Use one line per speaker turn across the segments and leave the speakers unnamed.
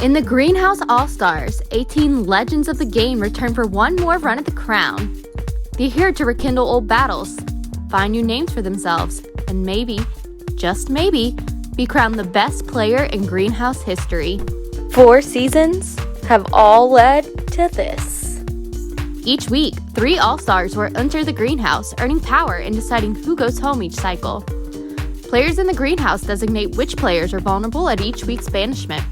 In the Greenhouse All-Stars, 18 legends of the game return for one more run at the crown. They're here to rekindle old battles, find new names for themselves, and maybe, just maybe, be crowned the best player in Greenhouse history. 4 seasons have all led to this. Each week, 3 All-Stars will enter the Greenhouse, earning power in deciding who goes home each cycle. Players in the Greenhouse designate which players are vulnerable at each week's banishment.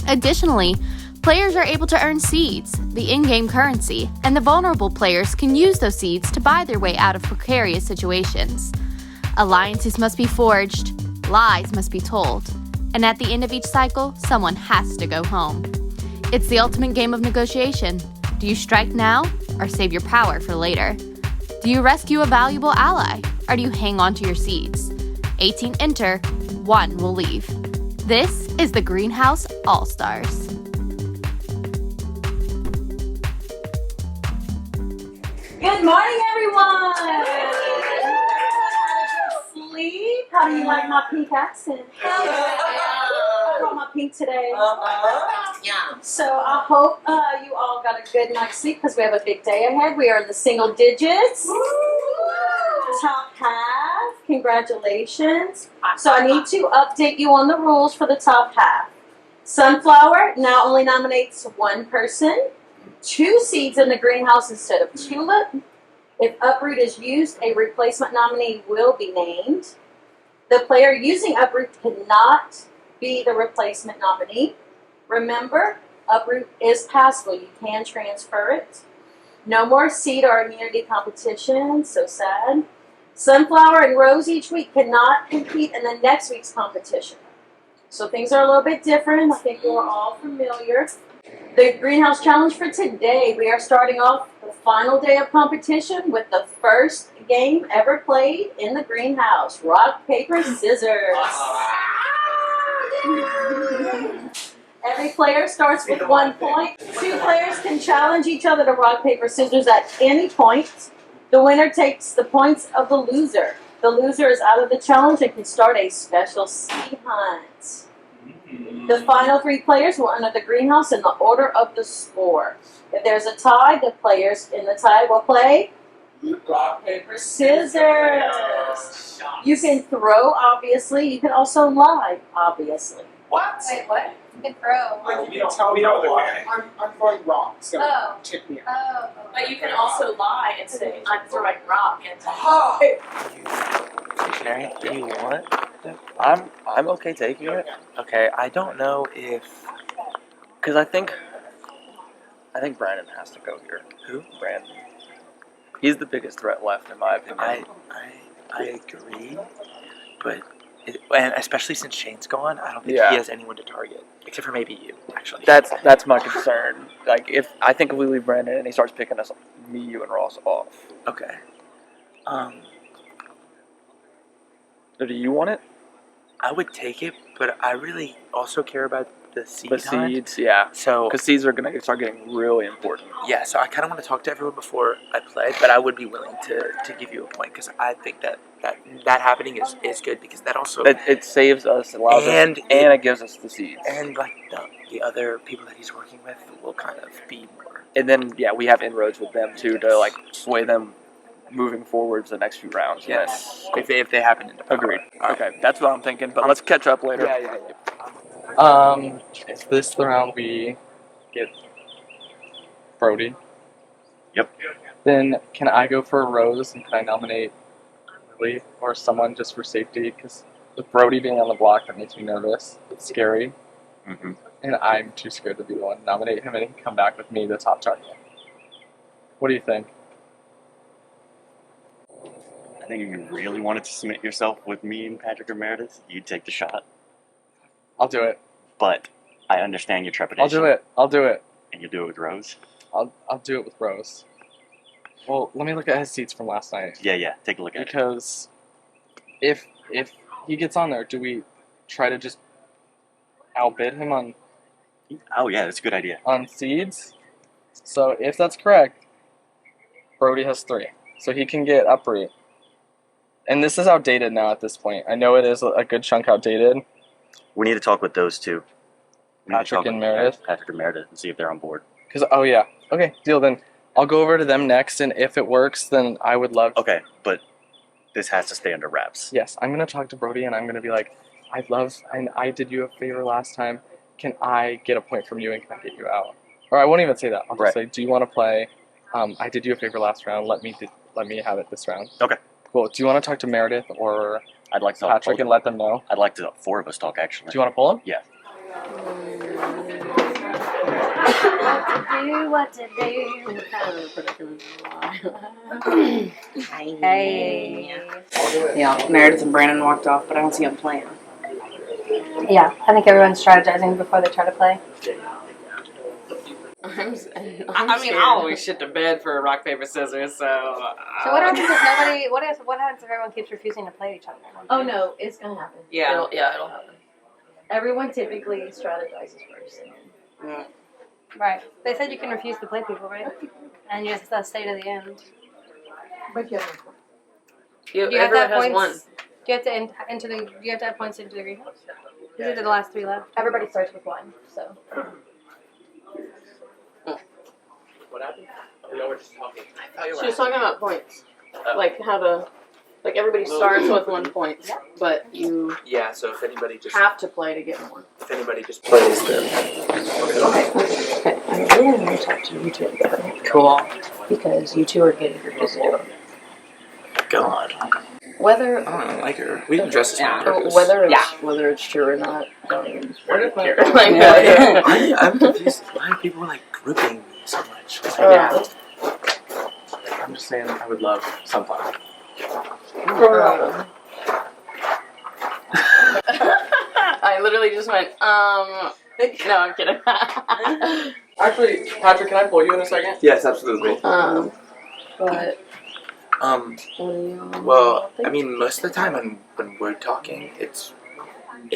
Additionally, players are able to earn seeds, the in-game currency, and the vulnerable players can use those seeds to buy their way out of precarious situations. Alliances must be forged, lies must be told, and at the end of each cycle, someone has to go home. It's the ultimate game of negotiation. Do you strike now or save your power for later? Do you rescue a valuable ally or do you hang on to your seeds? 18 enter, 1 will leave. This is the Greenhouse All-Stars.
Good morning, everyone! Had a good sleep? How do you like my pink accent? I got my pink today.
Yeah.
So I hope you all got a good night's sleep because we have a big day ahead. We are in the single digits. Top half. Congratulations. So I need to update you on the rules for the top half. Sunflower now only nominates 1 person. 2 seeds in the greenhouse instead of tulip. If uproot is used, a replacement nominee will be named. The player using uproot cannot be the replacement nominee. Remember, uproot is passable. You can transfer it. No more seed or immunity competition. So sad. Sunflower and Rose each week cannot compete in the next week's competition. So things are a little bit different. I think you're all familiar. The Greenhouse Challenge for today, we are starting off the final day of competition with the first game ever played in the Greenhouse. Rock, paper, scissors. Every player starts with 1 point. 2 players can challenge each other to rock, paper, scissors at any point. The winner takes the points of the loser. The loser is out of the challenge and can start a special seed hunt. The final 3 players will enter the greenhouse in the order of the score. If there's a tie, the players in the tie will play rock, paper, scissors. You can throw, obviously. You can also lie, obviously.
What?
Wait, what? You can throw.
You can tell me I'm throwing rock, so tip me out.
Oh.
But you can also lie and say, I'm throwing rock. And
Dictionary? Do you want? I'm okay taking it. Okay, I don't know if, because I think Brandon has to go here. Who? Brandon. He's the biggest threat left, in my opinion. I agree, but and especially since Shane's gone, I don't think he has anyone to target except for maybe you. Actually,
that's my concern. Like if we leave Brandon and he starts picking us, me, you, and Ross off.
okay.
So do you want it?
I would take it, but I really also care about the seed
The
hunt.
seeds, yeah.
So
Because seeds are gonna start getting really important.
yeah, so I kind of want to talk to everyone before I play, but I would be willing to give you a point because I think that happening is good because that also
It saves us, allows
And
us, and it gives us the seeds.
and like the other people that he's working with will kind of be more.
And then we have inroads with them too to like sway them moving forwards the next few rounds.
Yes, if they happen into power.
Agreed. Okay, that's what I'm thinking. But let's catch up later.
Yeah. Is this the round we get Brody?
Yep.
Then can I go for Rose and can I nominate Lily or someone just for safety? Because with Brody being on the block, that makes me nervous. It's scary.
Mm-hmm.
And I'm too scared to be the one to nominate him and he can come back with me, the top target. What do you think?
I think if you really wanted to submit yourself with me and Patrick or Meredith, you'd take the shot.
I'll do it.
But I understand your trepidation.
I'll do it.
And you'll do it with Rose?
I'll do it with Rose. Well, let me look at his seats from last night.
Yeah, take a look at it.
Because if he gets on there, do we try to just outbid him on
Oh yeah, that's a good idea.
seeds? So if that's correct, Brody has 3. So he can get uproot. And this is outdated now at this point. I know it is a good chunk outdated.
We need to talk with those two. We need to
Patrick
talk
and
with
Meredith.
Patrick and Meredith and see if they're on board.
Because, oh yeah. Okay, deal then. I'll go over to them next, and if it works, then I would love.
Okay, but this has to stay under wraps.
Yes, I'm gonna talk to Brody, and I'm gonna be like, I did you a favor last time. Can I get a point from you, and can I get you out? Or I won't even say that. I'll just
Right.
say, do you want to play? I did you a favor last round. Let me have it this round.
Okay.
Cool. Do you want to talk to Meredith or
I'd like to talk
Patrick and let them know?
I'd like to 4 of us talk actually.
Do you want to pull them?
Yeah.
What to do? Hey.
Yeah, Meredith and Brandon walked off, but I don't see them playing.
Yeah, I think everyone's strategizing before they try to play.
I mean, I always shit the bed for rock, paper, scissors, so.
So what happens if nobody? What happens if everyone keeps refusing to play each other?
Oh no, it's gonna happen.
Yeah.
It'll happen. Everyone typically strategizes first.
Yeah.
Right. They said you can refuse to play people, right? And you just stay to the end.
But yeah.
Do you have to
Everyone
have
has
points?
one.
Do you have to enter the? Do you have to have points into the greenhouse? These are the last 3 left.
Everybody starts with 1, so.
What happened? I know we're just talking. I thought you
She was talking about points. Like how to. Like everybody starts with 1 point, but you
Yeah, so if anybody just
play to get more.
just plays, then
Okay, I'm really going to talk to you two together
Cool.
because you two are getting your business.
God,
Whether
I don't like her. We didn't dress this on
Yeah.
purpose.
whether it's true or not,
I'm confused. Why are people like grouping me so much?
Yeah.
I'm just saying, I would love sometime.
I literally just went, no, I'm kidding.
Actually, Patrick, can I pull you in a second?
Yes, absolutely.
but
Um,
what do you
well,
think?
I mean, most of the time when we're talking, it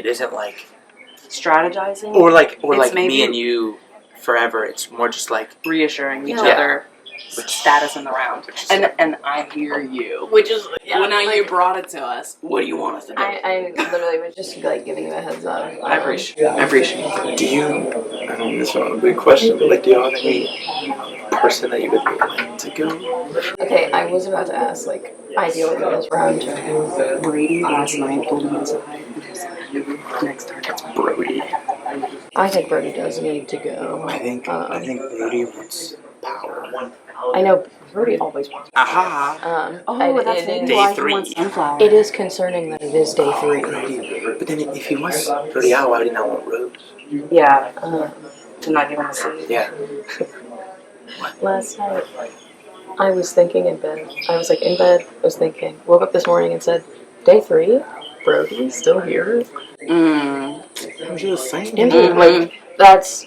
isn't like
Strategizing.
or like
It's
me
maybe-
and you forever. It's more just like
Reassuring each
Yeah.
other. Status in the round. And I hear you. Which is, well, now you brought it to us. What do you want us to do?
I literally was just like giving you a heads up.
I appreciate it.
Do you? I mean, this is a big question, but like, do you have any person that you would like to go?
Okay, I was about to ask like ideally for this round.
Brady last night pulled him inside and was like, next target's
Brody.
I think Brody does need to go.
I think Brody wants power.
I know Brody always wants.
Aha.
Oh, that's
it,
maybe
is,
Day
why
3.
he wants sunflower.
it is concerning that it is day 3.
But then if he wants Brody out, why would he not want Rose?
Yeah,
Uh,
to not give him a seat.
Yeah.
Last night, I was thinking in bed. I was like in bed, I was thinking. Woke up this morning and said, day 3? Brody's still here?
Mm.
That's what she was saying.
And like, that's.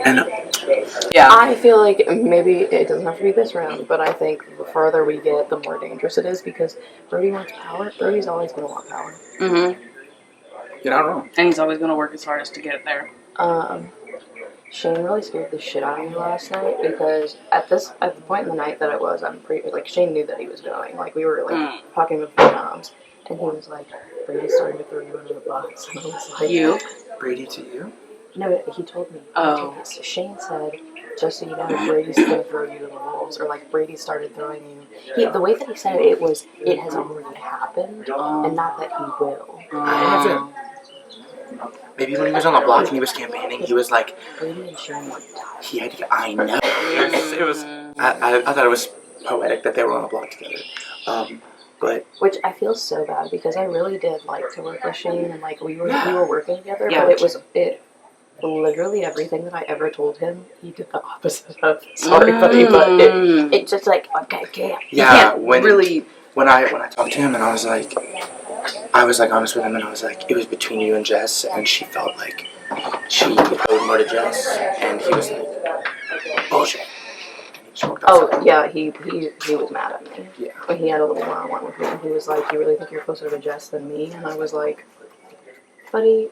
And
Yeah.
I feel like maybe it doesn't have to be this round, but I think the farther we get, the more dangerous it is because Brody wants power. Brody's always going to want power.
Mm-hmm.
you're not wrong.
And he's always going to work his hardest to get it there.
Shane really scared the shit out of me last night because at the point in the night that it was, Shane knew that he was going. Like we were like talking with the moms, and he was like, "Brady's starting to throw you under the bus," and I was like,
You?
Brady to you?
No, he told me.
Oh.
Shane said, just so you know, Brady's going to throw you to the wolves. Or, like, Brady started throwing you. The way that he said it was, it has already happened, and not that he will.
I haven't. Maybe when he was on the block and he was campaigning, he was like,
Brady and Shane were
he had to, I know. It was, I thought it was poetic that they were on the block together. But
Which I feel so bad, because I really did like to work with Shane, and, like, we were working together,
Yeah.
but it literally everything that I ever told him, he did the opposite of. Sorry, buddy, but it's just like, okay, can't.
yeah,
Really.
when I talked to him and I was like honest with him and I was like, it was between you and Jess, and she felt like she owed more to Jess, and he was like, bullshit. And he choked
Oh
outside.
yeah, he was mad at me.
Yeah.
When he had a little one-on-one with me, and he was like, "You really think you're closer to Jess than me?" And I was like, "Buddy,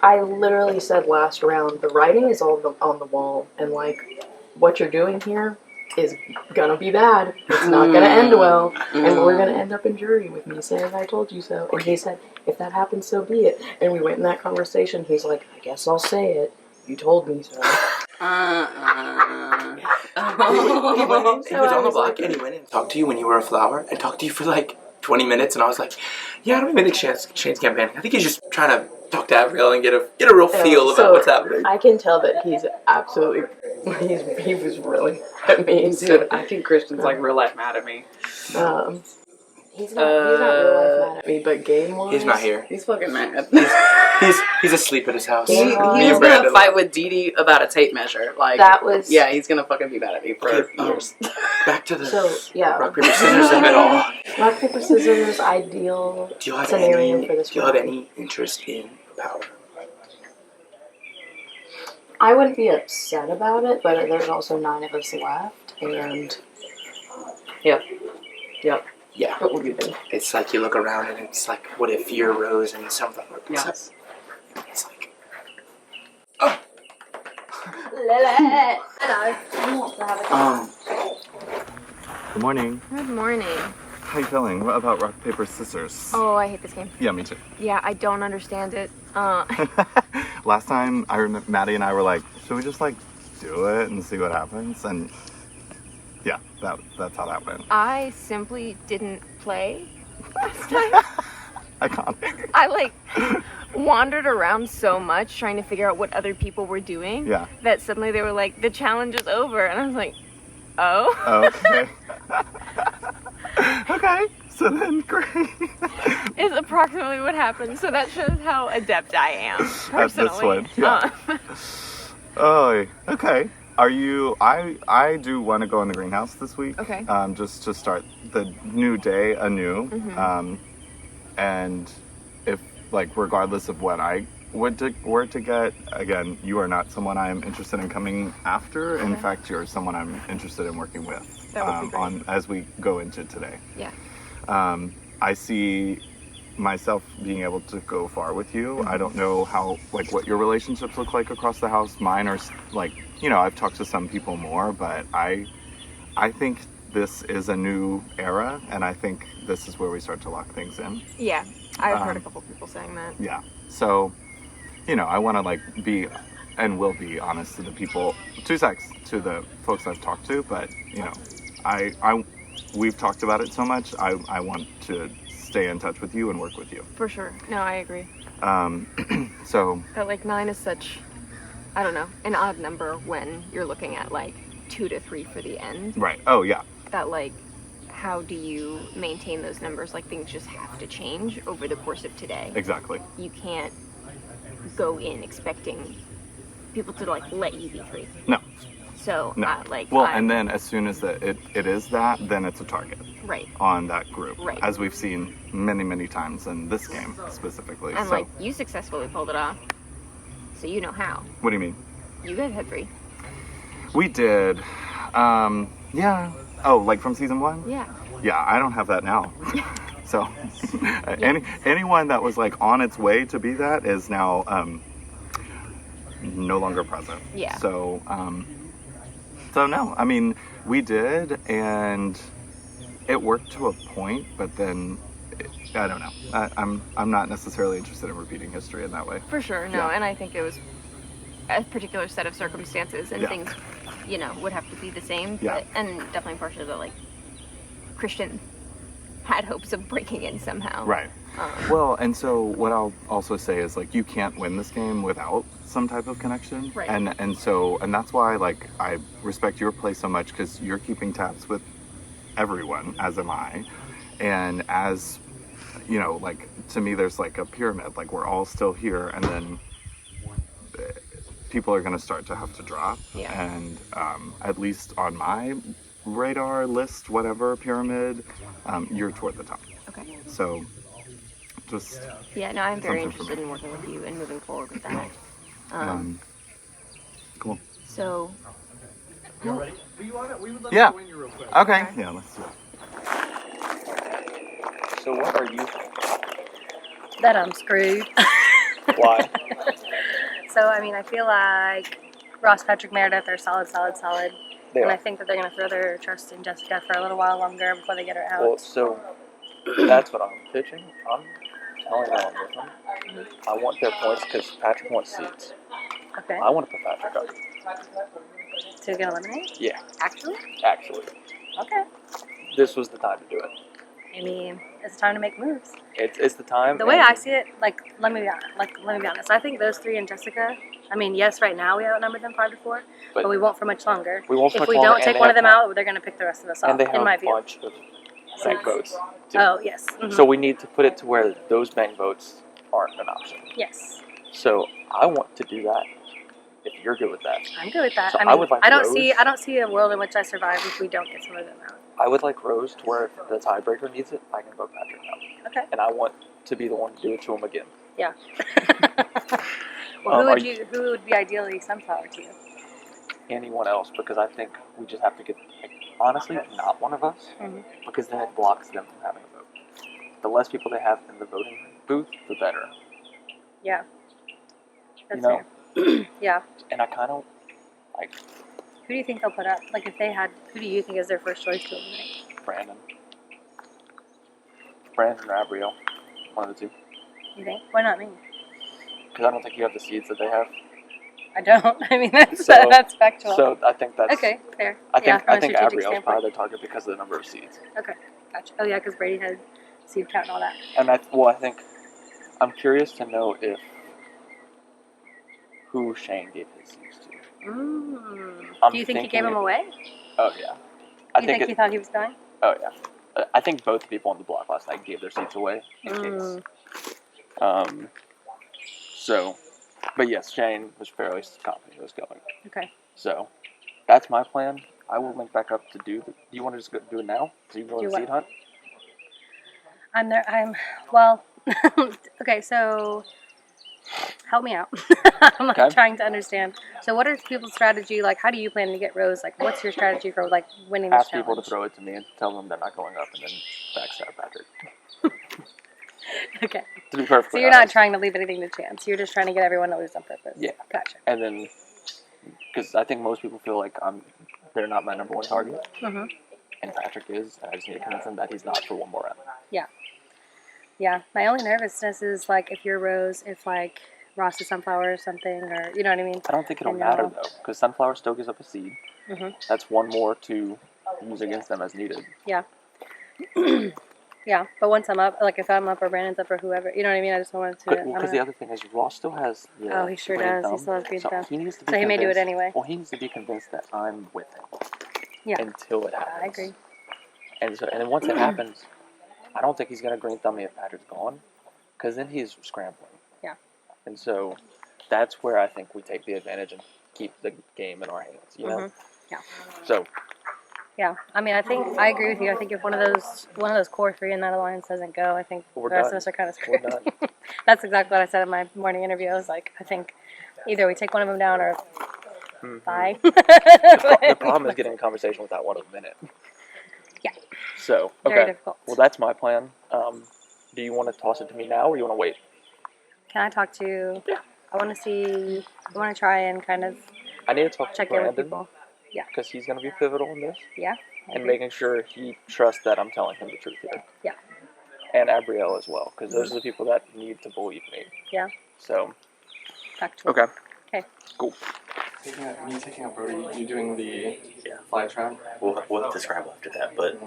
I literally said last round, the writing is all on the wall, and like, what you're doing here, is gonna be bad. It's not gonna end well, and we're gonna end up in jury with me saying I told you so. And he said, if that happens, so be it. And we went in that conversation. He's like, I guess I'll say it. You told me so.
He
was on the block and he went and talked to you when you were a flower and talked to you for like 20 minutes, and I was like, yeah, I don't even think Shane's campaigning. I think he's just trying to talk to Avril and get a real feel about what's happening.
I can tell that he's absolutely, he was really mad at me.
Dude, I think Christian's like real life mad at me.
He's not real life mad at me, but game wise,
He's not here.
He's fucking mad.
He's asleep at his house.
He's
Me and
gonna
Brandon.
fight with Dee Dee about a tape measure. Like
That was
yeah, he's gonna fucking be mad at me for years.
Back to the
so yeah.
rock, paper, scissors of it all.
Rock paper scissors ideal
Do you have
scenario for this.
Do you have
round.
any interest in power?
I wouldn't be upset about it, but there's also 9 of us left, and
Yep.
Yeah.
what would you do?
It's like you look around and it's like, what if you're Rose and something?
Yes.
It's like,
Good morning.
Good morning.
How you feeling? What about rock, paper, scissors?
Oh, I hate this game.
Yeah, me too.
Yeah, I don't understand it.
Last time, I remember Maddie and I were like, should we just like do it and see what happens? And yeah, that's how that went.
I simply didn't play last time.
Iconic.
I like wandered around so much trying to figure out what other people were doing
Yeah.
that suddenly they were like, the challenge is over. And I was like, oh.
Okay. Okay. So then, great.
Is approximately what happened. So that shows how adept I am, personally.
At this one, yeah. Oh, okay. Are you? I do want to go in the greenhouse this week.
Okay.
Just to start the new day anew.
Mhm.
And if like regardless of what I were to get, again, you are not someone I am interested in coming after. In
Okay.
fact, you're someone I'm interested in working with.
That would be great.
On as we go into today.
Yeah.
I see myself being able to go far with you. I don't know how, like, what your relationships look like across the house. Mine are, like, you know, I've talked to some people more, but I think this is a new era, and I think this is where we start to lock things in.
Yeah, I've heard a couple people saying that.
Yeah. So, you know, I want to, like, be and will be honest to the people, to the folks I've talked to, but, you know, we've talked about it so much, I want to stay in touch with you and work with you.
For sure. No, I agree.
So
That like 9 is such, I don't know, an odd number when you're looking at like 2 to 3 for the end.
right. Oh yeah.
That like, how do you maintain those numbers? Like things just have to change over the course of today.
Exactly.
You can't go in expecting people to like let you be free.
No.
So
No.
like
Well, and then as soon as it is that, then it's a target
right.
on that group.
Right.
As we've seen many times in this game specifically.
And
So
like you successfully pulled it off. So you know how.
what do you mean?
You guys had 3.
We did. Yeah. Oh, like from season 1?
Yeah.
Yeah, I don't have that now. So anyone that was like on its way to be that is now no longer present.
Yeah.
So so no, I mean we did, and it worked to a point, but then I don't know. I'm not necessarily interested in repeating history in that way.
For sure, no,
Yeah.
and I think it was a particular set of circumstances and
Yeah.
things, you know, would have to be the same.
Yeah.
But, and definitely partially that, like, Christian had hopes of breaking in somehow.
Right. Well, and so what I'll also say is like you can't win this game without some type of connection.
Right.
And that's why like I respect your play so much, because you're keeping tabs with everyone, as am I. And as you know, like to me there's like a pyramid, like we're all still here, and then people are going to start to have to drop.
Yeah.
And at least on my radar list, whatever pyramid, you're toward the top.
Okay.
So just
Yeah, no, I'm very
something for
interested in working with you and moving forward with that.
cool.
So,
Yeah. Okay. Yeah, let's do it.
So what are you?
That I'm screwed.
Why?
So, I mean, I feel like Ross, Patrick, Meredith are solid.
They
and
are.
I think that they're going to throw their trust in Jessica for a little while longer before they get her out.
Well, so that's what I'm pitching. I'm telling them with them. I want their points because Patrick wants seeds.
Okay.
I want to put Patrick up.
To get eliminated?
Yeah,
Actually?
actually.
Okay.
This was the time to do it.
I mean, it's time to make moves.
It's the time.
The way
and
I see it, let me be honest. I think those three and Jessica. I mean, yes, right now we outnumber them 5-4, but we won't for much longer.
We won't for
if
much
we
longer,
don't
and
take
they
one of
have
them out, they're going to pick the rest of us off.
And they have
in my
a
view.
bunch of bank votes. Too.
Oh yes. Mhm.
So we need to put it to where those bank votes aren't an option.
Yes.
So I want to do that. If you're good with that,
I'm good with that.
So
I mean,
would like
I don't
Rose.
see a world in which I survive if we don't get some of them out.
I would like Rose to where if the tiebreaker needs it, I can vote Patrick out.
Okay.
And I want to be the one to do it to him again.
Yeah. Well,
Are
who would be ideally Sunflower to you?
Anyone else, because I think we just have to get, like, honestly, not one of us,
Mhm.
because then it blocks them from having a vote. The less people they have in the voting booth, the better.
Yeah. That's
You know?
fair. Yeah.
And I kind of like
Who do you think they'll put up? Like, if they had, who do you think is their first choice to eliminate?
Brandon. Brandon or Abrielle, one of the two.
You think? Why not me?
Because I don't think you have the seeds that they have.
I don't. I mean, that's
So-
that's factual.
So I think that's
Okay, fair.
I think
Yeah, from
I
a
think
strategic
Abrielle's
standpoint.
probably their target because of the number of seeds.
Okay, gotcha. Oh yeah, because Brady had seed count and all that.
And I think I'm curious to know if who Shane gave his seeds to. I'm
Do you think he
thinking
gave him
it-
away?
Oh yeah.
You think he thought he was going?
Oh yeah. I think both the people on the block last night gave their seats away in case. So, but yes, Shane was fairly confident he was going.
Okay.
So, that's my plan. I will link back up to do. Do you want to just do it now? So you can go on
Do
the
what?
seed hunt.
I'm there. Well. Okay, so help me out. I'm like
Okay.
trying to understand. So, what are people's strategy? Like, how do you plan to get Rose? Like, what's your strategy for like winning this
Ask people
challenge?
to throw it to me and tell them they're not going up, and then backstab Patrick.
Okay.
To be perfectly
So you're not
honest.
trying to leave anything to chance. You're just trying to get everyone to lose on purpose.
Yeah.
Gotcha.
And then, because I think most people feel like they're not my number one target,
Mhm.
and Patrick is. And I just need to convince them that he's not for one more round.
Yeah. Yeah. My only nervousness is like if you're Rose, if like Ross is Sunflower or something, or you know what I mean.
I don't think it'll
And
matter
y'all-
though, because Sunflower still gives up a seed.
Mhm.
That's one more to use against them as needed.
Yeah. Yeah, but once I'm up, like if I'm up or Brandon's up or whoever, you know what I mean? I just wanted to.
Because the other thing is, Ross still has the
Oh, he sure
green
does. He
thumb,
still has green
so
thumb.
He needs to be
So he may do it
convinced-
anyway.
Well, he needs to be convinced that I'm with him.
Yeah.
Until it happens.
I agree.
And then once it happens, I don't think he's gonna green thumb me if Patrick's gone, because then he's scrambling.
Yeah.
And so that's where I think we take the advantage and keep the game in our hands. You know.
Mhm. Yeah.
So
Yeah, I mean, I think I agree with you. I think if one of those core three in that alliance doesn't go, I think
We're
the rest
done.
of us are kind of
We're
screwed.
done.
That's exactly what I said in my morning interview. I was like, I think either we take one of them down or bye.
The problem is getting a conversation without one of them in it.
Yeah.
So okay.
Very difficult.
Well, that's my plan. Do you want to toss it to me now, or you want to wait?
Can I talk to? I want to see. I want to try and kind of
I need to talk to
check in with
Brandon
people. Yeah.
because he's going to be pivotal in this,
Yeah. I
and
agree.
making sure he trusts that I'm telling him the truth here.
Yeah.
And Abrielle as well, because those are the people that need to believe me.
Yeah.
So
Factual.
okay.
Okay.
Cool.
Taking up Brody, you doing the fly trap?
We'll have to scramble after that, but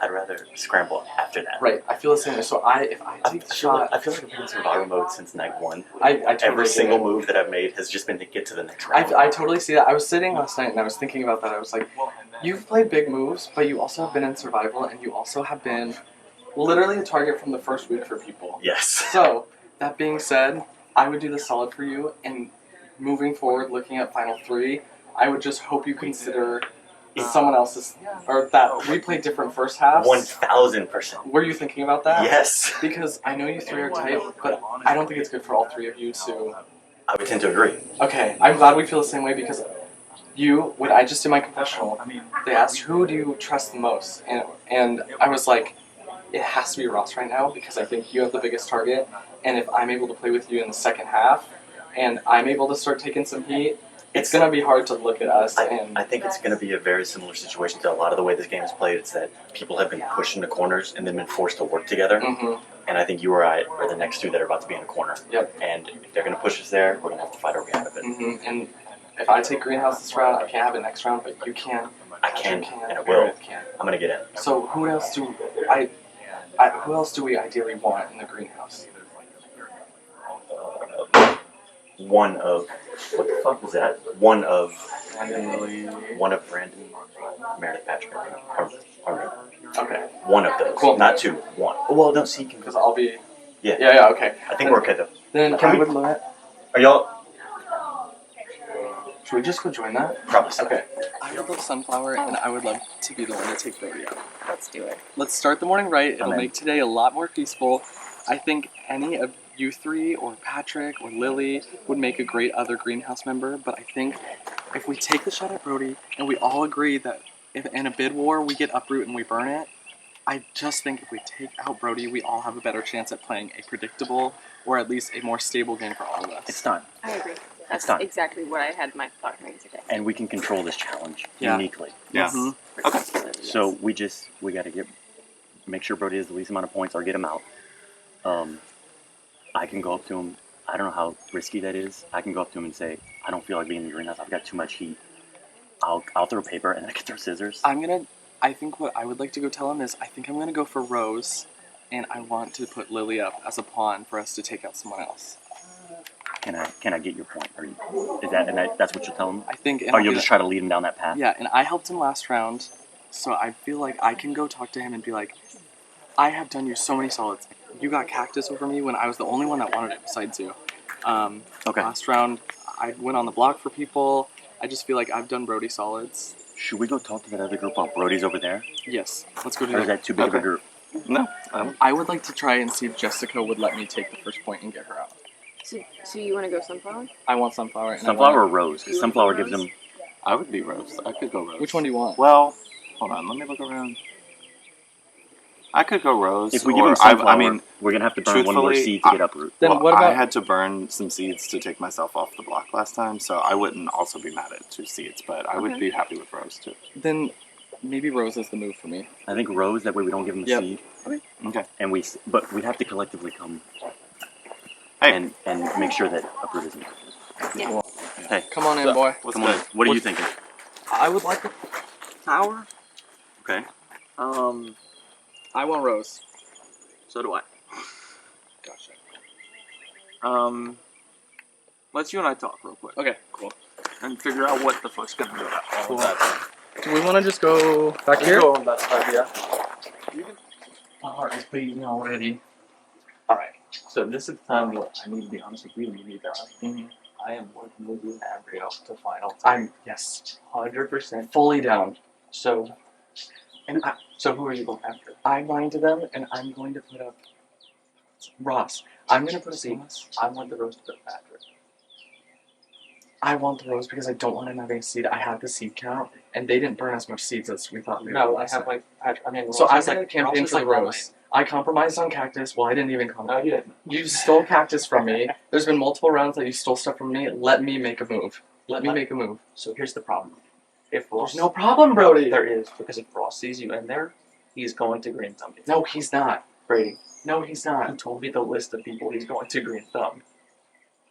I'd rather scramble after that.
Right, I feel the same way. So if I take the shot,
I feel like I've been in survival mode since night one.
I totally
Every
get
single
it.
move that I've made has just been to get to the next round.
I totally see that. I was sitting last night and I was thinking about that. I was like, you've played big moves, but you also have been in survival, and you also have been literally a target from the first week for people.
Yes.
So, that being said, I would do the solid for you, and moving forward, looking at Final 3, I would just hope you consider someone else's, or that we played different first halves.
1000%.
Were you thinking about that?
Yes.
Because I know you three are tight, but I don't think it's good for all three of you to...
I would tend to agree.
Okay, I'm glad we feel the same way, because when I just did my confessional, they asked, who do you trust the most? And I was like, it has to be Ross right now, because I think you have the biggest target, and if I'm able to play with you in the second half, and I'm able to start taking some heat, it's gonna be hard to look at us
I think it's going to be a very similar situation to a lot of the way this game is played. It's that people have been pushed into corners and then been forced to work together.
Mm-hmm.
And I think you or I are the next two that are about to be in a corner.
Yep.
And if they're going to push us there, we're going to have to fight our way out of it.
Mm-hmm. And if I take greenhouse this round, I can't have it next round, but you can.
I can,
You
and I will.
Meredith can.
I'm going to get in.
So who else do who else do we ideally want in the greenhouse?
One of, what the fuck was that? One of Brandon, Meredith, Patrick, or
Okay.
one of those.
Cool.
Not two. One. Well, no, see,
Because I'll be.
yeah.
Yeah. Okay.
I think we're okay though.
Then
Can
I
we-
would let.
Are y'all?
Should we just go join that?
Probably so.
Okay. I would love Sunflower, and I would love to be the one to take Brody out.
Let's do it.
Let's start the morning right. It'll
Amen.
make today a lot more peaceful. I think any of you three, or Patrick, or Lily, would make a great other greenhouse member. But I think if we take the shot at Brody, and we all agree that if in a bid war we get Uproot and we burn it, I just think if we take out Brody, we all have a better chance at playing a predictable, or at least a more stable game for all of us.
It's done.
I agree. That's
done.
exactly what I had my thought coming today.
And we can control this challenge
Yeah.
uniquely.
Yeah.
Mhm.
Okay. So we got to make sure Brody has the least amount of points or get him out. I can go up to him. I don't know how risky that is. I can go up to him and say, I don't feel like being in the greenhouse. I've got too much heat. I'll throw paper and I can throw scissors.
I think what I would like to go tell him is I think I'm gonna go for Rose, and I want to put Lily up as a pawn for us to take out someone else.
Can I get your point? That's what you're telling him?
I think.
Or you'll just try to lead him down that path?
Yeah, and I helped him last round, so I feel like I can go talk to him and be like, I have done you so many solids. You got Cactus over me when I was the only one that wanted it besides you.
Okay.
Last round, I went on the block for people. I just feel like I've done Brody solids.
Should we go talk to that other group while Brody's over there?
Yes, let's go do
Or is that too big of a
Okay.
group?
No.
I would like to try and see if Jessica would let me take the first point and get her out.
So you want to go Sunflower?
I want Sunflower. And
Sunflower or Rose? Because
You want
Sunflower
Rose?
gives them...
I would be Rose. I could go Rose.
Which one do you want?
Well, hold on. Let me look around. I could go Rose.
If we give
or
him Sunflower,
I mean,
we're going to have to burn one more
truthfully,
seed to get Uproot.
Then
well,
what about-
I had to burn some seeds to take myself off the block last time, so I wouldn't also be mad at 2 seeds, but I would
Okay.
be happy with Rose too.
Then maybe Rose is the move for me.
I think Rose, that way we don't give him a
Yep.
seed.
Okay.
And but we have to collectively come
Hey.
and make sure that Uproot isn't.
Yeah.
Hey,
Come on in,
So,
boy.
what's
come on.
good?
What are you thinking?
I would like a flower.
Okay.
I want Rose.
So do I.
Gotcha.
Let's you and I talk real quick
Okay, cool.
and figure out what the fuck's gonna go down.
Cool. Do we want to just go back here?
Go on that side, yeah.
My heart is beating already.
Alright, so this is the time where I need to be honest with you, you need to
Mm-hmm.
I am working with you and Abriel to final.
I'm, yes,
100%.
fully down.
So,
And
so who are you going after?
I'm going to them, and I'm going to put up Ross. I'm going to put up Ross.
I want the Rose to go Patrick.
I want the Rose because I don't want him having a seed. I have the seed count, and they didn't burn as much seeds as we thought.
No, I have like Patrick. I mean,
So
Ross
I'm
is
going to campaign
Ross
for
is
the
like
Rose. I compromised on Cactus. Well, I didn't even
No,
compromise.
you didn't.
You stole Cactus from me. There's been multiple rounds that you stole stuff from me. Let me make a move. Let me make a move.
So here's the problem. If Ross,
There's no problem, Brody.
there is, because if Ross sees you in there, he's going to Green Thumb you.
No, he's not.
Brady,
No, he's
he
not.
told me the list of people he's going to Green Thumb.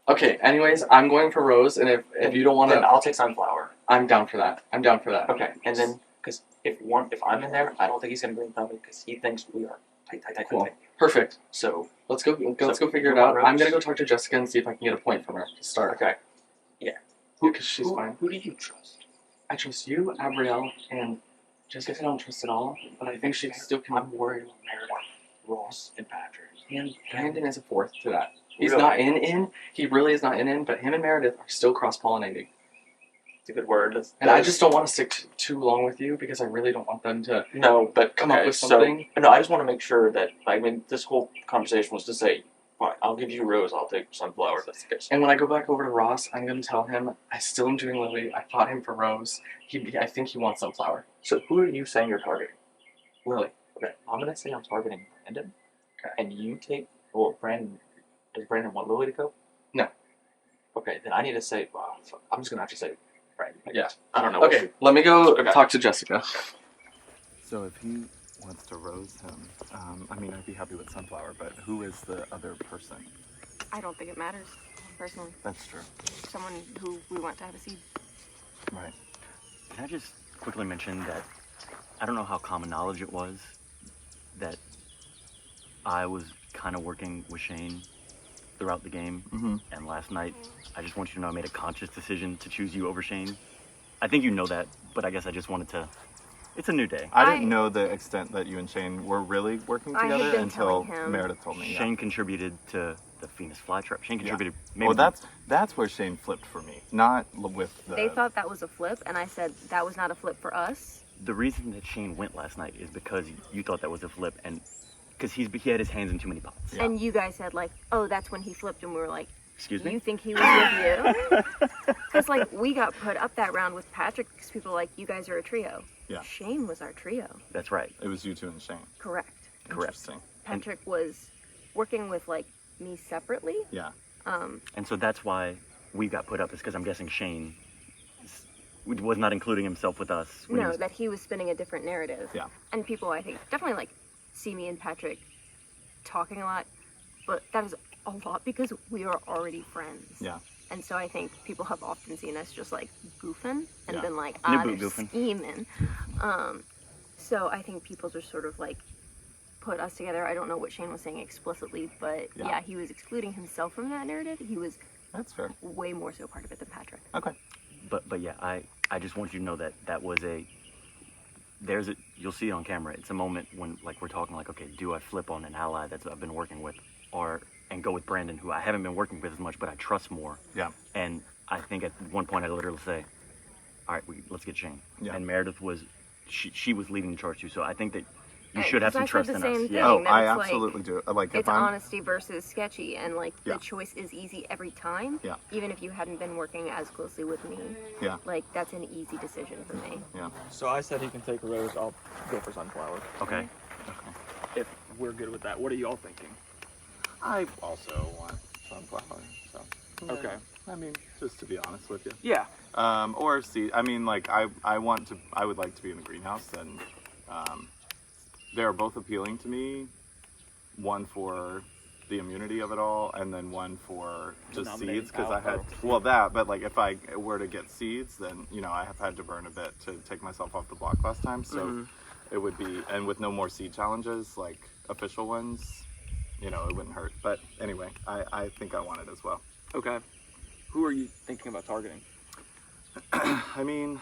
Okay, anyways, I'm going for Rose, and if you don't want
Then
to,
I'll take Sunflower.
I'm down for that. I'm down for that.
Okay, and then because if I'm in there, I don't think he's going to Green Thumb me because he thinks we are tight.
Cool. Perfect.
So
Let's go figure it
you want
out. I'm
Rose?
gonna go talk to Jessica and see if I can get a point from her to start.
okay,
Because she's fine.
Who do you trust?
I trust you, Abrielle, and Jessica I don't trust at all, but I think she still can.
I'm worried about Meredith, Ross, and Patrick.
And Brandon is a fourth to that. He's
Really?
not in. He really is not in, but him and Meredith are still cross-pollinating.
It's a good word.
And I just don't want to stick too long with you because I really don't want them to
no, but
come up
okay,
with something.
So, no, I just want to make sure that this whole conversation was to say, fine, I'll give you Rose, I'll take Sunflower. That's the case.
And when I go back over to Ross, I'm gonna tell him I still am doing Lily. I fought him for Rose. I think he wants Sunflower.
So who are you saying you're targeting?
Lily.
Okay, I'm gonna say I'm targeting Brandon.
Okay.
And you take Brandon. Does Brandon want Lily to go?
No.
Okay, then I need to say. Well, I'm just gonna have to say Brandon. I
Yeah.
guess. I don't know. What
Okay, let me go
Okay.
talk to Jessica.
So if he wants to rose him, I mean, I'd be happy with Sunflower, but who is the other person?
I don't think it matters, personally.
That's true.
Someone who we want to have a seed.
Right.
Can I just quickly mention that I don't know how common knowledge it was that I was kind of working with Shane throughout the game, and last night, I just want you to know I made a conscious decision to choose you over Shane. I think you know that, but I guess I just wanted to. It's a new day.
I didn't know the extent that you and Shane were really working
I had
together
been
until
telling him.
Meredith told me.
Shane contributed to the Venus flytrap. Shane contributed. Maybe
Well, that's where Shane flipped for me, not with the.
They thought that was a flip, and I said that was not a flip for us.
the reason that Shane went last night is because you thought that was a flip, and because he had his hands in too many pots.
And you guys said like, oh, that's when he flipped, and we were like,
Excuse me?
You think he was with you? Because like we got put up that round with Patrick because people were like, you guys are a trio.
Yeah.
Shane was our trio.
That's right.
It was you two and Shane.
Correct.
Interesting.
Patrick was working with like me separately.
Yeah.
And so that's why we got put up, is because I'm guessing Shane was not including himself with us. when he
No,
was-
that he was spinning a different narrative.
Yeah.
And people, I think, definitely like see me and Patrick talking a lot, but that is a lot because we are already friends.
Yeah.
And so I think people have often seen us just like goofing and
Yeah.
been like,
New
ah,
boot
they're
goofing.
scheming. So I think people just sort of like put us together. I don't know what Shane was saying explicitly, but
Yeah.
yeah, he was excluding himself from that narrative. He was
That's fair.
way more so part of it than Patrick.
Okay.
But yeah, I just want you to know that was you'll see it on camera. It's a moment when like we're talking like, okay, do I flip on an ally that I've been working with, and go with Brandon, who I haven't been working with as much, but I trust more.
Yeah.
And I think at one point I literally say, all right, let's get Shane.
Yeah.
And Meredith she was leading the charge too, so I think that you should have some
I said
trust
the
in
same
us.
thing.
Yeah.
Oh,
that
I
it's, like,
absolutely do. Like if
It's
I'm
honesty versus sketchy, and like
Yeah.
the choice is easy every time.
Yeah.
Even if you hadn't been working as closely with me.
Yeah.
Like that's an easy decision for me.
Yeah.
So I said he can take Rose. I'll go for Sunflower.
Okay.
If we're good with that, what are y'all thinking?
I also want Sunflower. So.
Okay.
I mean, just to be honest with you.
Yeah.
Or see, I mean, like I would like to be in the greenhouse, and they are both appealing to me. One for the immunity of it all, and then one for just
Nominating
seeds, because I had
Alpha.
but like if I were to get seeds, then I have had to burn a bit to take myself off the block last time, so it would be, and with no more seed challenges like official ones, it wouldn't hurt. But anyway, I think I want it as well.
Okay. Who are you thinking about targeting?
I mean,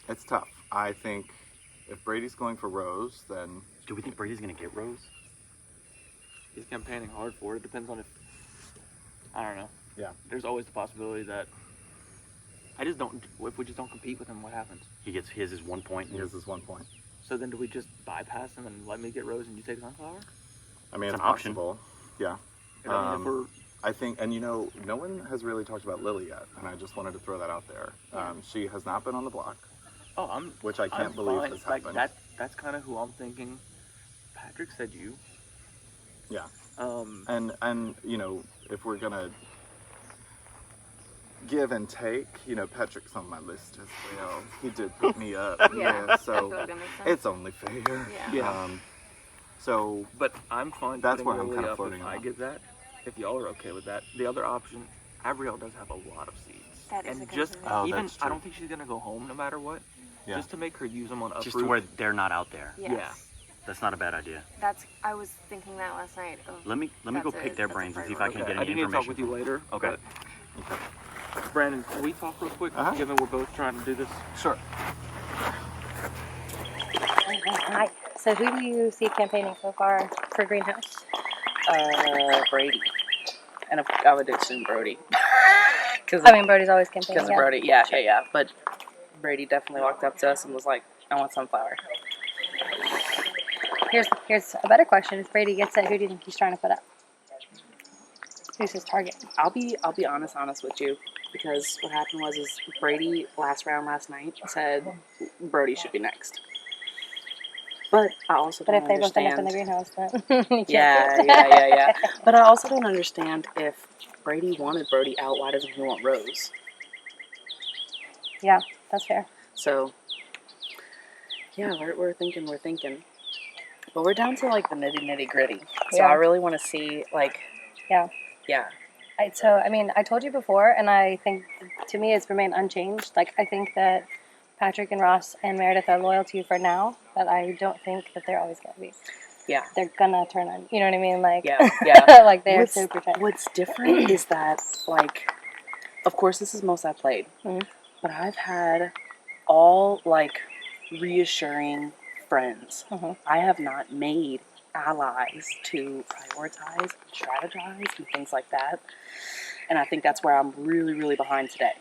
it's tough. I think if Brady's going for Rose, then
Do we think Brady's gonna get Rose?
He's campaigning hard for it. It depends on if. I don't know.
Yeah.
There's always the possibility that. If we just don't compete with him, what happens?
His is 1 point.
he has this 1 point.
So then do we just bypass him and let me get Rose and you take Sunflower?
I mean,
It's
it's
an option.
possible. Yeah.
I mean, if we're
I think, and no one has really talked about Lily yet, and I just wanted to throw that out there. She has not been on the block, which I can't believe
fine.
has
Like,
happened.
that's kind of who I'm thinking. Patrick said you.
Yeah.
Um,
And if we're gonna give and take, Patrick's on my list as well. He did put me up.
Yeah, I feel
so
like that makes sense.
it's only fair.
Yeah.
So
but I'm fine.
That's
putting
where I'm
Lily
kinda
up
floating
if I
around.
get that. If y'all are okay with that, the other option, Abrielle does have a lot of seeds.
That is
and
a
just
concern.
Oh,
even
that's true.
I don't think she's gonna go home no matter what.
Yeah.
Just to make her use them on uproot.
Just to where they're not out there.
Yes.
Yeah.
That's not a bad idea.
I was thinking that last night.
Let me go
That's
pick their
that's a
brains and see if I can
priority.
get
I
any
do need to talk
information.
with you later.
Okay.
but- Brandon, can we talk real quick?
Uh-huh.
Given we're both trying to do this.
Sure.
Hi. So who do you see campaigning so far for Greenhouse?
Brady. And I would assume Brody. Because
Brody's always campaigning. Yeah.
Brody, yeah. But Brady definitely walked up to us and was like, I want Sunflower.
Here's a better question. If Brady gets it, who do you think he's trying to put up? Who's his target?
I'll be honest with you, because what happened was Brady last night said Brody should be next. But I also
But
don't
if they both end up in
understand.
the greenhouse, then you can't
Yeah,
do it.
yeah. But I also don't understand if Brady wanted Brody out, why doesn't he want Rose?
Yeah, that's fair.
So, yeah, we're thinking. But we're down to like the nitty gritty. So
Yeah.
I really want to see like,
Yeah.
yeah.
I mean, I told you before, and I think to me it's remained unchanged. Like, I think that Patrick and Ross and Meredith are loyal to you for now, but I don't think that they're always going to be.
Yeah.
They're gonna turn on. You know what I mean? Like,
Yeah.
like they're super tight.
What's different is that, like, of course, this is most I played,
Mhm.
but I've had all, like, reassuring friends.
Mhm.
I have not made allies to prioritize and strategize and things like that. And I think that's where I'm really behind today.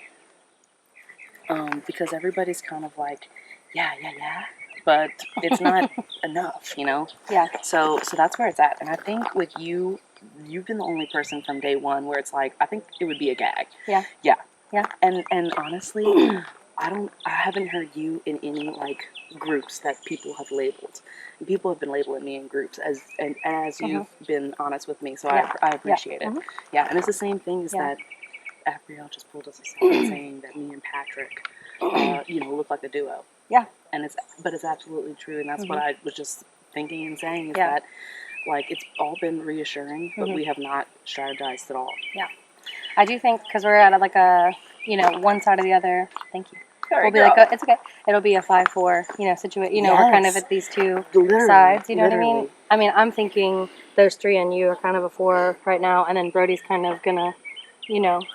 Because everybody's kind of like, yeah, but it's not enough, you know?
Yeah.
So that's where it's at. And I think with you, you've been the only person from day one where it's like, I think it would be a gag.
Yeah.
Yeah.
Yeah.
And honestly, I haven't heard you in any like groups that people have labeled. And people have been labeling me in groups as you've been honest with me. So
Yeah.
I appreciate it.
Mhm.
Yeah. And it's the same thing as
Yeah.
that Abrielle just pulled us aside saying that me and Patrick, look like a duo.
Yeah.
And it's absolutely true. And that's what I was just thinking and saying is
Yeah.
that, like, it's all been reassuring, but
Mhm.
we have not strategized at all.
Yeah. I do think because we're at like a, one side or the other. Thank you. We'll be like, it's okay. It'll be a 5-4, situation. We're kind of
Yes.
at these two
Literally,
sides. You know what I mean?
literally.
I mean, I'm thinking those three and you are kind of a 4 right now, and then Brody's kind of gonna,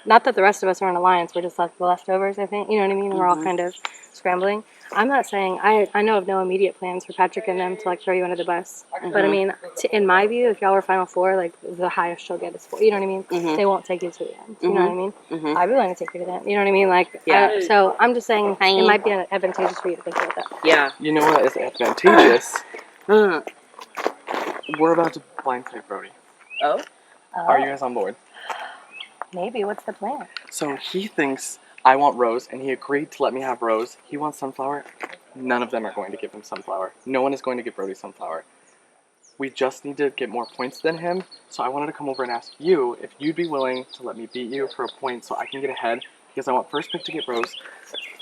not that the rest of us are in alliance. We're just like the leftovers. I think. You know what I mean? We're all
Mhm.
kind of scrambling. I'm not saying I know of no immediate plans for Patrick and them to like throw you under the bus. But I
Mhm.
mean, in my view, if y'all were Final Four, like the highest she'll get is 4. You know what I mean?
Mhm.
They won't take you to the end. You know what I mean?
Mhm.
I'd be willing to take you to the end. You know what I mean? Like,
Yeah.
so I'm just saying it might be advantageous for you to think about that.
Yeah.
You know what is advantageous? We're about to blindside Brody.
Oh?
Are you guys on board?
Maybe. What's the plan?
So he thinks I want Rose, and he agreed to let me have Rose. He wants Sunflower. None of them are going to give him Sunflower. No one is going to give Brody Sunflower. We just need to get more points than him, so I wanted to come over and ask you if you'd be willing to let me beat you for a point so I can get ahead, because I want first pick to get Rose.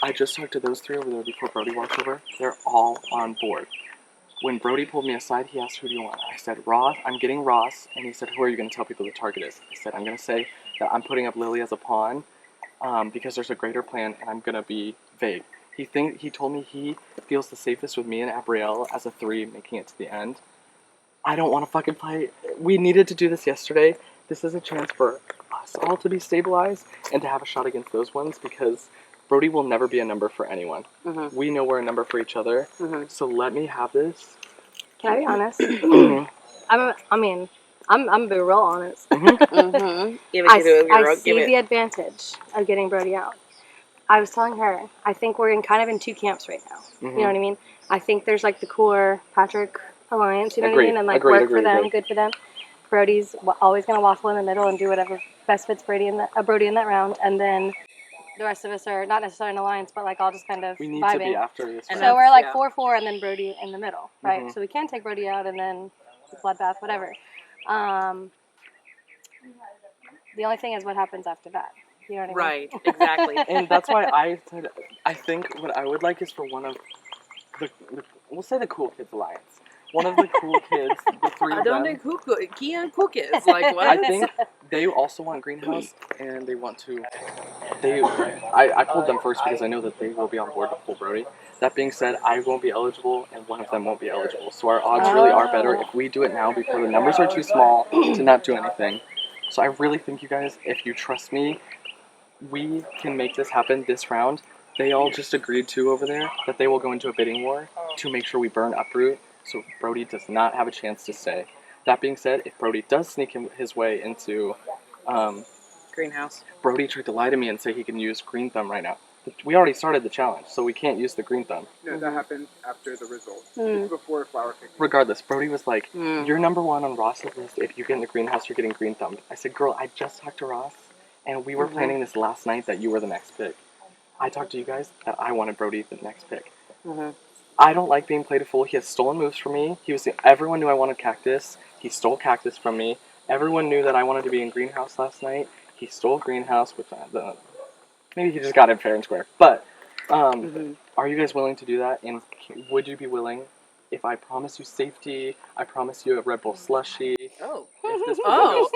I just talked to those three over there before Brody walked over. They're all on board. When Brody pulled me aside, he asked, who do you want? I said, Ross. I'm getting Ross. And he said, who are you going to tell people the target is? I said, I'm going to say that I'm putting up Lily as a pawn because there's a greater plan, and I'm going to be vague. He told me he feels the safest with me and Abrielle as a 3 making it to the end. I don't want to fucking fight. We needed to do this yesterday. This is a chance for us all to be stabilized and to have a shot against those ones because Brody will never be a number for anyone.
Mhm.
We know we're a number for each other.
Mhm.
So let me have this.
Can I be honest?
Mhm.
I'm gonna be real honest.
Mm-hmm. Give it
I
to us, girl.
see
Give
the
it.
advantage of getting Brody out. I was telling her, I think we're kind of in two camps right now. You know what I mean? I think there's like the core Patrick alliance, you know what I
Agreed,
mean? And like
agreed,
work for
agreed,
them,
agreed.
good for them. Brody's always going to waffle in the middle and do whatever best fits Brody in that round. And then the rest of us are not necessarily an alliance, but like all just kind of
We need
vibing.
to be after this.
And
So we're like
yeah.
4-4 and then Brody in the middle, right?
Mhm.
So we can take Brody out and then bloodbath, whatever. The only thing is what happens after that. You know what I mean?
Right, exactly.
And that's why I said, I think what I would like is for one of the we'll say the Cool Kids Alliance. One of the cool kids, the 3
I
of
don't
them.
do cool kids. Like, what?
I think they also want Greenhouse, and they want to. I pulled them first because I know that they will be on board to pull Brody. That being said, I won't be eligible, and one of them won't be eligible. So our odds really are better if we do it now before the numbers are too small to not do anything. So I really think you guys, if you trust me, we can make this happen this round. They all just agreed to over there that they will go into a bidding war to make sure we burn Uproot, so Brody does not have a chance to stay. That being said, if Brody does sneak his way into
Greenhouse.
Brody tried to lie to me and say he can use Green Thumb right now. We already started the challenge, so we can't use the Green Thumb.
No, that happened after the results.
Mm.
It's before Flower Cake.
Regardless, Brody was like, you're number 1 on Ross's list. If you get in the greenhouse, you're getting Green Thumbed. I said, girl, I just talked to Ross, and we were planning this last night that you were the next pick. I talked to you guys that I wanted Brody the next pick. I don't like being played a fool. He has stolen moves from me. Everyone knew I wanted Cactus. He stole Cactus from me. Everyone knew that I wanted to be in Greenhouse last night. He stole Greenhouse, which maybe he just got it fair and square. But are you guys willing to do that? And would you be willing if I promise you safety? I promise you a Red Bull slushie.
Oh.
Hold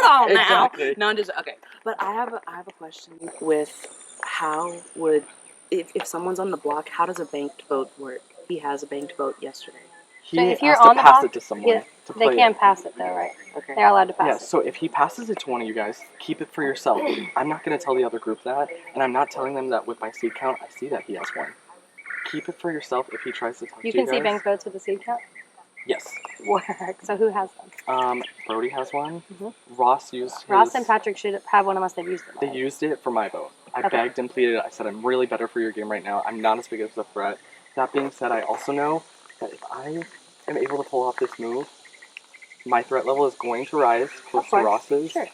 on now.
Exactly.
No, I'm just okay. But I have a question with how would if someone's on the block, how does a banked vote work? He has a banked vote yesterday.
He
So if you're
has to
on the
pass
block,
it to someone. to
they
play
can't
it.
pass it though, right?
Okay.
They're allowed to pass
Yeah,
it.
so if he passes it to one of you guys, keep it for yourself. I'm not going to tell the other group that, and I'm not telling them that with my seed count, I see that he has one. Keep it for yourself if he tries to talk to you
You can see
guys.
bank votes with the seed count?
Yes.
Work. So who has them?
Brody has one.
Mhm.
Ross used his.
Ross and Patrick should have one unless they've used it.
They used it for my vote. I
Okay.
begged and pleaded. I said, I'm really better for your game right now. I'm not as big as a threat. That being said, I also know that if I am able to pull off this move, my threat level is going to rise close to Ross's.
Sure.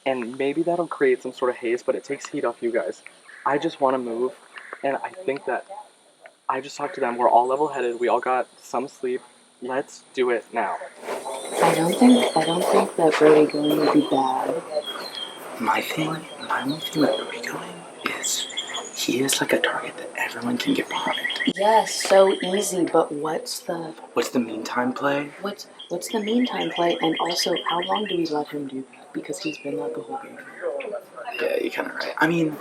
And maybe that'll create some sort of haze, but it takes heat off you guys. I just want to move, and I think that I just talked to them. We're all level-headed. We all got some sleep. Let's do it now.
I don't think that Brody going would be bad.
My only thing with Brody going is he is like a target that everyone can get behind.
Yes, so easy, but what's the
meantime play?
What's the meantime play, and also how long do we let him do? Because he's been that the whole game.
Yeah, you're kind of right. I mean,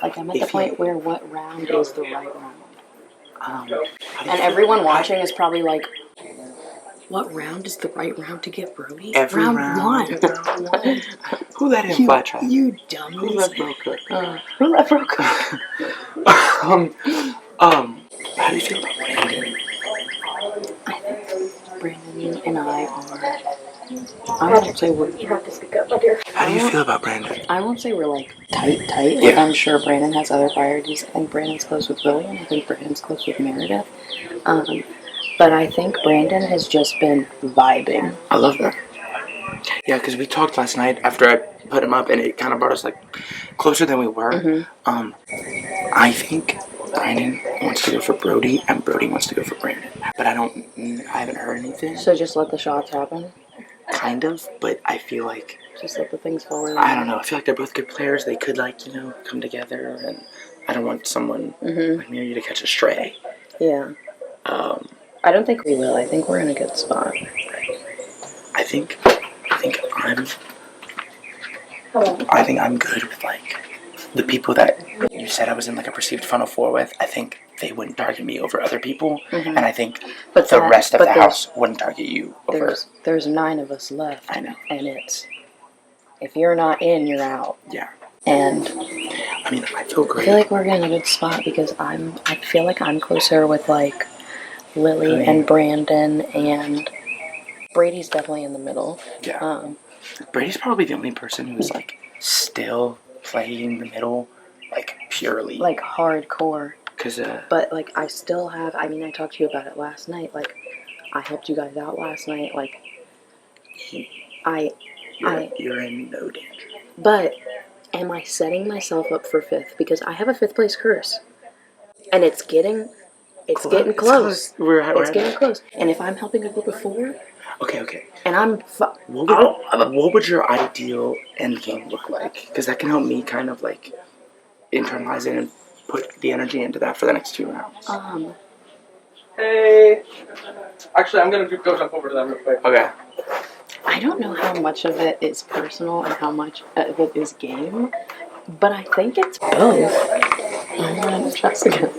like I'm at the point where what round is the right round?
and
everyone watching is probably like, what round is the right round to get Brody?
Every
round
round.
one.
Who let him fly trap?
You dummies.
Who let Bro cook?
Who let Bro cook?
How do you feel about Brandon?
I think Brandon and I are. I won't say we're. You have to speak up, my dear.
How do you feel about Brandon?
I won't say we're like tight. Like, I'm sure Brandon has other priorities. I think Brandon's close with William. I think Brandon's close with Meredith. But I think Brandon has just been vibing.
I love that. Yeah, because we talked last night after I put him up, and it kind of brought us like closer than we were. I think Brandon wants to go for Brody, and Brody wants to go for Brandon. But I haven't heard anything.
So just let the shots happen.
Kind of, but I feel like
just let the things fall in.
I don't know. I feel like they're both good players. They could come together, and I don't want someone like me or you to catch a stray.
Yeah. I don't think we will. I think we're in a good spot.
I think I'm good with like the people that you said I was in like a perceived funnel 4 with. I think they wouldn't target me over other people, and I think the rest of the house wouldn't target you over.
There's 9 of us left.
I know,
and it's if you're not in, you're out.
Yeah.
And
I mean, I feel great.
I feel like we're in a good spot because I feel like I'm closer with like Lily and Brandon, and Brady's definitely in the middle.
Yeah. Brady's probably the only person who's like still playing the middle, like purely,
like hardcore.
But
like I still have. I mean, I talked to you about it last night. Like I helped you guys out last night. Like
you're in no danger.
But am I setting myself up for 5th? Because I have a 5th place curse, and it's getting close. It's getting close. And if I'm helping a group of 4,
okay,
and I'm
what would your ideal end game look like? Because that can help me kind of like internalize it and put the energy into that for the next 2 rounds.
Hey. Actually, I'm gonna go jump over to them real quick.
Okay.
I don't know how much of it is personal and how much of it is game, but I think it's both. I want Jessica.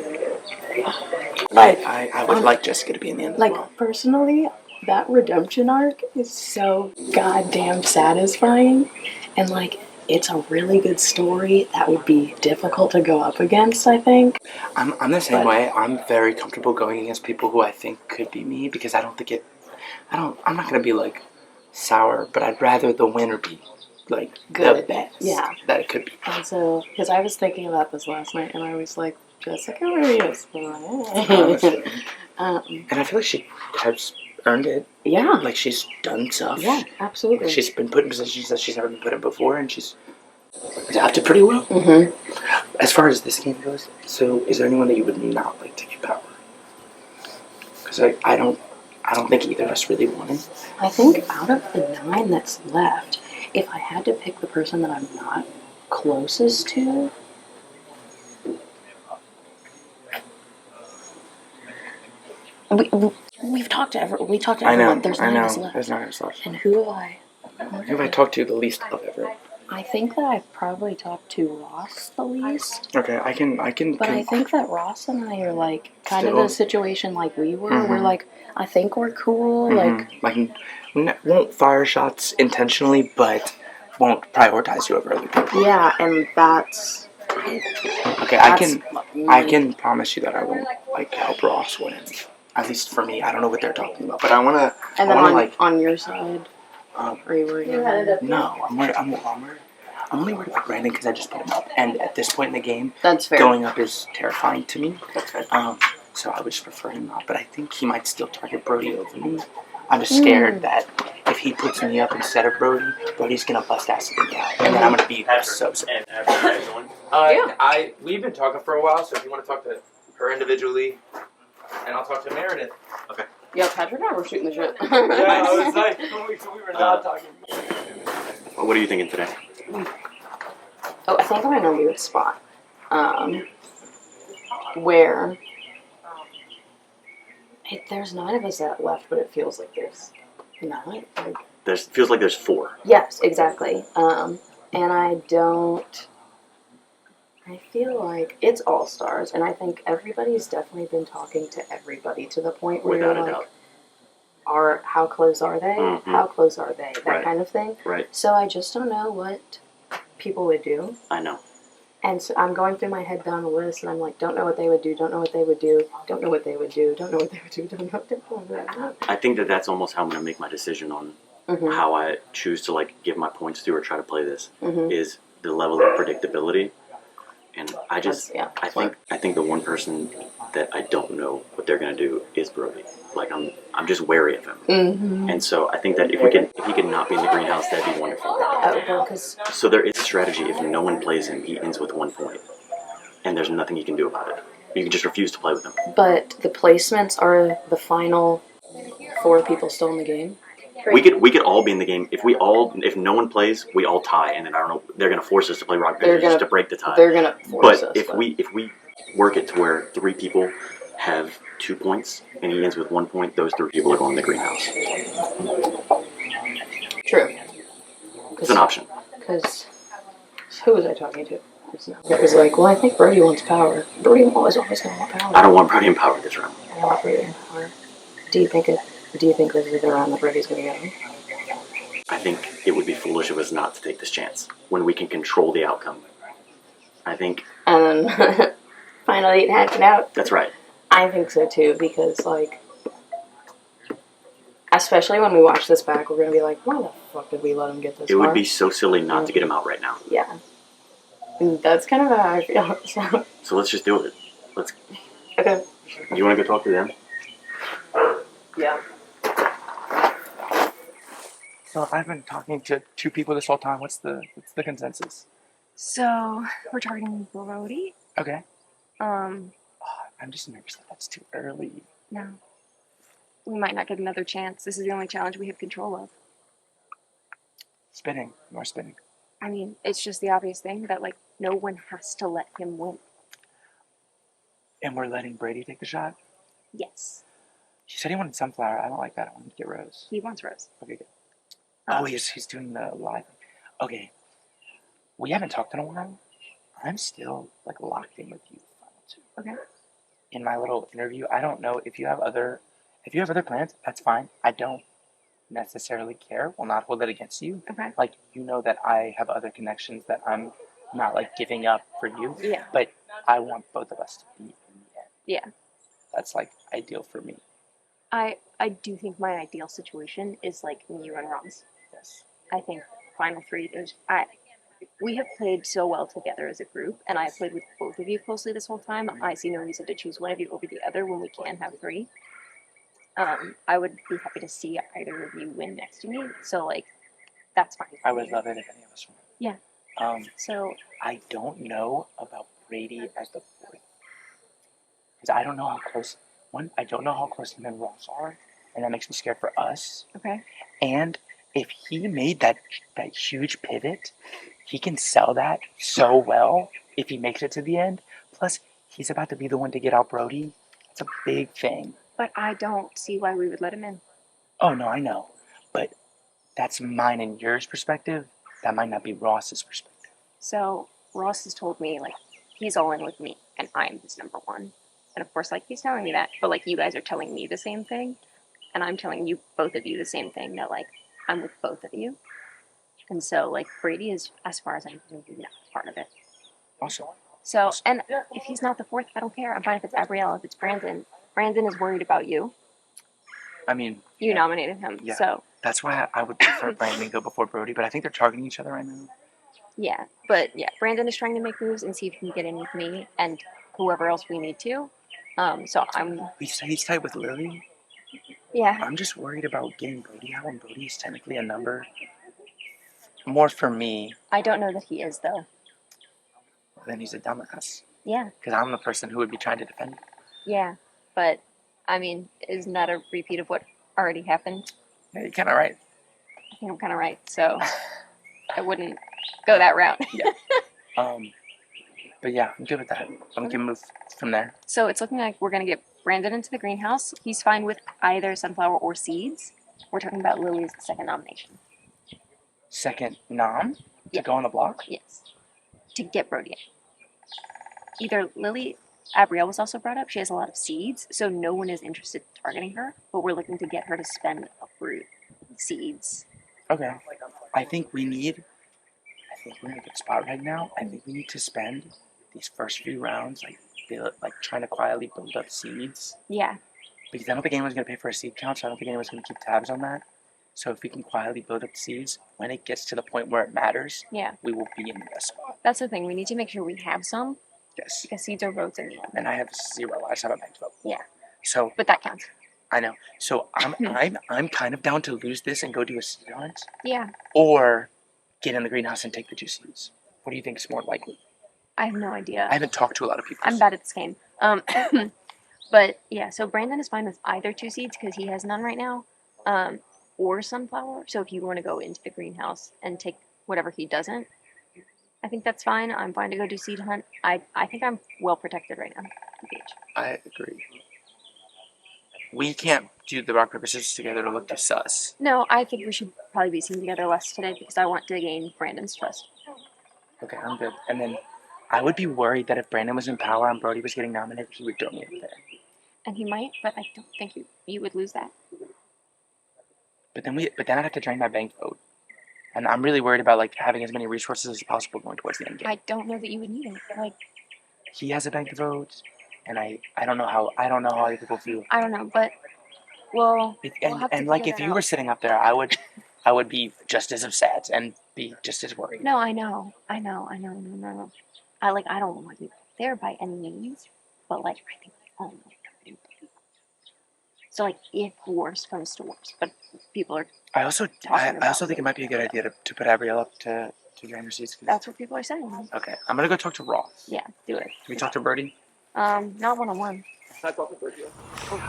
I would like Jessica to be in the end.
Like, personally, that redemption arc is so goddamn satisfying, and like, it's a really good story that would be difficult to go up against, I think.
I'm the same way. I'm very comfortable going against people who I think could be me because I don't think I'm not gonna be like sour, but I'd rather the winner be like
good.
The best that it could be.
And so, because I was thinking about this last night, and I was like, Jessica really is
Honestly. And I feel like she has earned it.
Yeah.
Like she's done stuff.
Yeah, absolutely.
She's been put in positions that she's never been put in before, and she's adapted pretty well.
Mm-hmm.
As far as this game goes, so is there anyone that you would not like to get power? because I don't think either of us really want him.
I think out of the 9 that's left, if I had to pick the person that I'm not closest to, we've talked to everyone.
I know.
There's
I
9 of
know.
us left.
There's 9 of us left.
And who have I?
Who have I talked to the least of Everett?
I think that I've probably talked to Ross the least.
Okay, I can.
But I think that Ross and I are like kind of
Still-
in a situation like we were.
Mhm.
We're like, I think we're cool.
Like won't fire shots intentionally, but won't prioritize you over other people.
Yeah, and that's
Okay, I can promise you that I won't like help Ross win. At least for me, I don't know what they're talking about, but I wanna.
And
I
then
wanna
on your side, are you worried about it?
No, I'm only worried about Brandon because I just put him up, and at this point in the game,
That's fair.
going up is terrifying to me.
That's fair.
So I would just prefer him not. But I think he might still target Brody over me. I'm just scared that if he puts me up instead of Brody, Brody's gonna bust ass at me out, and then I'm gonna be so sad.
We've been talking for a while, so if you want to talk to her individually, and I'll talk to Meredith.
Okay.
Yeah, Patrick and I were shooting the shit.
Yeah, I was like, we were not talking.
What are you thinking today?
Oh, I think I'm in a weird spot. Where there's 9 of us that left, but it feels like there's 9. Like,
Feels like there's 4.
yes, exactly. And I feel like it's all stars, and I think everybody's definitely been talking to everybody to the point where
Without a
like,
doubt.
how close are they?
Mhm.
How close are they? That
Right.
kind of thing.
Right.
So I just don't know what people would do.
I know.
And so I'm going through my head down the list, and I'm like, don't know what they would do, don't know what they would do, don't know what they would do, don't know what they would do, don't know what they would do.
I think that's almost how I'm going to make my decision on
Mhm.
how I choose to like give my points to or try to play this.
Mhm.
Is the level of predictability, and I just
That's- yeah,
I think the one person that I don't know what they're going to do is Brody. Like I'm just wary of him,
Mhm.
and so I think that if he could not be in the greenhouse, that'd be wonderful.
Because
So there is a strategy. If no one plays him, he ends with 1 point, and there's nothing you can do about it. You can just refuse to play with him.
but the placements are the final 4 people still in the game.
We could all be in the game if no one plays, we all tie, and then I don't know, they're gonna force us to play rock paper just to break the tie.
They're gonna force us.
But if we work it to where 3 people have 2 points and he ends with 1 point, those 3 people are going to the greenhouse.
True.
It's an option.
Because who was I talking to? It was like, well, I think Brody wants power. Brody is always going to want power.
I don't want Brody in power this round.
I want Brody in power. Do you think this is the round that Brody's going to go?
I think it would be foolish of us not to take this chance when we can control the outcome. I think
And then finally it happened out.
that's right.
I think so too, because like, especially when we watch this back, we're gonna be like, why the fuck did we let him get this
It
far?
would be so silly not to get him out right now.
Yeah. And that's kind of how I feel. So.
So let's just do it.
Okay.
Do you want to go talk to them?
Yeah.
So I've been talking to 2 people this whole time. What's the consensus?
So we're targeting Brody.
Okay.
Um,
I'm just nervous that that's too early.
no. We might not get another chance. This is the only challenge we have control of.
Spinning. More spinning.
I mean, it's just the obvious thing that like no one has to let him win.
And we're letting Brady take the shot?
Yes.
She said he wanted sunflower. I don't like that. I want him to get rose.
He wants Rose.
Okay, good. Oh, he's doing the live. Okay. We haven't talked in a while. I'm still like locked in with you.
Okay.
In my little interview, I don't know if you have other plans. That's fine. I don't necessarily care. Will not hold it against you.
Okay.
Like you know that I have other connections that I'm not like giving up for you.
Yeah.
But I want both of us to be in the end.
Yeah.
That's like ideal for me.
I do think my ideal situation is like me and Ross.
Yes.
I think Final 3 we have played so well together as a group, and I have played with both of you closely this whole time. I see no reason to choose one of you over the other when we can have 3. I would be happy to see either of you win next to me, so like that's fine.
I would love it if any of us won.
Yeah. So
I don't know about Brady as the 4th. Because I don't know how close one, I don't know how close him and Ross are, and that makes me scared for us.
Okay.
And if he made that huge pivot, he can sell that so well if he makes it to the end. Plus, he's about to be the one to get out Brody. It's a big thing.
But I don't see why we would let him in.
Oh, no, I know. But that's mine and yours perspective. That might not be Ross's perspective.
So Ross has told me, like, he's all in with me, and I'm his number one. And of course, like, he's telling me that, but, like, you guys are telling me the same thing, and I'm telling you, both of you, the same thing, that, like, I'm with both of you. And so, like, Brady is, as far as I'm concerned, not part of it.
Awesome.
So, and if he's not the fourth, I don't care. I'm fine if it's Abrielle, if it's Brandon. Brandon is worried about you.
I mean,
You nominated him,
yeah.
so,
That's why I would prefer Brandon go before Brody, but I think they're targeting each other right now.
yeah. But, yeah, Brandon is trying to make moves and see if he can get in with me and whoever else we need to. So I'm...
He's tight with Lily.
Yeah.
I'm just worried about getting Brody out, and Brody is technically a number. More for me
I don't know that he is, though.
than he's a dumbass.
Yeah.
Because I'm the person who would be trying to defend him.
Yeah. But, I mean, isn't that a repeat of what already happened?
Yeah, you're kind of right.
I think I'm kind of right, so I wouldn't go that route.
But yeah, I'm good with that. I'm gonna move from there.
So it's looking like we're going to get Brandon into the greenhouse. He's fine with either sunflower or seeds. We're talking about Lily's second nomination.
Second nom to go on the block?
Yes. To get Brody in. Either Lily, Abrielle was also brought up. She has a lot of seeds, so no one is interested in targeting her, but we're looking to get her to spend uproot seeds.
Okay. I think we're in a good spot right now. I think we need to spend these first few rounds like trying to quietly build up seeds.
Yeah.
Because I don't think anyone's gonna pay for a seed count, so I don't think anyone's gonna keep tabs on that. So if we can quietly build up seeds, when it gets to the point where it matters,
Yeah.
we will be in the best spot.
That's the thing. We need to make sure we have some.
Yes.
Because seeds are votes in the end.
And I have 0. I just have a banked vote.
Yeah.
So
But that counts.
I know. So I'm kind of down to lose this and go do a seed hunt.
Yeah.
Or get in the greenhouse and take the 2 seeds. What do you think is more likely?
I have no idea.
I haven't talked to a lot of people.
I'm bad at this game. But yeah, so Brandon is fine with either 2 seeds because he has none right now, or sunflower. So if you want to go into the greenhouse and take whatever he doesn't, I think that's fine. I'm fine to go do seed hunt. I think I'm well protected right now.
I agree. We can't do the rock, paper, scissors together to look too sus.
No, I think we should probably be seen together less today because I want to gain Brandon's trust.
Okay, I'm good. And then I would be worried that if Brandon was in power and Brody was getting nominated, he would throw me up there.
And he might, but I don't think you would lose that.
But then I'd have to drain my bank vote. And I'm really worried about having as many resources as possible going towards the end game.
I don't know that you would need it. Like,
He has a bank vote, and I don't know how other people feel.
I don't know, but we'll have to
And
figure
if
that
you
out.
were sitting up there, I would be just as upset and be just as worried.
No, I know. I don't want you there by any means, but I think we all know what to do. So if worst comes to worst, but people are
I also
talking about
think it might be a good idea to put Abrielle up to drain her seats.
that's what people are saying.
Okay, I'm gonna go talk to Ross.
Yeah, do it.
Can we talk to Birdie?
Not one-on-one.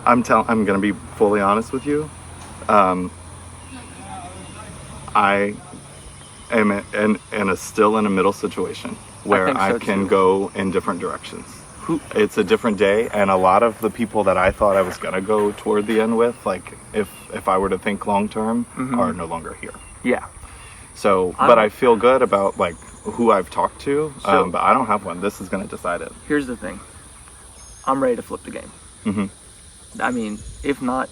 I'm gonna be fully honest with you. I am still in a middle situation where
think so,
I can
too.
go in different directions. It's a different day, and a lot of the people that I thought I was gonna go toward the end with, if I were to think long term, are no longer here.
Yeah.
So, but I feel good about who I've talked to,
So-
but I don't have one. This is gonna decide it.
Here's the thing. I'm ready to flip the game.
Mhm.
I mean, if not,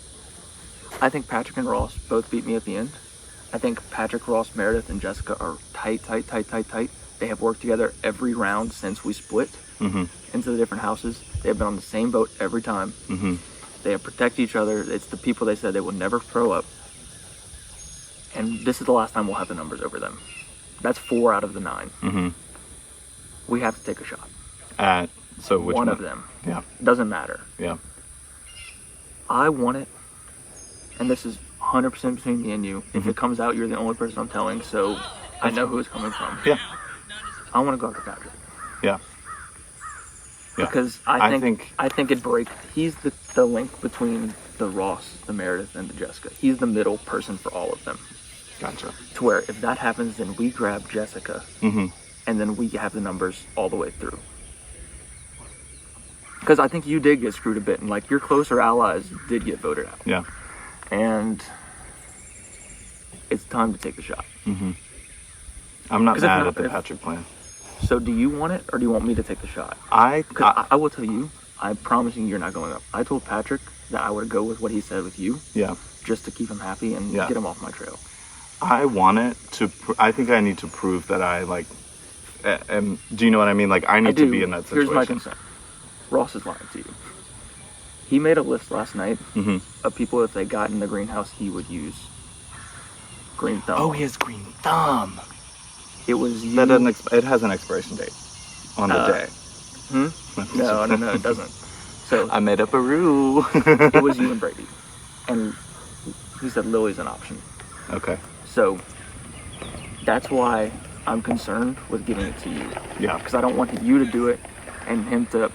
I think Patrick and Ross both beat me at the end. I think Patrick, Ross, Meredith, and Jessica are tight. They have worked together every round since we split into the different houses. They've been on the same boat every time. They have protected each other. It's the people they said they will never throw up. And this is the last time we'll have the numbers over them. That's 4 out of the 9. We have to take a shot.
So which
one of them.
Yeah.
Doesn't matter.
Yeah.
I want it, and this is 100% between me and you. If it comes out, you're the only person I'm telling, so I know who it's coming from.
Yeah.
I want to go after Patrick.
Yeah. Yeah.
Because
I
I think it breaks. He's the link between the Ross, the Meredith, and the Jessica. He's the middle person for all of them.
Gotcha.
To where if that happens, then we grab Jessica,
Mm-hmm.
and then we have the numbers all the way through. Because I think you did get screwed a bit, and like your closer allies did get voted out.
Yeah.
And it's time to take the shot.
Mm-hmm. I'm not
'Cause if
mad
not-
at the
if-
Patrick plan.
So do you want it, or do you want me to take the shot?
Because
I will tell you, I'm promising you're not going up. I told Patrick that I would go with what he said with you.
Yeah.
Just to keep him happy and
Yeah.
get him off my trail.
I want it to. I think I need to prove that I like. And do you know what I mean? Like I need to be in that situation.
Here's my concern. Ross is lying to you. He made a list last night
Mm-hmm.
of people if they got in the greenhouse he would use. Green thumb.
Oh, he has green thumb.
It was you.
That doesn't. It has an expiration date on the day.
No, it doesn't. So
I made up a rule.
it was you and Brady, and he said Lily's an option.
Okay.
So that's why I'm concerned with giving it to you.
Yeah.
Because I don't want you to do it and him to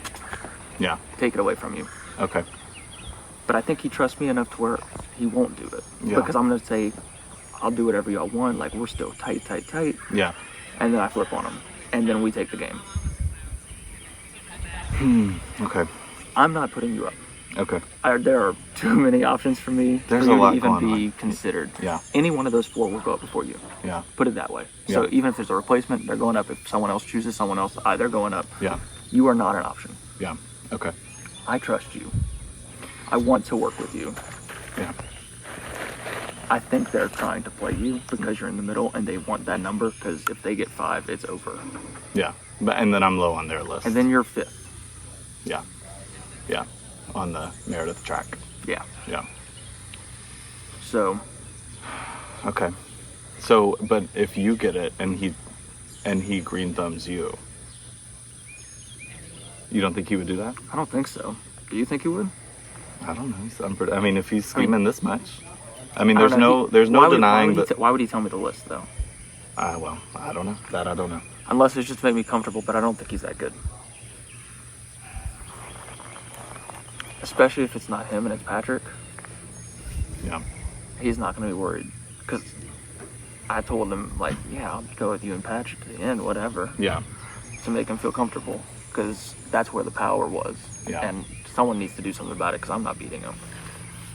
take it away from you.
Okay.
But I think he trusts me enough to where he won't do it.
Yeah.
Because I'm going to say, I'll do whatever y'all want. Like, we're still tight.
Yeah.
And then I flip on him. And then we take the game.
Okay.
I'm not putting you up.
Okay.
There are too many options for me
There's
for
a
you
lot
to even
going
be considered.
Yeah.
Any one of those four will go up before you.
Yeah.
Put it that way. So
Yeah.
even if there's a replacement, they're going up. If someone else chooses someone else, they're going up.
Yeah.
You are not an option.
Yeah. Okay.
I trust you. I want to work with you.
Yeah.
I think they're trying to play you because you're in the middle and they want that number because if they get 5, it's over.
Yeah. And then I'm low on their list.
And then you're 5th.
Yeah. Yeah. On the Meredith track.
Yeah.
Yeah.
So.
Okay. So, but if you get it and he green thumbs you, you don't think he would do that?
I don't think so. Do you think he would?
I don't know. I mean, if he's scheming this much, I mean,
I
there's
don't know.
there's no denying that.
Why would he tell me the list though?
Well, I don't know. That I don't know.
Unless it's just to make me comfortable, but I don't think he's that good. Especially if it's not him and it's Patrick.
Yeah.
He's not going to be worried. Because I told him, like, yeah, I'll go with you and Patrick to the end, whatever.
Yeah.
To make him feel comfortable. Because that's where the power was.
Yeah.
And someone needs to do something about it because I'm not beating him.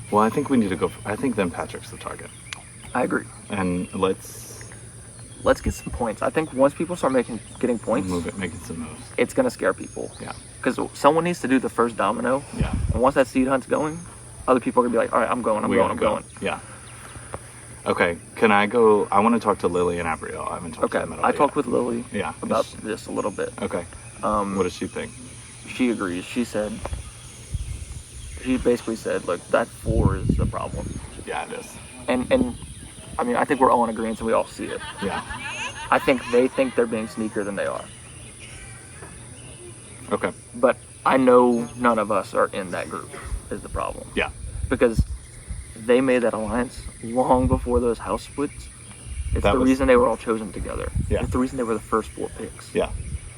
Well, I think we need to go. I think then Patrick's the target.
I agree.
And let's
get some points. I think once people start getting points,
making some moves,
it's going to scare people.
Yeah.
Because someone needs to do the first domino.
Yeah.
And once that seed hunt's going, other people are going to be like, all right, I'm going. I'm going.
Yeah. Okay, can I go? I want to talk to Lily and Abrielle. I haven't talked to them at all
I
yet.
talked with Lily about
Is-
this a little bit.
Okay. What does she think?
She agrees. She basically said, look, that 4 is the problem.
Yeah, it is.
And I mean, I think we're all in agreement and we all see it.
Yeah.
I think they think they're being sneakier than they are.
Okay.
But I know none of us are in that group is the problem.
Yeah.
Because they made that alliance long before those house splits. It's
That
the
was-
reason they were all chosen together.
Yeah.
It's the reason they were the first 4 picks.
Yeah.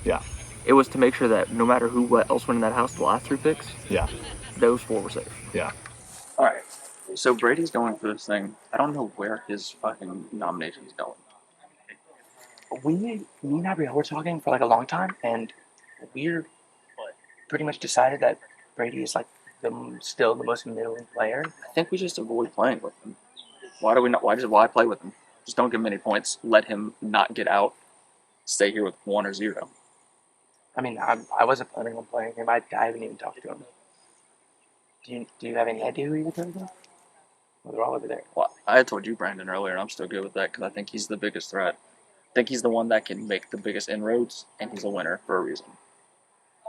Yeah.
It was to make sure that no matter who else went in that house, the last 3 picks,
Yeah.
those 4 were safe.
Yeah.
All right. So Brady's going for this thing. I don't know where his fucking nomination's going.
Me and Abrielle were talking for like a long time, and we're pretty much decided that Brady is like still the most middling player.
I think we just avoid playing with him. Why do we not? Why play with him? Just don't give him any points. Let him not get out. Stay here with 1 or 0.
I mean, I wasn't planning on playing him. I haven't even talked to him. Do you have any idea who you would talk to? Well, they're all over there.
Well, I had told you Brandon earlier, and I'm still good with that because I think he's the biggest threat. I think he's the one that can make the biggest inroads, and he's a winner for a reason.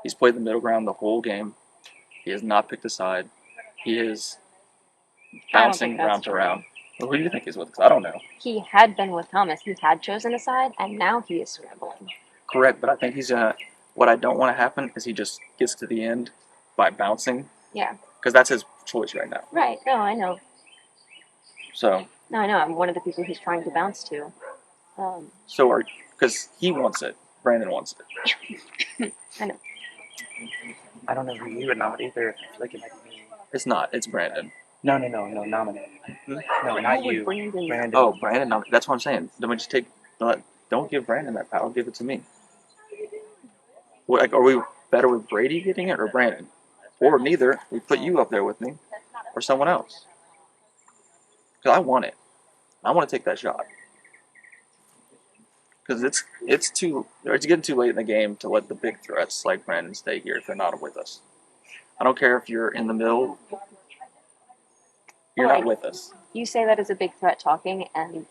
He's played the middle ground the whole game. He has not picked a side. He is bouncing round to round. Well, who do you think he's with? 'Cause I don't know.
He had been with Thomas. He had chosen a side, and now he is scrambling.
Correct, but I think he's what I don't want to happen is he just gets to the end by bouncing,
Yeah.
because that's his choice right now.
Right. No, I know.
So,
No, I know. I'm one of the people he's trying to bounce to.
because he wants it, Brandon wants it.
I know.
I don't know who you would nominate either. I feel like it might be me.
It's not. It's Brandon.
No, nominate. No, not you. Brandon.
Oh, Brandon. That's what I'm saying. Then we just take. Don't give Brandon that power. Give it to me. What, like, are we better with Brady getting it or Brandon? Or neither? We put you up there with me, or someone else. Because I want it. I want to take that shot. Because it's getting too late in the game to let the big threats like Brandon stay here if they're not with us. I don't care if you're in the middle. You're
Well,
not with us.
You say that as a big threat talking, and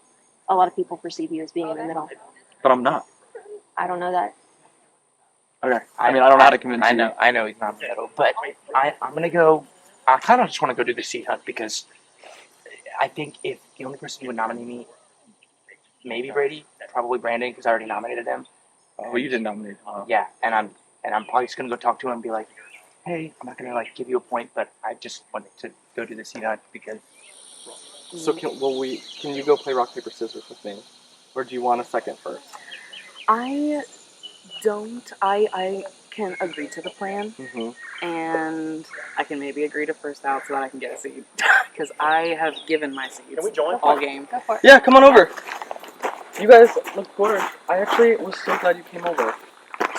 a lot of people perceive you as being in the middle.
But I'm not.
I don't know that.
Okay. I mean, I don't know how to convince you.
I know he's not in the middle, but I'm gonna go. I kind of just want to go do the seat hunt because I think if the only person who would nominate me, maybe Brady, probably Brandon, because I already nominated him.
Oh, you didn't nominate.
Yeah, and I'm probably just gonna go talk to him and be like, hey, I'm not gonna like give you a point, but I just wanted to go do the seat hunt because.
So can you go play rock paper scissors with me, or do you want a second first?
I don't. I can agree to the plan, and I can maybe agree to first out so that I can get a seed because I have given my seeds all game.
Go for it.
Yeah, come on over. You guys look bored. I actually was so glad you came over.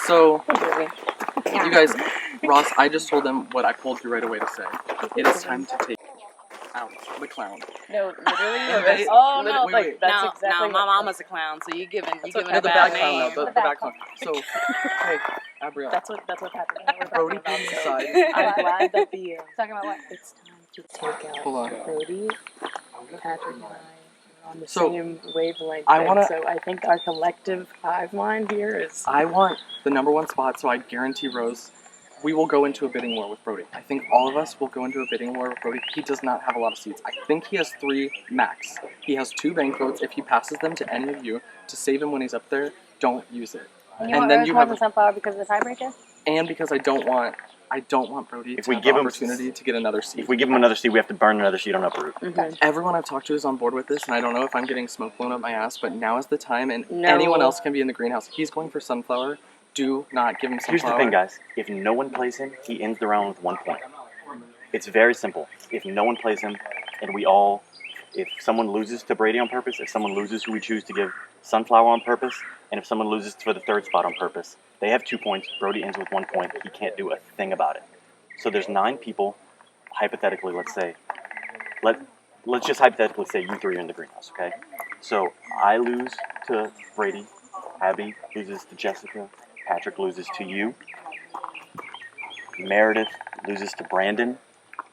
So, you guys, Ross, I just told them what I pulled you right away to say. It is time to take out the clown.
No, literally.
Wait,
oh
wait,
no!
wait,
Like
wait.
that's
Now-
exactly.
now
Now my mama's a clown, so you giving
The
a bad
bad
name.
clown, though. The bad clown. So, hey, Gabrielle.
That's what happened.
Brody pulled me aside.
I'm glad that the
Talking about what?
it's time to take out
Hold on.
Brody, Patrick, and I are on the
So,
same wavelength.
I
there,
wanna-
So I think our collective hive mind here is.
I want the number one spot, so I guarantee Rose, we will go into a bidding war with Brody. I think all of us will go into a bidding war with Brody. He does not have a lot of seats. I think he has 3 max. He has 2 bank votes. If he passes them to any of you to save him when he's up there, don't use it.
And you want Rose more than Sunflower because of the tiebreaker?
And because I don't want Brody
If
to
we
have
give
the
him-
opportunity to get another seat.
If we give him another seat, we have to burn another seat on Uproot.
Everyone I've talked to is on board with this, and I don't know if I'm getting smoke blown up my ass, but now is the time, and
No.
anyone else can be in the greenhouse. He's going for Sunflower. Do not give him Sunflower.
Here's the thing, guys. If no one plays him, he ends the round with 1 point. It's very simple. If no one plays him, and if someone loses to Brady on purpose, if someone loses who we choose to give Sunflower on purpose, and if someone loses for the 3rd spot on purpose, they have 2 points. Brody ends with 1 point. He can't do a thing about it. So there's 9 people. Hypothetically, let's just hypothetically say you 3 are in the greenhouse, okay? So I lose to Brady. Abby loses to Jessica. Patrick loses to you. Meredith loses to Brandon.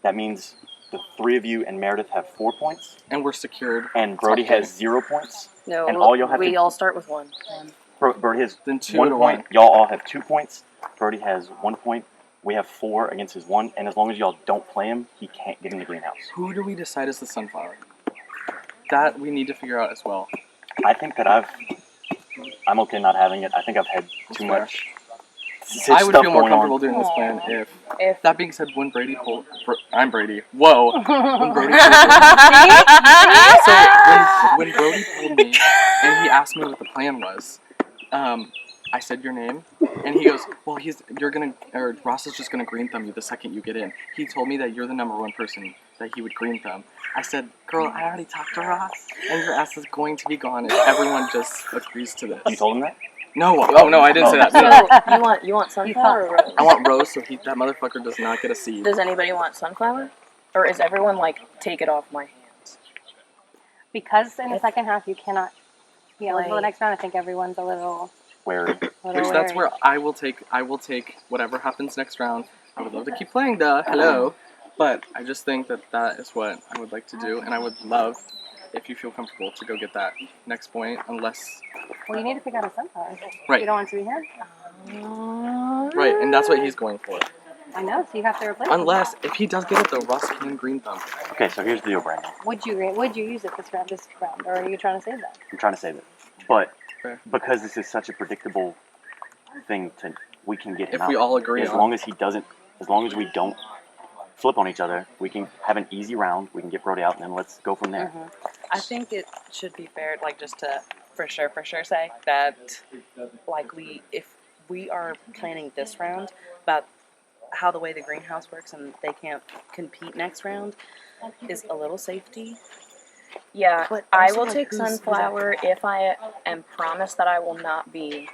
That means the 3 of you and Meredith have 4 points.
And we're secured.
And Brody has 0 points.
No,
and all you'll have
we
to,
all start with 1.
Brody has
Then 2
1
to
point.
1.
Y'all all have 2 points. Brody has 1 point. We have 4 against his 1. And as long as y'all don't play him, he can't get in the greenhouse.
Who do we decide is the Sunflower? That we need to figure out as well.
I think that I'm okay not having it. I think I've had too much.
I would
stuff
feel more
going on.
comfortable doing this plan if. That being said, when Brady pulled, I'm Brady. Whoa. When Brady pulled when Brody pulled me and he asked me what the plan was, I said your name, and he goes, "Well, Ross is just gonna green thumb you the second you get in." He told me that you're the number 1 person that he would green thumb. I said, "Girl, I already talked to Ross, and your ass is going to be gone if everyone just agrees to this."
You told him that?
No. Oh no, I didn't say that.
So
No.
you want Sunflower or Rose?
I want Rose, so that motherfucker does not get a seed.
Does anybody want Sunflower? Or is everyone like, take it off my hands?
Because in the second half you cannot be eligible
Play.
the next round, I think everyone's a little
wary.
Which that's where I will take whatever happens next round. I would love to keep playing hello, but I just think that is what I would like to do, and I would love if you feel comfortable to go get that next point, unless
Well, you need to pick out a Sunflower.
Right.
You don't want to be here?
right, and that's what he's going for.
I know, so you have to replace him.
Unless if he does get it though, Ross can green thumb.
Okay, so here's the deal, Brandon.
Would you use it this round, or are you trying to save that?
I'm trying to save it. But because this is such a predictable thing, we can get him
If
out.
we all agree
as
on
long as we don't flip on each other, we can have an easy round. We can get Brody out, and then let's go from there.
I think it should be fair, like, just to for sure say that, like, if we are planning this round, about how the way the greenhouse works and they can't compete next round is a little safety.
Yeah,
But
I
also,
will
like,
take
who's
Sunflower if I am promised that I will not be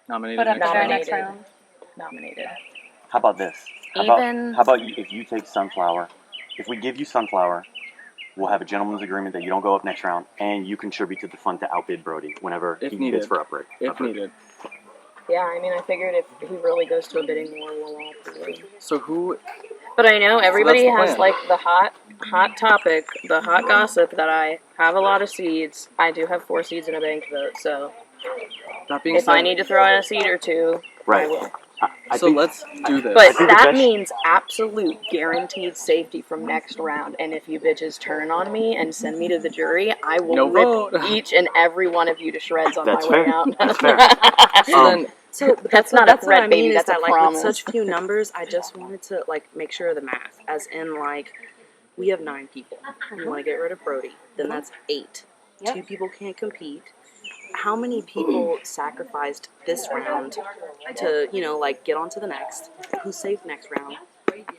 Nominated
Put up
next
the very
round.
next round.
nominated.
How about this?
Even-
How about you, if you take Sunflower, if we give you Sunflower, we'll have a gentleman's agreement that you don't go up next round, and you contribute to the fund to outbid Brody whenever
If
he
needed.
bids for upgrade.
If needed.
Yeah, I mean, I figured if he really goes to a bidding war, we'll all be.
So who?
But I know everybody
the
has
plan.
like the hot topic, the hot gossip that I have a lot of seeds. I do have 4 seeds in a bank vote, so
That being
if
said,
I need to throw in a seed or two,
Right.
I will.
So let's do this.
But
the
that
best-
means absolute guaranteed safety from next round. And if you bitches turn on me and send me to the jury, I will
No
rip
vote.
each and every one of you to shreds on
That's
my way
fair.
out.
That's fair.
So then,
So
That's not a
what
threat,
I mean
baby.
is
That's
that,
a
like,
promise.
with such few numbers, I just wanted to like make sure of the math. As in, like, we have 9 people. We want to get rid of Brody. Then that's 8.
Yep.
2 people can't compete. How many people sacrificed this round to, you know, like get on to the next? Who's safe next round?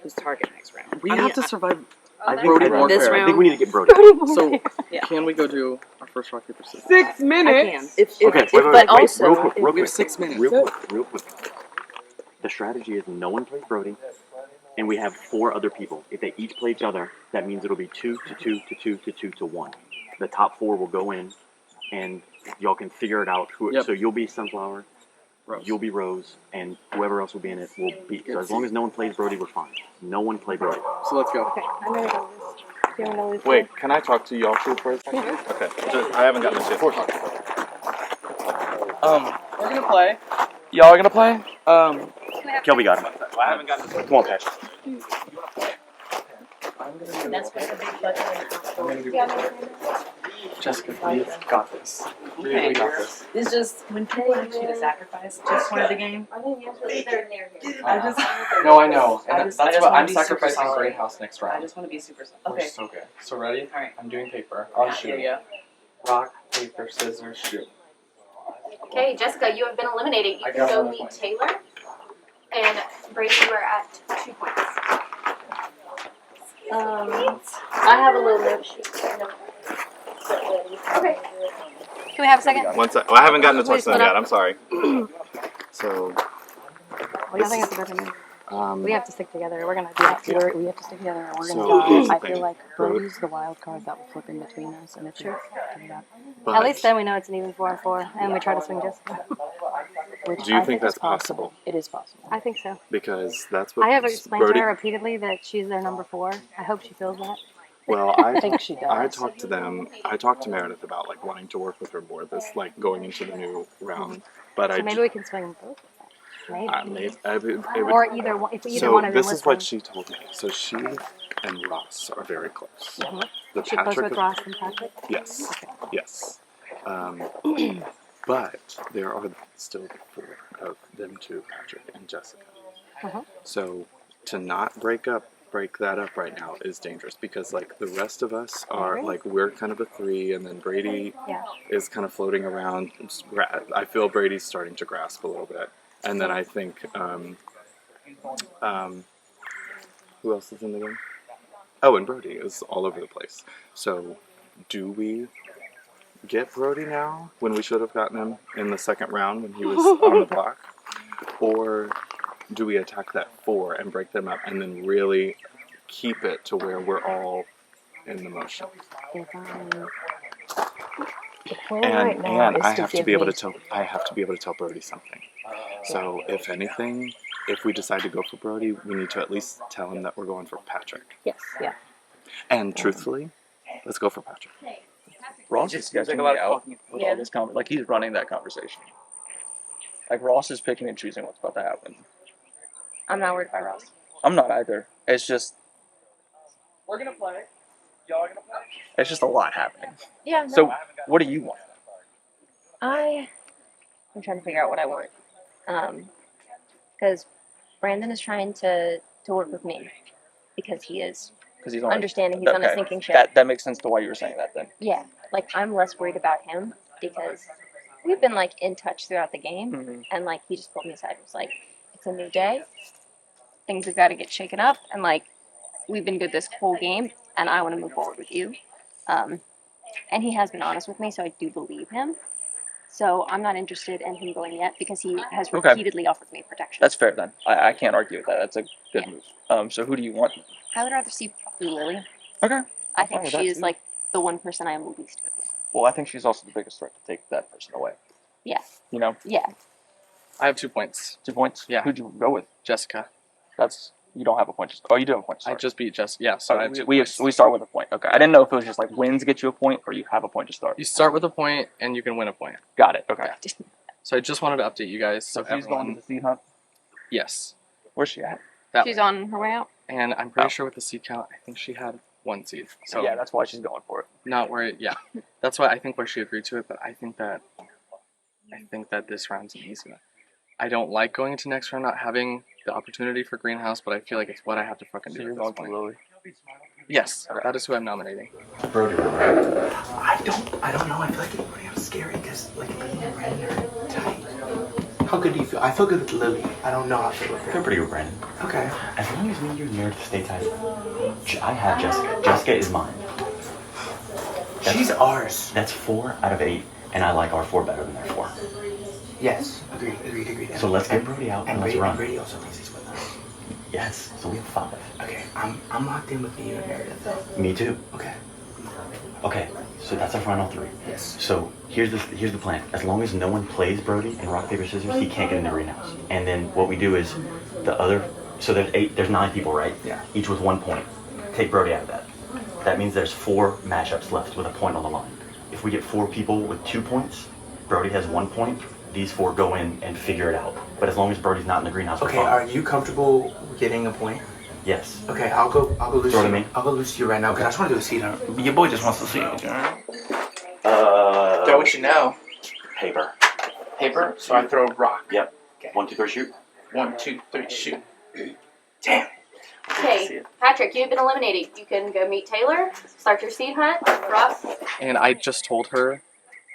Who's target next round?
we
I
have
mean,
to survive
I think,
Brody
I, think,
warfare.
This
I think we need to get Brody.
So
Yeah.
can we go do our first rock paper scissors?
6
I can.
minutes.
If
Okay, wait,
but
wait,
also-
real quick, real
we
quick.
have 6 minutes.
Real quick. The strategy is no one plays Brody, and we have 4 other people. If they each play each other, that means it'll be 2 to 2 to 2 to 2 to 1. The top 4 will go in, and y'all can figure it out.
Yep.
So you'll be Sunflower,
Rose.
you'll be Rose, and whoever else will be in it will be. So as long as no one plays Brody, we're fine. No one play Brody.
So let's go.
Okay, I'm ready to lose. Do you want to lose?
Wait, can I talk to y'all two for a second? Okay, I haven't gotten a chance to talk.
We're gonna play. Y'all are gonna play.
Kelby got him.
I haven't gotten to
Come on, Patrick.
Jessica, we got this. We got this.
It's just when people ask you to sacrifice just one of the game.
No, I know, and
I
that's
just
what
wanna
I'm
be super
sacrificing
solid.
Greenhouse next
I
round.
just want to be super.
We're
Okay.
so good. So ready?
All right.
I'm doing paper. I'll shoot.
Here we go.
Rock, paper, scissors, shoot.
Okay, Jessica, you have been eliminated. You
I
can
got
go
one
meet
point.
Taylor. And Brady, you are at 2 points.
I have a little note sheet.
Okay.
Can we have a second?
One sec. Well, I haven't gotten to talk
Please
to them
put
yet.
up.
I'm sorry. So,
I think that's a better move. We have to stick together. We're gonna do that.
We have to stick together. We're
So,
gonna
here's the
die. I
thing.
feel like
Bro-
Brody's the wild card that will flip in between us, and if we give it up,
but
At least then we know it's an even 4-4, and we try to swing Jessica.
which
do you
I
think that's
is
possible?
It is possible.
I think so.
Because that's what
I have explained
Brody.
to her repeatedly that she's their number 4. I hope she feels that.
Well,
I think she does.
I talked to them. I talked to Meredith about like wanting to work with her more this like going into the new round. But
So
I
maybe we can swing both. Maybe.
it would,
Or either one, if either
so
one of them
this is what
listen.
she told me. So she and Ross are very close.
Mhm.
The
She closer with
Patrick,
Ross and Patrick?
yes, yes. But there are still 4 of them two, Patrick and Jessica.
Uh-huh.
So to not break that up right now is dangerous because like the rest of us are
agree.
like we're kind of a 3 and then Brady
Yeah.
is kind of floating around. I feel Brady's starting to grasp a little bit, and then I think who else is in the game? Oh, and Brody is all over the place. So do we get Brody now when we should have gotten him in the second round when he was on the block, or do we attack that 4 and break them up and then really keep it to where we're all in the motion?
The plan
And
right now is
I
to
have to
give
be able
me-
to tell Brody something. So if anything, if we decide to go for Brody, we need to at least tell him that we're going for Patrick.
Yes. Yeah.
And truthfully, let's go for Patrick.
Ross
It
is
just seems
sketching
like a lot
me
of
out
talking.
with
Yeah.
all this like he's running that conversation. Like Ross is picking and choosing what's about to happen.
I'm not worried about Ross.
I'm not either. It's just
We're gonna play. Y'all are gonna play.
it's just a lot happening.
Yeah.
So what do you want?
I'm trying to figure out what I want. Because Brandon is trying to work with me because he is
Because he's on
understanding he's on a
okay.
sinking ship.
That makes sense to why you were saying that then.
Yeah, like I'm less worried about him because we've been like in touch throughout the game,
Mhm.
and like he just pulled me aside and was like, if It's a new day. Things have got to get shaken up, and like we've been good this whole game, and I want to move forward with you. And he has been honest with me, so I do believe him. So I'm not interested in him going yet because he has
Okay.
repeatedly offered me protection.
That's fair then. I can't argue with that. That's a good move. So who do you want?
I would rather see probably Lily.
Okay.
I think
with
she
that,
is
too.
like the one person I am least good with.
Well, I think she's also the biggest threat to take that person away.
Yeah.
You know?
Yeah.
I have 2 points.
2 points?
Yeah.
Who'd you go with?
Jessica.
You don't have a point. Oh, you do have a point.
I
Sorry.
just beat Jessica. Yeah, so I have 2
we
points.
start with a point. Okay. I didn't know if it was just like wins get you a point or you have a point to start.
You start with a point and you can win a point.
Got it. Okay.
So I just wanted to update you guys.
So she's going to the seed hunt?
Yes.
Where's she at?
That
She's
one.
on her way out.
And I'm pretty sure with the seed count, I think she had 1 seed. So
yeah, that's why she's going for it.
not where. Yeah, that's why I think why she agreed to it. But I think that this round's an easy one. I don't like going into next round not having the opportunity for greenhouse, but I feel like it's what I have to fucking do.
you're
at
going
this
for
point.
Lily?
Yes, that is who I'm nominating.
Brody, right?
I don't know. I feel like everybody else is scary because like me and Brandon are tight. How good do you feel? I feel good with Lily. I don't know how I feel with
I feel
her.
pretty good, Brandon.
Okay.
As long as me and you and Meredith stay tight. I have Jessica. Jessica is mine.
She's ours.
That's 4 out of 8, and I like our 4 better than their 4.
Yes. Agreed.
So let's get Brody out and let's run.
Brady also thinks he's with us.
Yes, so we have 5.
Okay. I'm locked in with you and Meredith though.
Me too.
Okay.
Okay, so that's our final 3.
Yes.
So here's the plan. As long as no one plays Brody in rock paper scissors, he can't get in the greenhouse. And then what we do is the other. So there's 9 people, right?
Yeah.
Each with 1 point. Take Brody out of that. That means there's 4 matchups left with a point on the line. If we get 4 people with 2 points, Brody has 1 point. These 4 go in and figure it out. But as long as Brody's not in the greenhouse, we're
Okay.
fine.
Are you comfortable getting a point?
Yes.
Okay. I'll go lose
Throw it
you.
to me.
I'll go lose you right now because I just want to do a seat hunt. Your boy just wants to see it.
Throw
Throw what you know.
Paper.
Paper. So I throw a rock.
Yep.
Okay.
1, 2, 3, shoot.
1, 2, 3, shoot. Damn.
Okay, Patrick, you've been eliminated. You can go meet Taylor, start your seed hunt. Ross,
And I just told her.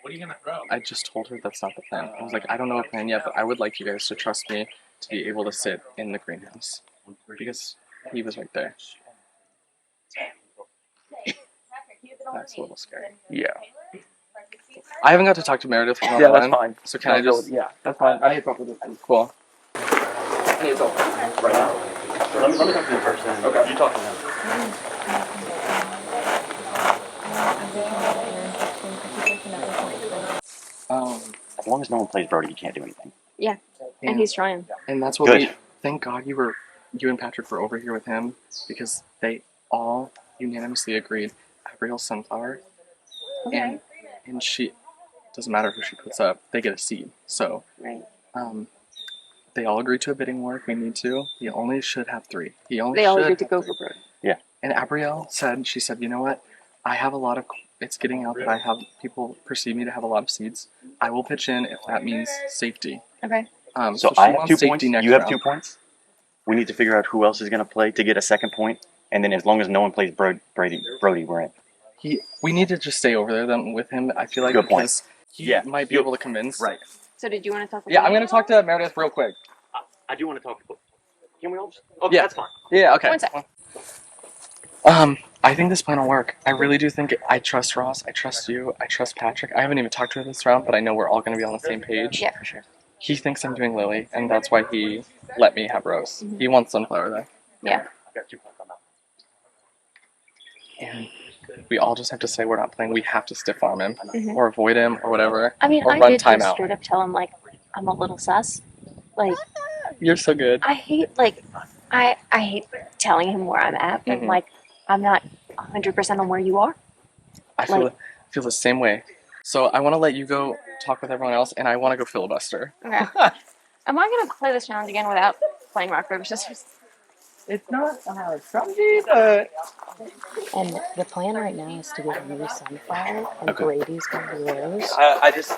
What are you gonna throw?
I just told her that's not the plan. I was like, I don't know a plan yet, but I would like you guys to trust me to be able to sit in the greenhouse because he was right there. That's a little scary.
Yeah.
I haven't got to talk to Meredith one
Yeah, that's fine.
So can I just?
Yeah, that's fine. I need to talk with this.
Cool.
I need to talk right now. Let me talk to you first. Okay. You talk to him.
As long as no one plays Brody, you can't do anything.
Yeah.
Yeah.
And he's trying.
And that's what
Good.
thank God you and Patrick were over here with him because they all unanimously agreed. Abriel's sunflower,
Okay.
and she doesn't matter who she puts up, they get a seed. So,
Right.
they all agreed to a bidding war if we need to. He only should have 3. He only
They all
should
agreed to
have
go
3.
for Brody.
Yeah.
And Abrielle said, you know what? I have a lot of. It's getting out that I have people perceive me to have a lot of seeds. I will pitch in if that means safety.
Okay.
So
she
I have
wants
2
safety
points.
next
You have
round.
2 points. We need to figure out who else is going to play to get a second point, and then as long as no one plays Brody, we're in.
We need to just stay over there then with him. I feel like
Good point.
because he might be able to convince.
Right.
So did you want to talk?
Yeah, I'm gonna talk to Meredith real quick.
I do want to talk to both. Can we all just? Oh,
Yeah.
that's fine.
Yeah. Okay.
One sec.
I think this plan will work. I really do think I trust Ross. I trust you. I trust Patrick. I haven't even talked to her this round, but I know we're all going to be on the same page.
Yeah, for sure.
He thinks I'm doing Lily, and that's why he let me have Rose.
Mhm.
He wants Sunflower though.
Yeah.
I got 2 points on that.
And we all just have to say we're not playing. We have to stiff arm him,
Mhm.
or avoid him, or whatever.
I mean,
or
I
run
did just
timeout.
straight up tell him like I'm a little sus. Like
You're so good.
I hate I hate telling him where I'm at, but
Mhm.
like I'm not 100% on where you are.
I feel
like-
feel the same way. So I want to let you go talk with everyone else, and I want to go filibuster.
Okay. Am I gonna play this challenge again without playing rock paper scissors?
It's not strategy, but
And the plan right now is to get you Sunflower, and
Okay.
Brady's going to be Rose.
I just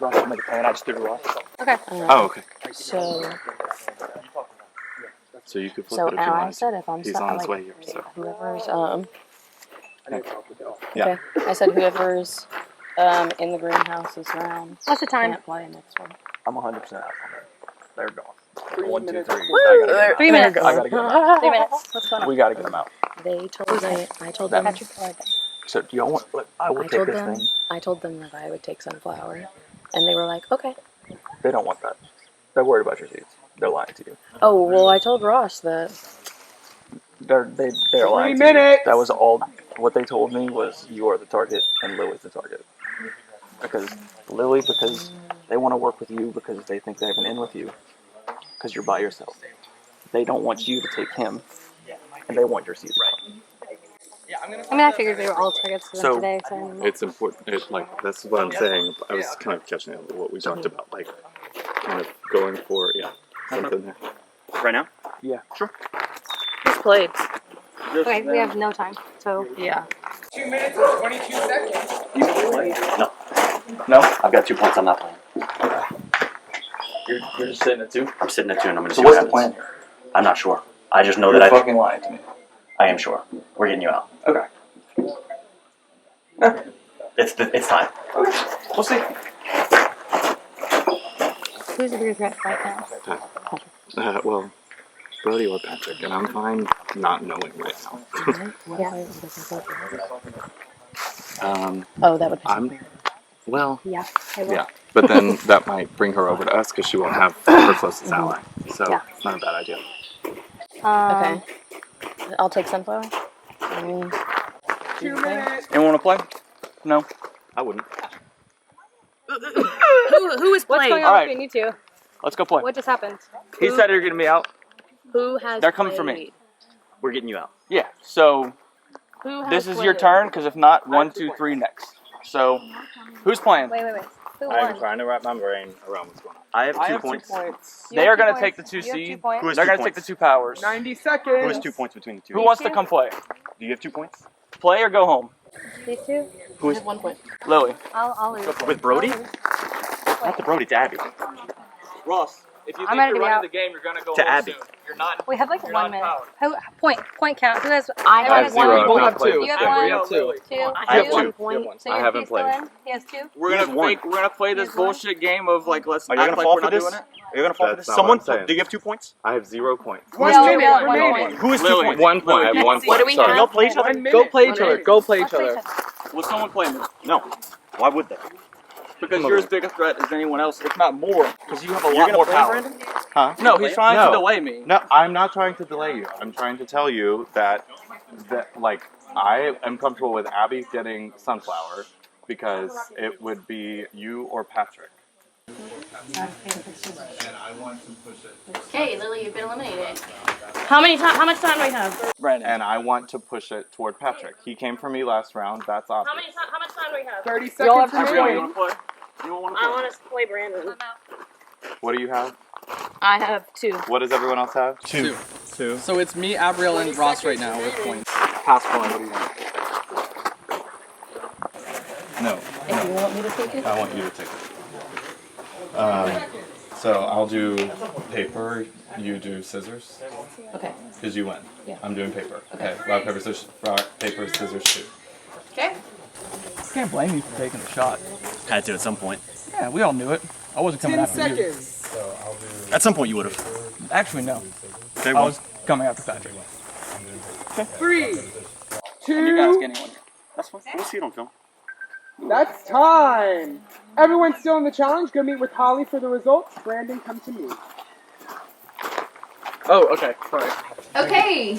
Ross made a plan. I just threw to Ross.
Okay.
Oh, okay.
So,
So you could flip
so
it if you
and I
wanted.
said if I'm
He's
stuck,
on his
like,
way here, so.
whoever's
Yeah.
Okay. I said whoever's in the greenhouse this round
What's the time?
can't play next one.
I'm 100% out on it. They're gone. 1, 2, 3.
Woo!
3 minutes.
I gotta get him out.
3 minutes. What's going on?
We gotta get him out.
They told me, I told
Them.
them,
Patrick or them?
So do y'all want? Look, I will
I
take
told
this
them,
thing.
I told them that I would take Sunflower, and they were like, okay.
They don't want that. They're worried about your seeds. They're lying to you.
Oh, well, I told Ross that.
They're lying to you. That was all. What they told me was you are the target and Lily's the target. Because they want to work with you because they think they have an in with you. Because you're by yourself. They don't want you to take him, and they want your seeds.
I mean, I figured they were all targets for them
So
today. So
it's important. That's what I'm saying. I was kind of catching up with what we talked about, like kind of going for something there.
Right now?
Yeah,
sure.
Who's played?
okay, we have no time. So
Yeah.
2 minutes and 22 seconds.
You can play? No. No? I've got 2 points. I'm not playing.
You're just sitting at 2?
I'm sitting at 2 and I'm going to
So
see
what's
what
the plan
happens.
here?
I'm not sure. I just know
You're
that
fucking lying to me.
I am sure. We're getting you out.
Okay.
It's time.
Okay. We'll see.
who's the bigger threat right now?
Well, Brody or Patrick, and I'm fine not knowing right now.
Yeah.
Oh, that would be
I'm well.
Yeah. I will.
Yeah, but then that might bring her over to us because she won't have her closest ally. So
Yeah.
it's not a bad idea.
Okay. I'll take Sunflower. I mean,
2 minutes.
Anyone want to play? No.
I wouldn't.
who is
What's
playing?
going on
Alright.
between you two?
Let's go play.
What just happened?
He said you're getting me out.
Who has
They're coming for me.
played?
We're getting you out.
Yeah. So
Who has
this is your
played?
turn, because if not, 1, 2, 3 next. So who's playing?
Wait. Who
I'm
won?
trying to wrap my brain around what's going on.
I have 2
I have 2
points.
points.
You
They
have
are
2
going to take
points.
the 2
You have 2
seed.
points.
Who has
They're
2
going to take
points?
the 2 powers.
90
Who
seconds.
has 2 points between the two?
Who wants to come play?
Do you have 2 points?
Play or go home?
These two?
Who
I
is
have 1 point.
Lily.
I'll lose.
with Brody?
I'll lose.
Not the Brody, to Abby.
Ross, if you
I'm ready to be out.
the game, you're going to go
To
home
Abby.
soon. You're not.
We have like
You're
1
not
minute.
powered.
Point count. Who has?
I
everyone
have
has one?
zero.
We both
Not
have
played.
2.
You have
Yeah,
one?
we have 2.
2?
I have
You?
1 point.
So
I
your
haven't
P's still
played.
in? He has 2?
We're
He
gonna
has one.
fake. We're gonna play this
He has one.
bullshit game of like let's
Are you
act
going to
like
fall
we're
for
not
this?
doing
Are
it.
you going to fall for
That's
this?
not what I'm
Someone,
saying.
do you have 2 points?
I have 0 points.
1
No,
minute
we have one
remaining.
point.
Who has 2
Lily.
points?
1 point. I have 1 point.
What do we
Sorry.
have?
Y'all play each other?
1 minute.
Go play each
1
other.
minute.
Go play
Let's
each
play
other.
each other.
Will someone play me?
No. Why would they?
Because you're as big a threat as anyone else, if not more. Because you have a
You're
lot
gonna
more
play,
power.
Brandon?
Huh?
No, he's trying
No.
to delay me.
No, I'm not trying to delay you. I'm trying to tell you that like I am comfortable with Abby getting Sunflower because it would be you or Patrick.
Okay, Lily, you've been eliminated.
How much time do we have?
Brandon.
And I want to push it toward Patrick. He came for me last round. That's awesome.
How much time do we have?
30
Y'all have
seconds
to you
remaining.
want to play? You don't want to
I
play?
want to play Brandon.
What do you have?
I have 2.
What does everyone else have?
2.
2.
So it's me, Abriel, and Ross right now with points.
Pass one. What do you want?
No.
If you want me to take it?
I want you to take it. So I'll do paper. You do scissors.
Okay.
Because you win.
Yeah.
I'm doing paper. Okay. Rock, paper, scissors. Rock, paper, scissors, shoot.
Okay.
I can't blame you for taking the shot.
Had to at some point.
Yeah, we all knew it. I wasn't coming
10
after you.
seconds.
At some point you would have.
Actually, no.
Okay,
I
well,
was coming after Patrick.
3,
And you guys
2.
getting one.
that's fine. We'll see it on film.
That's time. Everyone's still in the challenge. Go meet with Holly for the results. Brandon, come to me.
Oh, okay. Sorry.
Okay.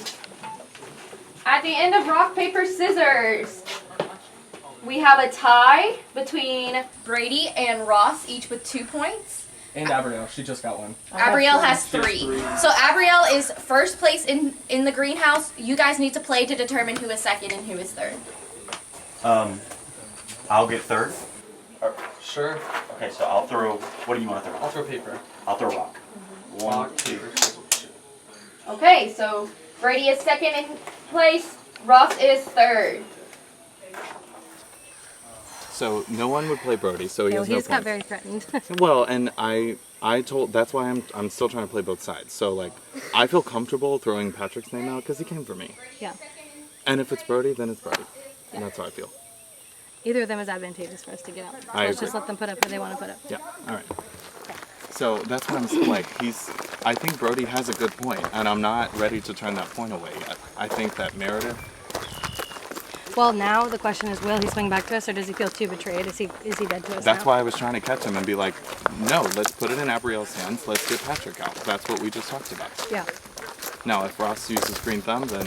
At the end of rock, paper, scissors, we have a tie between Brady and Ross, each with 2 points.
And Abriel, she just got one.
Abrielle has
She has
3.
3.
So Abrielle is first place in the greenhouse. You guys need to play to determine who is second and who is third.
I'll get third.
Sure.
Okay, so I'll throw. What do you want to throw?
I'll throw paper.
I'll throw rock. 1, 2.
Okay, so Brady is second in place. Ross is third.
So no one would play Brody, so he
No,
has
he
no
just got
points.
very threatened.
Well, and I told that's why I'm still trying to play both sides. So like I feel comfortable throwing Patrick's name out because he came for me.
Yeah.
And if it's Brody, then it's Brody. And that's how I feel.
Either of them is advantageous for us to get out. So
I
let's
agree.
just let them put up who they want to put up.
Yeah. All right. So that's what I'm like. I think Brody has a good point, and I'm not ready to turn that point away yet. I think that Meredith.
Well, now the question is, will he swing back to us, or does he feel too betrayed? Is he dead to us
That's
now?
why I was trying to catch him and be like, no, let's put it in Abrielle's hands. Let's get Patrick out. That's what we just talked about.
Yeah.
Now, if Ross uses green thumb, then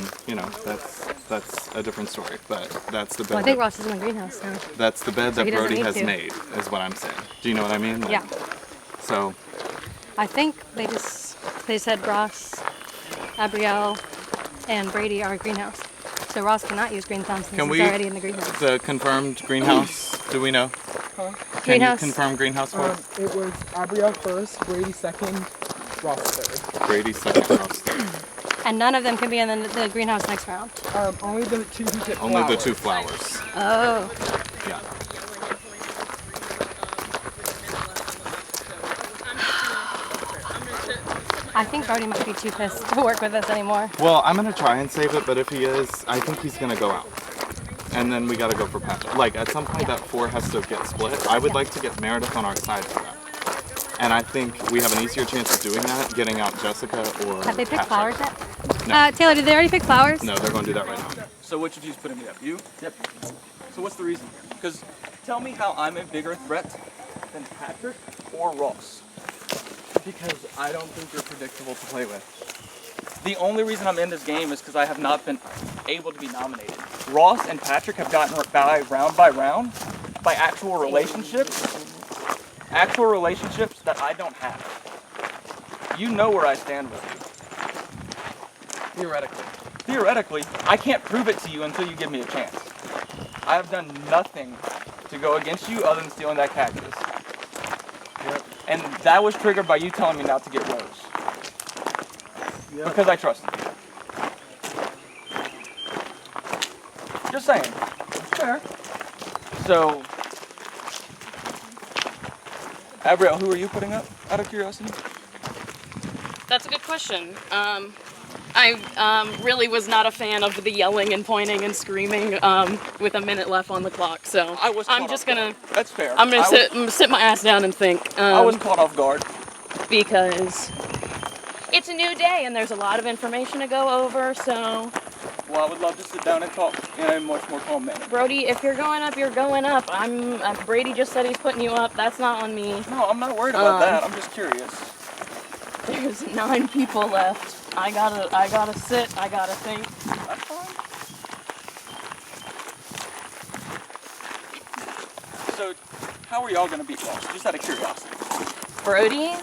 that's a different story. But that's the bed.
Well, I think Ross is in the greenhouse now.
That's the bed
So
that
he doesn't
Brody
need
has
to.
made, is what I'm saying. Do you know what I mean? Like,
Yeah.
So
I think they said Ross, Abrielle, and Brady are greenhouse. So Ross cannot use green thumb since
can
he's
we
already in the greenhouse.
the confirmed greenhouse? Do we know?
Huh?
Can
Greenhouse.
you confirm greenhouse for us?
It was Abrielle first, Brady second, Ross third.
Brady second, Ross third.
And none of them can be in the greenhouse next round.
Only the two who get
Only the
flowers.
2 flowers.
Oh.
Yeah.
I think Brody might be too pissed to work with us anymore.
Well, I'm gonna try and save it, but if he is, I think he's gonna go out. And then we gotta go for Patrick. Like, at some point that 4 has to get split. I would like to get Meredith on our side for that. And I think we have an easier chance of doing that, getting out Jessica or
Have they picked
Patrick.
flowers yet? Taylor, did they already pick flowers?
No, they're gonna do that right now.
So which of you's putting me up? You? Yep. So what's the reason? Because tell me how I'm a bigger threat than Patrick or Ross.
Because I don't think you're predictable to play with.
The only reason I'm in this game is because I have not been able to be nominated. Ross and Patrick have gotten by round by actual relationships that I don't have. You know where I stand with you. Theoretically, I can't prove it to you until you give me a chance. I have done nothing to go against you other than stealing that cactus.
Yep.
And that was triggered by you telling me not to get Rose.
Yep.
Because I trusted you. Just saying. Fair. So, Abrielle, who are you putting up, out of curiosity?
That's a good question. I really was not a fan of the yelling and pointing and screaming with a minute left on the clock. So I'm just gonna.
That's fair.
I'm gonna sit my ass down and think.
I was caught off guard.
Because it's a new day and there's a lot of information to go over. So
Well, I would love to sit down and talk in a much more calm manner.
Brody, if you're going up, you're going up. Brady just said he's putting you up. That's not on me.
No, I'm not worried about that. I'm just curious.
There's 9 people left. I gotta sit. I gotta think.
That's fine. So, how are y'all gonna beat Ross? Just out of curiosity.
Brody,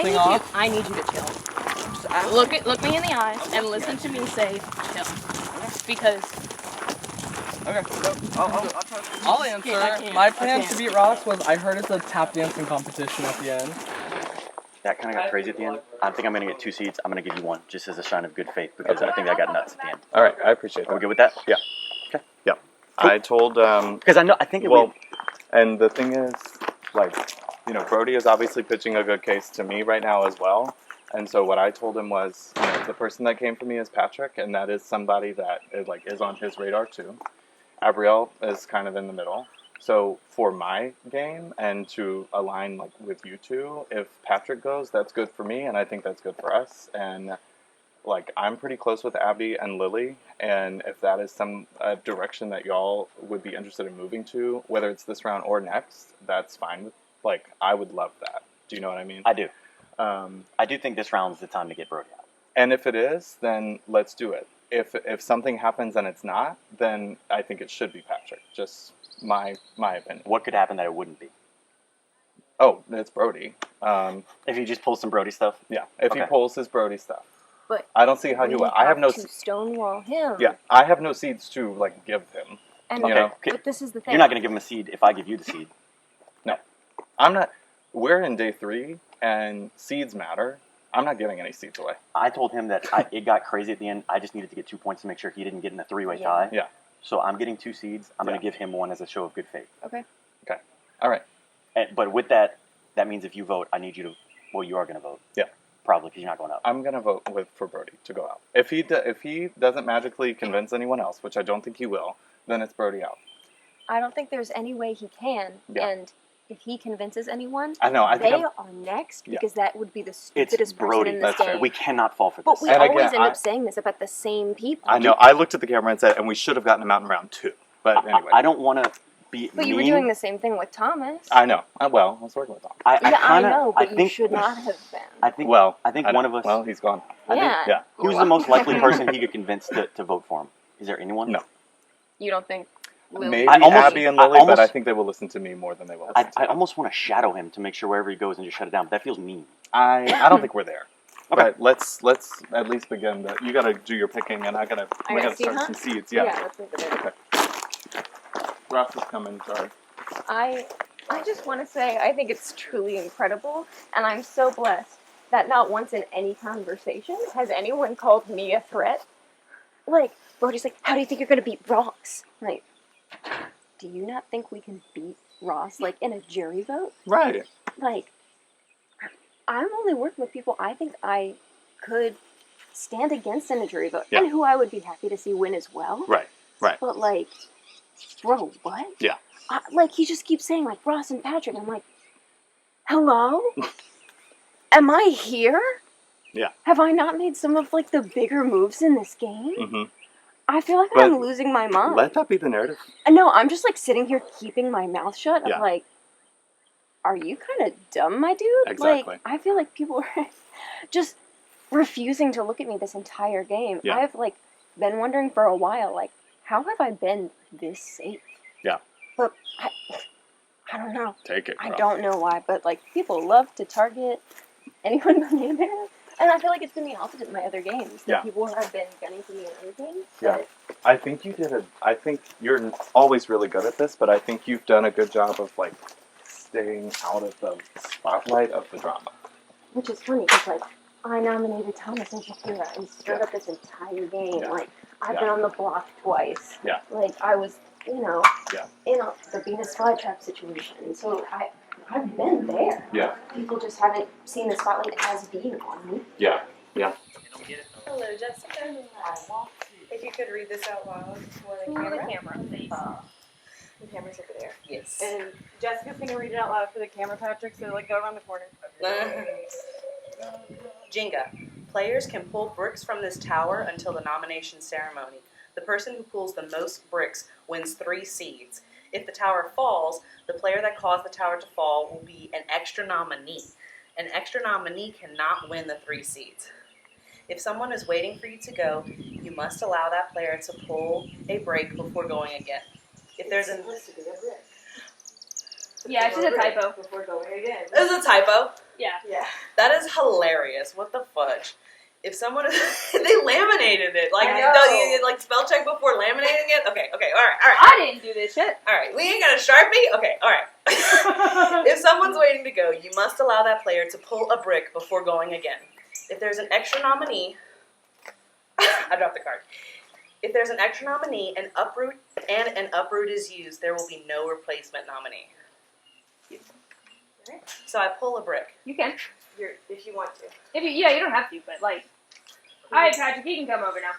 thing off?
I need you to chill. Look me in the eyes and listen to me say chill. Because
Okay, I'll try.
I'll answer. My plan to beat Ross was I heard it's a tap dancing competition at the end.
That kind of got crazy at the end. I think I'm going to get 2 seeds. I'm going to give you 1, just as a sign of good faith, because I think I got nuts at the end.
All right, I appreciate that.
Are we good with that?
Yeah.
Okay.
Yeah. I told
because I think it
well,
would.
and the thing is, like, you know, Brody is obviously pitching a good case to me right now as well. And so what I told him was, you know, the person that came for me is Patrick, and that is somebody that is on his radar too. Abrielle is kind of in the middle. So for my game and to align like with you two, if Patrick goes, that's good for me, and I think that's good for us. And like I'm pretty close with Abby and Lily, and if that is some direction that y'all would be interested in moving to, whether it's this round or next, that's fine. Like I would love that. Do you know what I mean?
I do. I do think this round's the time to get Brody out.
And if it is, then let's do it. If something happens and it's not, then I think it should be Patrick. Just my opinion.
What could happen that it wouldn't be?
Oh, it's Brody.
If he just pulls some Brody stuff?
Yeah, if he pulls his Brody stuff.
But
I don't see how he
we
will. I have no.
to stonewall him.
Yeah, I have no seeds to like give him.
And
you know?
but this is the thing.
You're not going to give him a seed if I give you the seed.
No, I'm not. We're in day 3, and seeds matter. I'm not giving any seeds away.
I told him that it got crazy at the end. I just needed to get 2 points to make sure he didn't get in a 3-way tie.
Yeah.
So I'm getting 2 seeds. I'm going to give him 1 as a show of good faith.
Okay.
Okay. All right.
But with that, that means if you vote, I need you to. Well, you are going to vote.
Yeah.
Probably because you're not going up.
I'm gonna vote for Brody to go out. If he doesn't magically convince anyone else, which I don't think he will, then it's Brody out.
I don't think there's any way he can.
Yeah.
And if he convinces anyone,
I know, I think
they are next
Yeah.
because that would be the
It's
stupidest person
Brody.
in this game.
We cannot fall for this.
But we always end up saying this about the same people.
I know. I looked at the camera and said, and we should have gotten him out in round 2. But anyway.
I don't want to be
But you were doing the same thing with Thomas.
I know. Well, I was working with Tom.
I know, but you should not have been.
I think.
Well,
I think
I
one
know.
of us.
Well, he's gone.
I think,
Yeah.
Who's the most likely person he could convince to vote for him? Is there anyone?
No.
You don't think Lily?
Maybe Abby and Lily, but I think they will listen to me more than they will listen
I almost want to shadow him to make sure wherever he goes and just shut it down, but that feels mean.
I don't think we're there. But let's at least begin. You got to do your picking, and we got to start some seeds. Yeah.
let's move it.
Okay. Ross is coming. Sorry.
I just want to say I think it's truly incredible, and I'm so blessed that not once in any conversation has anyone called me a threat. Like, Brody's like, how do you think you're going to beat Ross? Like, do you not think we can beat Ross, like, in a jury vote?
Right.
Like, I'm only working with people I think I could stand against in a jury vote,
Yeah.
and who I would be happy to see win as well.
Right. Right.
But, like, bro, what?
Yeah.
Like, he just keeps saying, like, Ross and Patrick. I'm like, hello? Am I here?
Yeah.
Have I not made some of, like, the bigger moves in this game?
Mm-hmm.
I feel like
But
I'm losing my mind.
Let that be the narrative.
No, I'm just, like, sitting here keeping my mouth shut.
Yeah.
I'm like, are you kind of dumb, my dude?
Exactly.
Like, I feel like people are just refusing to look at me this entire game.
Yeah.
I've, like, been wondering for a while, like, how have I been this safe?
Yeah.
But I don't know.
Take it.
I
bro.
don't know why, but, like, people love to target anyone but me in there. And I feel like it's been the opposite in my other games. That
Yeah.
people have been gunning for me in other games.
Yeah. I think you did I think you're always really good at this, but I think you've done a good job of like staying out of the spotlight of the drama.
Which is funny because, like, I nominated Thomas and Shakira and stirred up this entire game.
Yeah.
Like, I've
Yeah.
been on the block twice.
Yeah.
Like, I was, you know,
Yeah.
in the Venus flytrap situation. So I've been there.
Yeah.
People just haven't seen the spotlight as being on me.
Yeah. Yeah.
Hello, Jessica. If you could read this out loud for the camera. The camera's over there.
Yes.
And Jessica's gonna read it out loud for the camera, Patrick. So like, go around the corner.
Jenga. Players can pull bricks from this tower until the nomination ceremony. The person who pulls the most bricks wins 3 seeds. If the tower falls, the player that caused the tower to fall will be an extra nominee. An extra nominee cannot win the 3 seeds. If someone is waiting for you to go, you must allow that player to pull a break before going again. If there's an
Yeah, it's just a typo.
Before going again. This is a typo.
Yeah.
That is hilarious. What the fudge? If someone they laminated it, like
I know.
you like spell check before laminating it. Okay, all right.
I didn't do this shit.
All right, we ain't got a Sharpie. Okay, all right. If someone's waiting to go, you must allow that player to pull a brick before going again. If there's an extra nominee, I dropped the card. If there's an extra nominee, an uproot is used, there will be no replacement nominee. So I pull a brick.
You can.
If you want to.
You don't have to, but like. Alright, Patrick, you can come over now.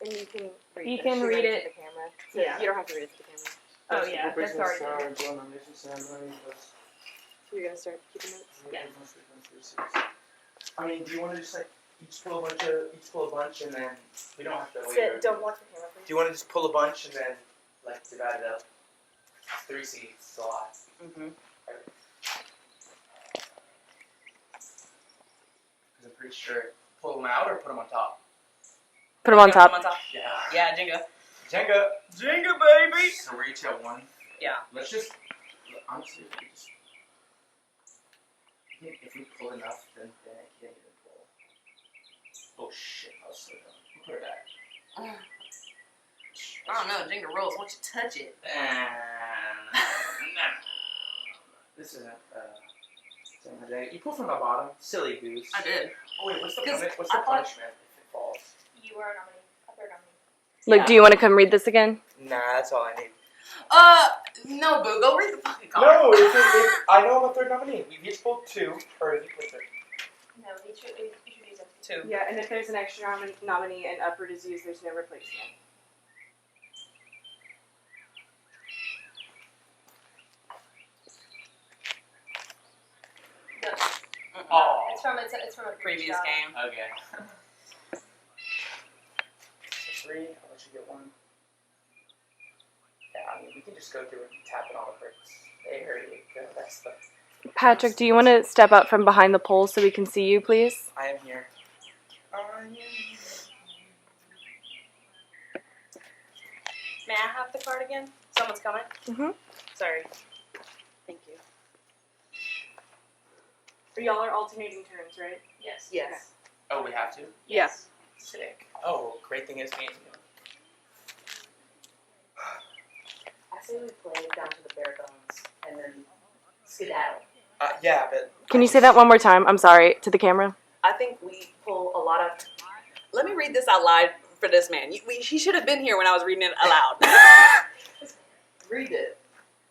And you can read
You
it.
can read it.
to the camera. So
Yeah.
You don't have to read it to the camera.
Oh yeah, that's already.
You're gonna start keeping notes?
Yeah.
I mean, do you want to just like each pull a bunch and then we don't have to wait?
Sit, don't block the camera,
Do
please.
you want to just pull a bunch and then like divide it up? 3 seeds, it's a lot.
Mm-hmm.
I'm pretty sure. Pull them out or put them on top?
Put them on top.
Yeah.
Yeah, Jenga.
Jenga,
baby!
So we're each at 1.
Yeah.
Let's just, honestly, if we pull enough, then I can't even pull. Oh shit, I was so dumb. Put it back.
I don't know, Jenga rolls. Once you touch it.
This isn't, you pull from the bottom, silly goose.
I did.
Oh wait, what's the
'Cause
punishment
I thought-
if it falls?
You are a nominee. A third nominee.
Look, do you want to come read this again?
Nah, that's all I need.
No, Boo, go read the fucking card.
No, it's I know I'm a third nominee. We've each pulled 2, or is it with it?
No, you should use it.
2.
Yeah, and if there's an extra nominee and uproot is used, there's no replacement. it's from a
previous game.
Okay. So 3, I'll let you get 1. Yeah, I mean, we can just go through and tap it on the bricks. There you go. That's the.
Patrick, do you want to step up from behind the pole so we can see you, please?
I am here.
May I have the card again? Someone's coming?
Mm-hmm.
Sorry. Thank you. Y'all are alternating turns, right?
Yes.
Yes.
Oh, we have to?
Yes.
Sick. Oh, great thing is me and you.
I say we play down to the bare bones and then skedaddle.
Yeah, but
Can you say that one more time? I'm sorry, to the camera.
I think we pull a lot of. Let me read this out loud for this man. He should have been here when I was reading it aloud. Read it.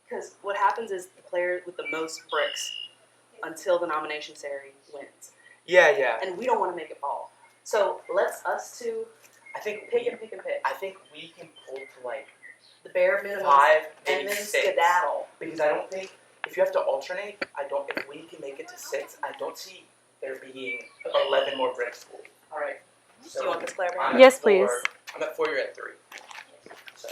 Because what happens is the player with the most bricks until the nomination ceremony wins.
Yeah.
And we don't want to make it fall. So let's us two
I think
pick and pick and pick.
I think we can pull to like
The bare minimum.
5, maybe
and then
6.
skedaddle.
Because I don't think if you have to alternate, if we can make it to 6, I don't see there being 11 more bricks pulled.
All right.
So
Do you want this, Claire?
I'm at
Yes,
4.
please.
I'm at 4. You're at 3. So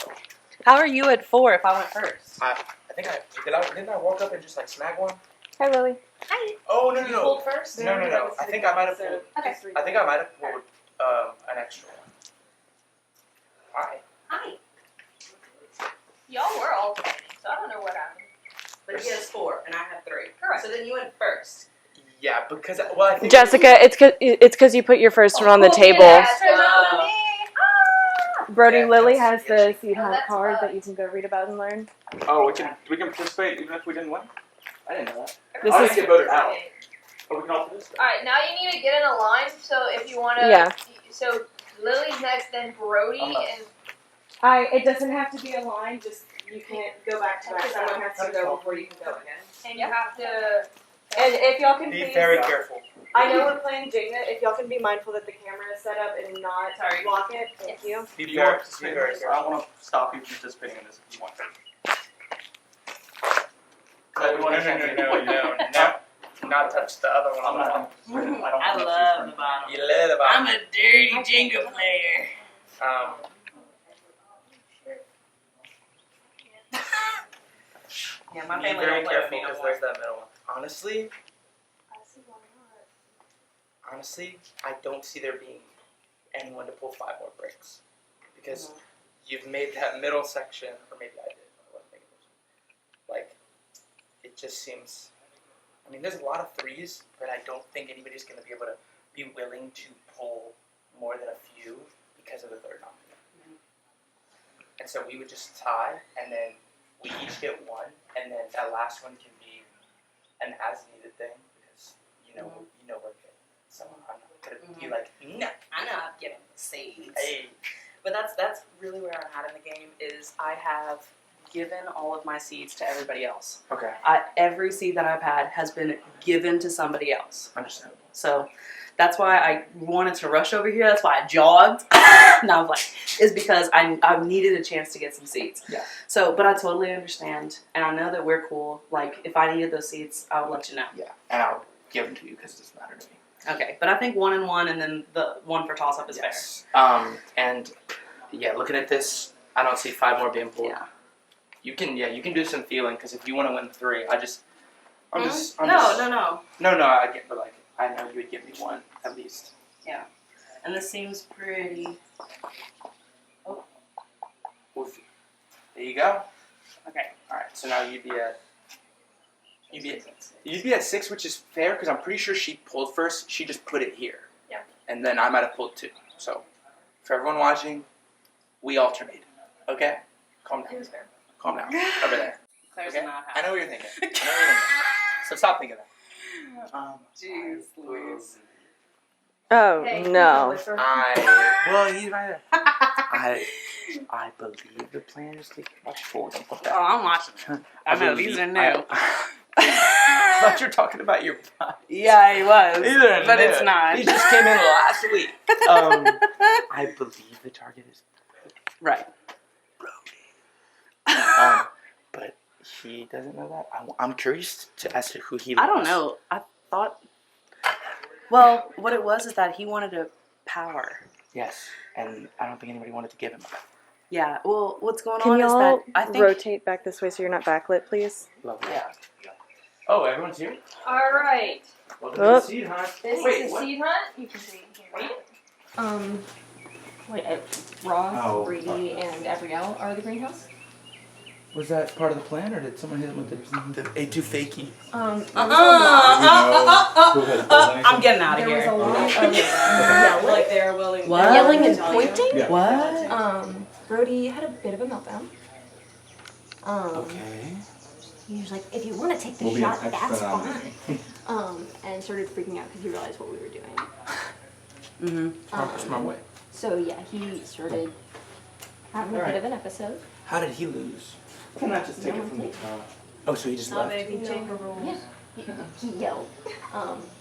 How are you at 4 if I went first?
I think didn't I walk up and just like snag one?
Hi, Lily.
Hi.
Oh no.
You pulled first?
No. I think I might have pulled.
Okay.
I think I might have pulled an extra one. Hi.
Hi. Y'all were alternating, so I don't know what happened.
But he has 4 and I have 3.
Correct.
So then you went first.
Yeah, because I think
Jessica, it's because you put your first one on the table.
Yes, for me.
Brody,
Yeah,
Lily
that's-
has the seed
Oh,
hunt
that's
card
fun.
that you can go read about and learn.
Oh, we can participate even if we didn't win? I didn't know that.
This
I
is
didn't get voted out. Oh, we can all participate.
Alright, now you need to get in a line, so if you wanna so Lily's next, then Brody
I'm not-
and
It doesn't have to be a line. Just you can't go back to back. Someone has to go before you can go again.
and you have to
And if y'all can
Be
please,
very careful.
I know we're playing Jenga. If y'all can be mindful that the camera is set up and not block it. Thank you.
Be
Do you want
very,
to participate in
very
this? I
careful.
don't want to stop you from participating in this if you want.
No. Not touch the other one.
I'm not.
I love the bottom.
You love the bottom.
I'm a dirty Jenga player. Yeah, my
Be
family
very
don't play with
careful
me no
because
more.
there's that middle one. Honestly, I don't see there being anyone to pull 5 more bricks because you've made that middle section, or maybe I did. I wasn't thinking this. Like, it just seems. I mean, there's a lot of 3s, but I don't think anybody's going to be able to be willing to pull more than a few because of the third nominee. And so we would just tie, and then we each get 1, and then that last one can be an as-needed thing because you know we're good. So I'm not gonna be like, no.
I know I'm getting the seeds.
Hey.
But that's really where I'm at in the game is I have given all of my seeds to everybody else.
Okay.
Every seed that I've had has been given to somebody else.
Understandable.
So that's why I wanted to rush over here. That's why I jogged. And I was like, is because I needed a chance to get some seeds.
Yeah.
So, but I totally understand. And I know that we're cool. Like, if I needed those seeds, I would let you know.
Yeah. And I'll give them to you because it doesn't matter to me.
Okay. But I think 1 and 1 and then the 1 for toss-up is fair.
And yeah, looking at this, I don't see 5 more being pulled.
Yeah.
You can do some feeling because if you want to win 3, I'm just.
No.
No, I get, but like I know you would give me 1 at least.
Yeah. And this seems pretty. Oh.
Oof. There you go.
Okay.
All right. So now you'd be at 6, which is fair because I'm pretty sure she pulled first. She just put it here.
Yeah.
And then I might have pulled 2. So for everyone watching, we alternated. Okay. Calm down. Calm down. Over there.
Claire's
Okay?
not
I know what you're thinking. So stop thinking that.
Jeez Louise.
Oh
Hey,
no.
he's
Well, he's right there. I believe the plan is to watch forward. Don't put that.
Oh, I'm watching. I know, these are new.
I thought you were talking about your body.
Yeah, he was.
These are
But
new.
it's not.
He just came in last week. I believe the target is
right.
But he doesn't know that. I'm curious as to who he.
I don't
loves.
know. I thought. Well, what it was is that he wanted a power.
Yes, and I don't think anybody wanted to give him that.
Yeah. Well, what's going
Can
on is
y'all
that I think.
rotate back this way so you're not backlit, please?
Lovely.
Yeah.
Oh, everyone's here?
All right.
Welcome to the seed hunt.
This
Wait,
is a
what?
seed hunt. You can read it. Ross,
Oh.
Brady, and Abrielle are the greenhouse.
Was that part of the plan, or did someone hit him with the A2 fakie?
I'm getting out of
There was
here.
a lot of yelling.
Like they are willing.
What?
Yelling and pointing.
Yeah.
What?
Brody had a bit of a meltdown.
Okay.
He was like, if you want to take the
We'll be an
shot,
extra
that's
nominee.
fine. And started freaking out because he realized what we were doing.
Smart way.
So yeah, he started having a
Alright.
bit of an episode.
How did he lose?
Can I just take it from the top?
Oh, so he just left?
Chamber rules. Yeah. He yelled.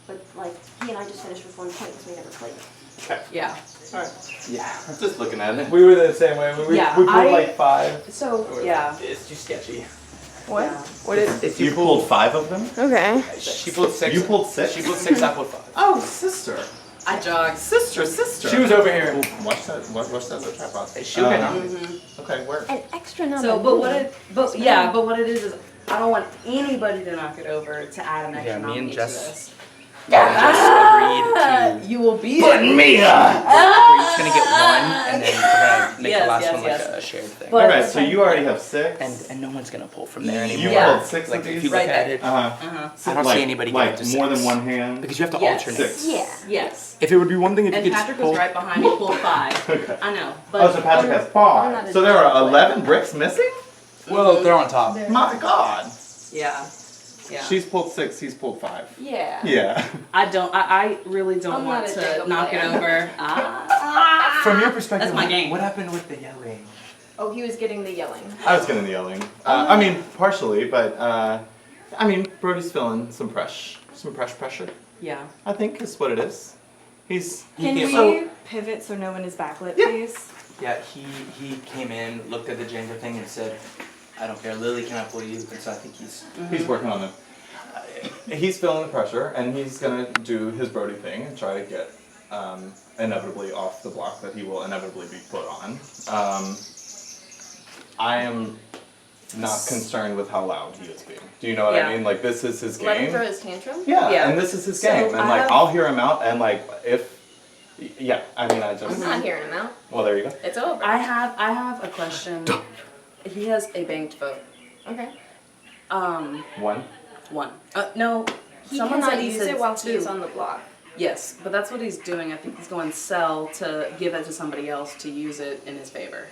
But like he and I just finished with 1 point because we never played.
Okay.
Yeah.
Yeah.
Just looking at it.
We were the same way. We
Yeah,
pulled
I-
like 5.
So
Yeah.
It's too sketchy.
What?
Yeah.
What is?
If
You pulled 5 of them?
Okay.
She pulled 6.
You pulled 6?
She pulled 6. I pulled 5.
Oh, sister.
I jogged.
Sister.
She was over here.
Watch that. Watch that as a tripod.
She was
Okay, where?
an extra number.
So, but what it is I don't want anybody to knock it over to add an extra
Yeah, me
nominee
and
to
Jess.
this.
Jess agreed to.
You will be
Putting me up! We're each gonna get one, and then we're gonna make
Yes,
the last
yes,
one
yes.
like a shared thing.
But-
Okay, so you already have 6.
And no one's gonna pull from there
You
anymore.
Yeah.
pulled 6
Like
of
if
these?
you look
Right
at
there.
it,
Uh-huh.
I don't
like,
see anybody
like
getting up to
more
6.
than one hand.
Because you have to
Yes.
alternate.
6.
Yeah.
Yes.
If it would be one thing if
And
you could
Patrick
just pull.
was right behind me, pulled 5.
Okay.
I know. But
Oh, so Patrick has 5. So there are 11 bricks missing?
Well, they're on top.
My God.
yeah. Yeah.
She's pulled 6. He's pulled 5.
Yeah.
Yeah.
I really don't
I'm
want
not a
to
Jenga
knock it
player.
over.
From your perspective,
That's my game.
what happened with the yelling?
Oh, he was getting the yelling.
I was getting the yelling. I mean, partially, but I mean, Brody's feeling some pressure.
Yeah.
I think is what it is. He's
Can
he
we
can't-
pivot so no one is backlit, please?
Yeah, he came in, looked at the Jenga thing, and said, "I don't care, Lily, can I pull you?" And so I think
he's working on them. He's feeling the pressure, and he's gonna do his Brody thing and try to get inevitably off the block that he will inevitably be put on. I am not concerned with how loud he is being. Do you know what
Yeah.
I mean? Like, this is his game.
Let him throw his tantrum.
Yeah,
Yeah.
and this is his
So
game, and
I
like
have-
I'll hear him out, and like if, yeah, I mean I just.
I'm not hearing him out.
Well, there you go.
It's over.
I have a question. He has a banked vote.
Okay.
One.
One. No.
He
Someone
cannot
said he
use
said
it while
2.
he is on the block.
Yes, but that's what he's doing. I think he's going sell to give it to somebody else to use it in his favor.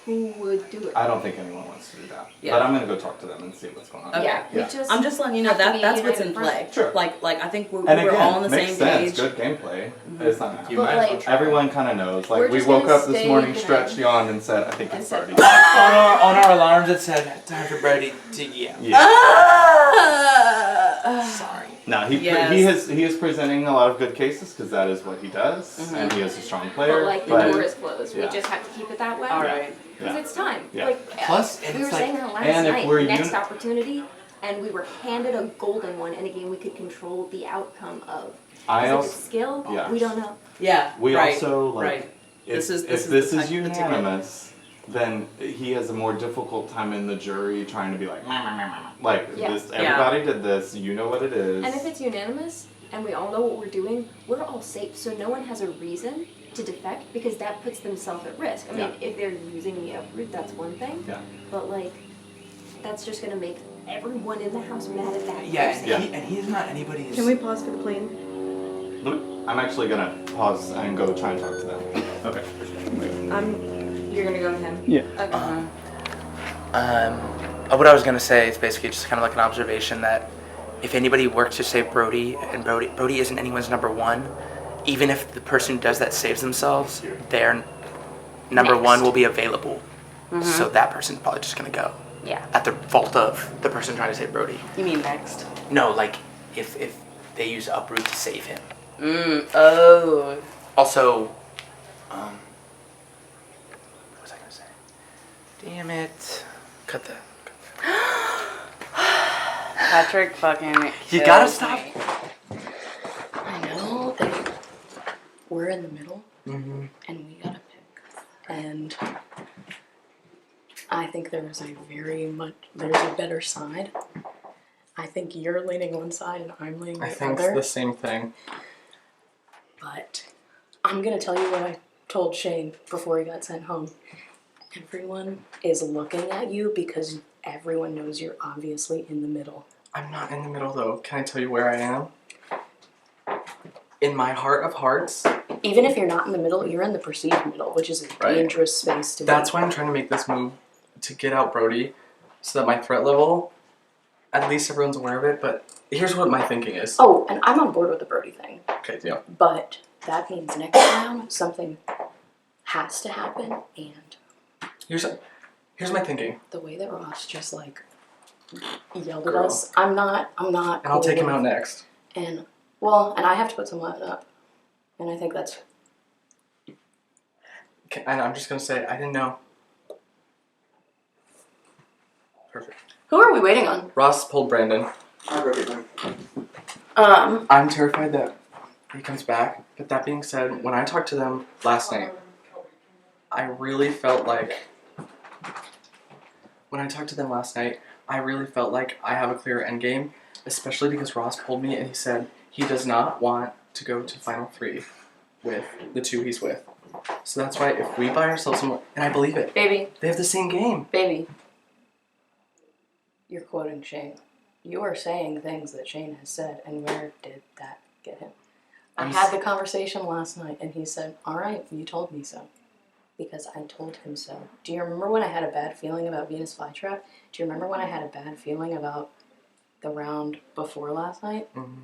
Who would do it?
I don't think anyone wants to do that.
Yeah.
But I'm gonna go talk to them and see what's going on.
Okay.
Yeah. We
Yeah.
just.
I'm just letting you know
have to
that
be
that's what's in
united
play.
front.
Sure.
Like I think we're
And again,
all on the
makes
same
sense.
page.
Good gameplay. It's not.
You
But,
might as well
like,
try.
Everyone kind of knows. Like
We're
we
just
woke
gonna
up this
stay
morning,
behind.
stretched, yawned, and said, "I think it's
And said,
Brody."
on our alarms, it said, "Time for Brady to yell."
Yeah.
Sorry.
No,
Yes.
he is presenting a lot of good cases because that is what he does, and he is a strong player.
But like the door is closed.
yeah.
We just have to keep it that way.
All right.
Because
Yeah.
it's time.
Yeah.
Like
Plus,
we
it's
were
like-
saying that last
and if
night.
we're
Next opportunity, and we were handed a golden one, and again we could control the outcome of.
I
Is it a
also
skill?
yeah.
We don't know.
Yeah.
We
right,
also like
right.
if
This is
if
the
this
type-
is
the ticket.
unanimous, then he has a more difficult time in the jury trying to be like, like
Yeah.
this.
Yeah.
Everybody did this. You know what it is.
And if it's unanimous, and we all know what we're doing, we're all safe. So no one has a reason to defect because that puts themselves at risk. I mean, if they're using the uproot, that's one thing.
Yeah.
But like, that's just gonna make everyone in the house mad at that
Yeah,
person.
and he's not anybody's.
Can we pause for the plane?
I'm actually gonna pause and go try and talk to them. Okay.
You're gonna go with him?
Yeah.
Okay.
What I was gonna say is basically just kind of like an observation that if anybody works to save Brody, and Brody isn't anyone's number 1, even if the person who does that saves themselves, their number
Next.
1 will be available. So that person's probably just gonna go
Yeah.
at the fault of the person trying to save Brody.
You mean next?
No, like if they use uproot to save him.
Oh.
Also, what was I gonna say? Damn it! Cut that.
Patrick fucking.
You gotta
kills
stop.
me.
I know.
we're in the middle,
Mm-hmm.
and we gotta pick. And I think there's a better side. I think you're leaning one side and I'm leaning the
I think
other.
it's the same thing.
But I'm gonna tell you what I told Shane before he got sent home. Everyone is looking at you because everyone knows you're obviously in the middle.
I'm not in the middle though. Can I tell you where I am? In my heart of hearts.
Even if you're not in the middle, you're in the perceived middle, which is a dangerous space to be.
That's why I'm trying to make this move to get out Brody, so that my threat level, at least everyone's aware of it. But here's what my thinking is.
Oh, and I'm on board with the Brody thing.
Okay, yeah.
But that means next round something has to happen, and
Here's my thinking.
the way that Ross just like yelled
Girl.
at us, I'm not.
And I'll take him out next.
And I have to put some weapon up, and I think that's.
Okay, and I'm just gonna say I didn't know. Perfect.
Who are we waiting on?
Ross pulled Brandon. I'm terrified that he comes back. But that being said, when I talked to them last night, I really felt like I have a clear end game, especially because Ross pulled me and he said he does not want to go to Final 3 with the two he's with. So that's why if we buy ourselves some, and I believe it,
Baby.
they have the same game.
Baby. You're quoting Shane. You are saying things that Shane has said, and where did that get him? I had the conversation last night, and he said, all right, you told me so. Because I told him so. Do you remember when I had a bad feeling about Venus Flytrap? Do you remember when I had a bad feeling about the round before last night?
Mm-hmm.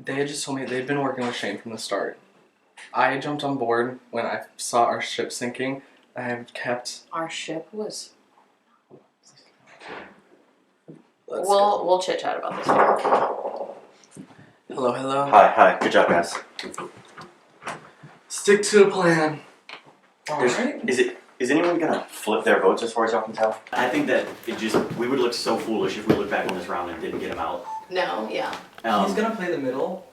They had just told me they'd been working with Shane from the start. I jumped on board when I saw our ship sinking. I have kept...
Our ship was...
Let's
We'll chit-chat about this later.
Hello.
Hi. Good job, guys.
Stick to the plan.
Alright. Is anyone gonna flip their votes as far as y'all can tell? I think that we would look so foolish if we look back on this round and didn't get him out.
No, yeah.
He's gonna play the middle.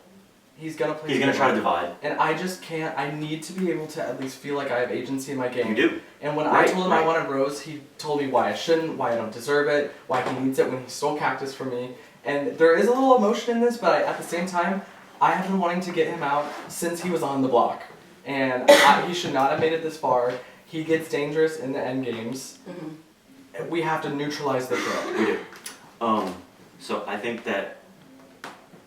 He's gonna
try to divide.
And I just can't. I need to be able to at least feel like I have agency in my game.
You do.
And when I told him I wanted Rose, he told me why I shouldn't, why I don't deserve it, why he needs it when he stole Cactus from me. And there is a little emotion in this, but at the same time, I have been wanting to get him out since he was on the block. And he should not have made it this far. He gets dangerous in the end games. Mm-hmm. We have to neutralize the threat.
We do. So I think that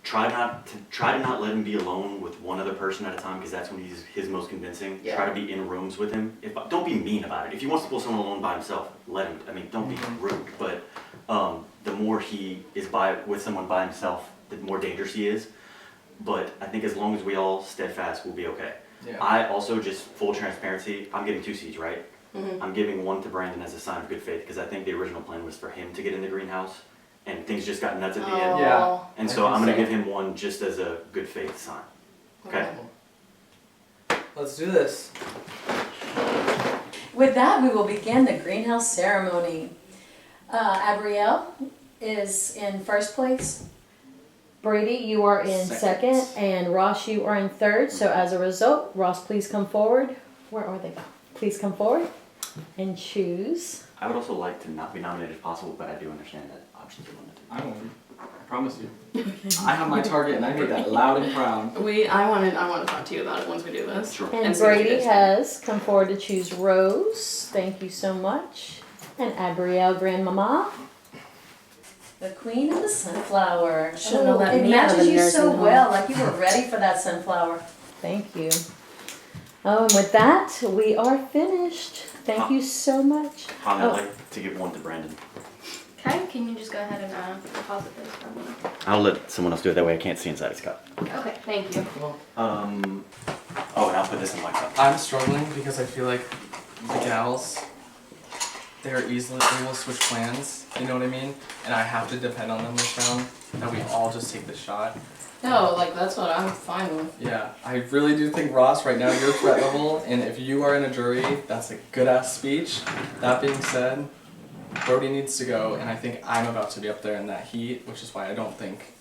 try to not let him be alone with one other person at a time, because that's when he's his most convincing.
Yeah.
Try to be in rooms with him. Don't be mean about it. If he wants to pull someone alone by himself, let him. I mean, don't be rude. But the more he is with someone by himself, the more dangerous he is. But I think as long as we all steadfast, we'll be okay.
Yeah.
I also, just full transparency, I'm giving 2 seeds, right?
Mm-hmm.
I'm giving 1 to Brandon as a sign of good faith, because I think the original plan was for him to get in the greenhouse, and things just got nuts at the end.
Yeah.
And so I'm going to give him 1 just as a good faith sign. Okay?
Let's do this.
With that, we will begin the greenhouse ceremony. Abrielle is in first place. Brady, you are in second, and Ross, you are in third. So as a result, Ross, please come forward. Where are they? Please come forward and choose.
I would also like to not be nominated if possible, but I do understand that options are limited.
I won't. I promise you. I have my target, and I made that loud and proud.
I want to talk to you about it once we do this.
Sure.
And
see what you
Brady
guys
has come forward to choose Rose. Thank you so much. And Abrielle, Grandmama. The queen of the sunflower.
Shouldn't have let
it
me out of
matches
the
you
nursing
so
home.
well, like you were ready for that sunflower. Thank you. Oh, and with that, we are finished. Thank you so much.
I'd like to give 1 to Brandon.
Okay, can you just go ahead and deposit those for me?
I'll let someone else do it, that way I can't see inside his cup.
Okay, thank you.
Oh, and I'll put this in my cup.
I'm struggling because I feel like the gals, they will switch plans, you know what I mean? And I have to depend on them this round, that we all just take the shot.
No, that's what I'm fine with.
Yeah, I really do think, Ross, right now your threat level, and if you are in a jury, that's a good-ass speech. That being said, Brody needs to go, and I think I'm about to be up there in that heat, which is why I don't think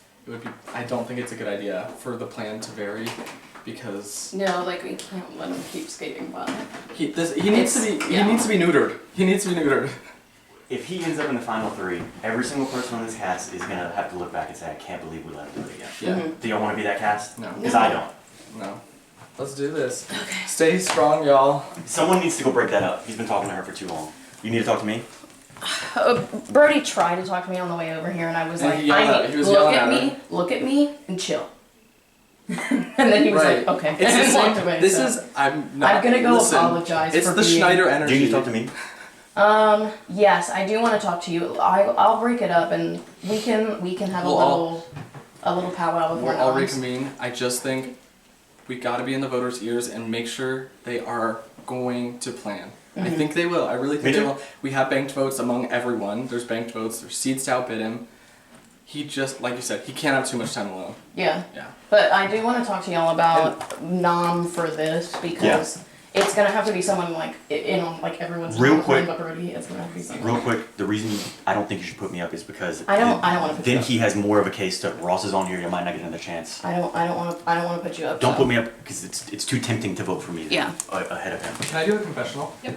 I don't think it's a good idea for the plan to vary because
No, like we can't let him keep skating by.
he needs to be neutered. He needs to be neutered.
If he ends up in the final 3, every single person on this cast is gonna have to look back and say, I can't believe we let him do it again.
Yeah.
Do y'all want to be that cast?
No.
Because I don't.
No. Let's do this. Okay. Stay strong, y'all.
Someone needs to go break that up. He's been talking to her for too long. You need to talk to me?
Brody tried to talk to me on the way over here, and I was
And
like,
he yelled at- he was yelling at her.
look at me, and chill. And then he was
Right.
like, okay.
It's the
and
same.
walked away.
This
so.
is. I'm not.
I'm gonna go
listen,
apologize
It's
for
the
being-
Schneider energy.
Do you need to talk to me?
Yes, I do want to talk to you. I'll break it up, and we can have a little powwow before
We'll all
noms.
reconvene. I just think we got to be in the voters' ears and make sure they are going to plan. I
Mhm.
think they will. I really
Me
think they
too.
will. We have banked votes among everyone. There's banked votes. There's seeds to outbid him. He just, like you said, he can't have too much time alone.
Yeah.
Yeah.
But I do want to talk to y'all about nom for this because it's gonna have to be someone like like everyone's
Real
not
quick.
playing, but Brody, it's gonna have to be someone.
Real quick, the reason I don't think you should put me up is because
I don't wanna put you
then
up.
he has more of a case to Ross is on here. You might not get another chance.
I don't want to put you up.
Don't
so.
put me up because it's too tempting to vote for me.
Yeah.
Ahead of him.
Can I do a confessional?
Yep.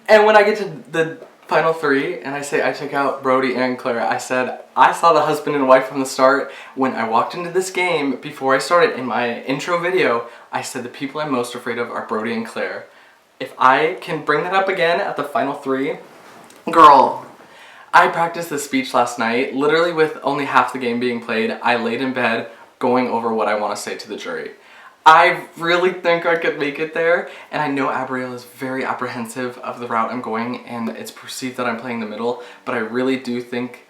And when I get to the final 3 and I say I took out Brody and Clara, I said I saw the husband and wife from the start. When I walked into this game, before I started in my intro video, I said the people I'm most afraid of are Brody and Claire. If I can bring that up again at the final 3, girl, I practiced this speech last night, literally with only half the game being played. I laid in bed going over what I want to say to the jury. I really think I could make it there, and I know Abrielle is very apprehensive of the route I'm going, and it's perceived that I'm playing the middle, but I really do think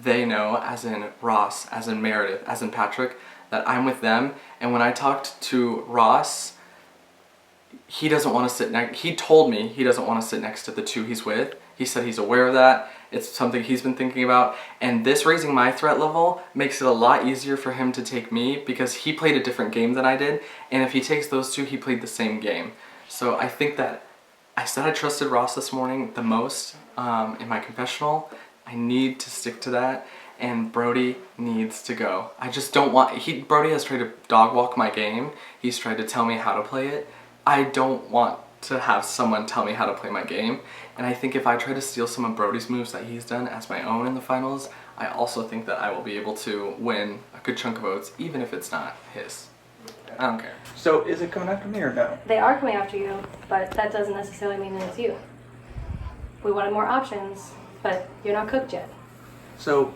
they know, as in Ross, as in Meredith, as in Patrick, that I'm with them, and when I talked to Ross, he doesn't want to sit he told me he doesn't want to sit next to the 2 he's with. He said he's aware of that. It's something he's been thinking about. And this raising my threat level makes it a lot easier for him to take me because he played a different game than I did. And if he takes those 2, he played the same game. So I think that I said I trusted Ross this morning the most in my confessional. I need to stick to that. And Brody needs to go. I just don't want... Brody has tried to dog walk my game. He's tried to tell me how to play it. I don't want to have someone tell me how to play my game. And I think if I try to steal some of Brody's moves that he's done as my own in the finals, I also think that I will be able to win a good chunk of votes, even if it's not his. I don't care.
So is it coming after me or no?
They are coming after you, but that doesn't necessarily mean that it's you. We wanted more options, but you're not cooked yet.
So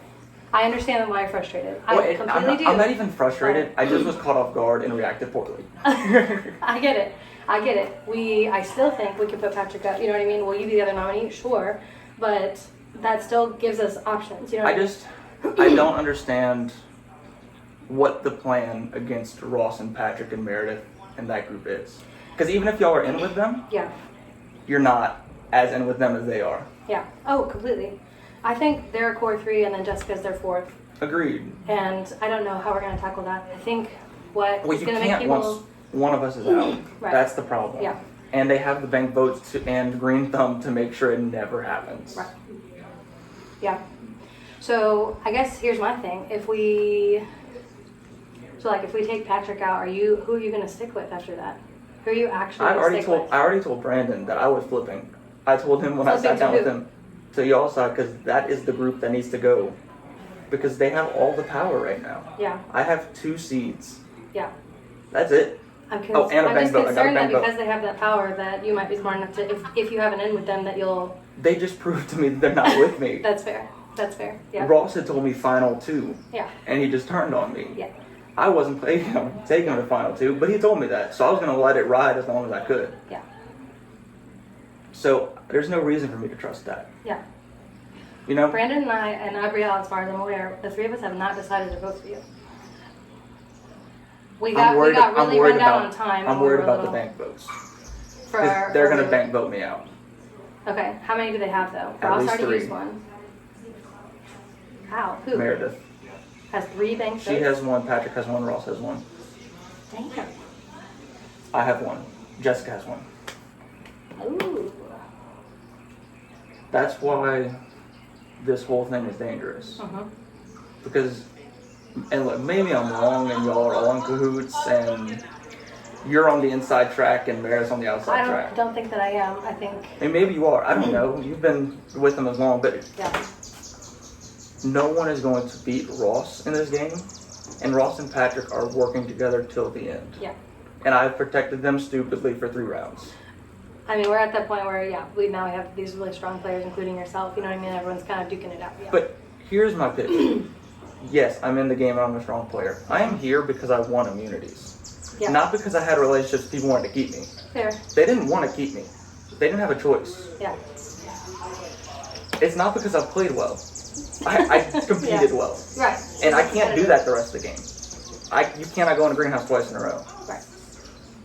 I understand why you're frustrated. I
wait,
completely do.
I'm not even frustrated. I just was caught off guard and reacted poorly.
I get it. I get it. I still think we could put Patrick up. You know what I mean? Will you be the other nominee? Sure. But that still gives us options. You know what I mean?
I don't understand what the plan against Ross and Patrick and Meredith and that group is. Because even if y'all are in with them,
Yeah.
you're not as in with them as they are.
Yeah. Oh, completely. I think they're a core 3 and then Jessica's their 4th.
Agreed.
And I don't know how we're going to tackle that. I think what
Well,
is
you
going to make
can't
people...
once one of us is out.
Right.
That's the problem.
Yeah.
And they have the bank votes and green thumb to make sure it never happens.
Right. Yeah. So I guess here's my thing. If we take Patrick out, who are you going to stick with after that? Who are you actually
I
going to stick with?
already told Brandon that I was flipping. I told him when I
Flipping
sat down
to
with
who?
him to y'all side because that is the group that needs to go. Because they have all the power right now.
Yeah.
I have 2 seeds.
Yeah.
That's it.
I'm
Oh, and a
I'm
bank
just
vote. I got a
concerned that
bank vote.
because they have that power that you might be smart enough to, if you have an in with them, that you'll...
They just proved to me that they're not with me.
That's fair. That's fair. Yeah.
Ross had told me final 2.
Yeah.
And he just turned on me.
Yeah.
I wasn't taking him to final 2, but he told me that. So I was going to let it ride as long as I could.
Yeah.
So there's no reason for me to trust that.
Yeah.
You know?
Brandon and I and Abrielle, as far as I'm aware, the 3 of us have not decided to vote for you. We got really run down on time.
I'm worried about the bank votes. They're going to bank vote me out.
Okay. How many do they have though?
At
Ross
least
already
3.
used one. How? Who?
Meredith.
Has 3 bank
She
votes?
has 1, Patrick has 1, Ross has 1.
Damn.
I have 1. Jessica has 1.
Ooh.
That's why this whole thing is dangerous. because, and look, maybe I'm wrong and y'all are all in cahoots and you're on the inside track and Meredith's on the outside track.
I don't think that I am. I think.
And maybe you are. I don't know. You've been with them as long, but
Yeah.
no one is going to beat Ross in this game, and Ross and Patrick are working together till the end.
Yeah.
And I've protected them stupidly for 3 rounds.
I mean, we're at that point where, yeah, we have these really strong players, including yourself. You know what I mean? Everyone's kind of duking it out. Yeah.
But here's my pitch. Yes, I'm in the game and I'm a strong player. I am here because I won immunities.
Yeah.
Not because I had relationships people wanted to keep me.
Fair.
They didn't want to keep me. They didn't have a choice.
Yeah.
It's not because I played well. I competed well.
Right.
And I can't do that the rest of the game. You cannot go in a greenhouse twice in a row.
Right.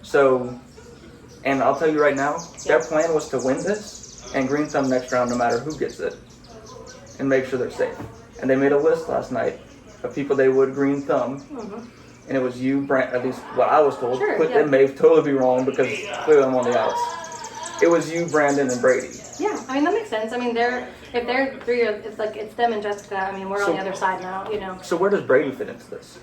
So, and I'll tell you right now, their plan was to win this and green thumb next round no matter who gets it and make sure they're safe. And they made a list last night of people they would green thumb.
Mm-hmm.
And it was you, Brand, at least what I was told.
Sure,
It may totally be wrong because clearly I'm on the outs. It was you, Brandon, and Brady.
Yeah, I mean, that makes sense. I mean, if they're 3, it's like, it's them and Jessica. I mean, we're on the other side now, you know.
So where does Brady fit into this?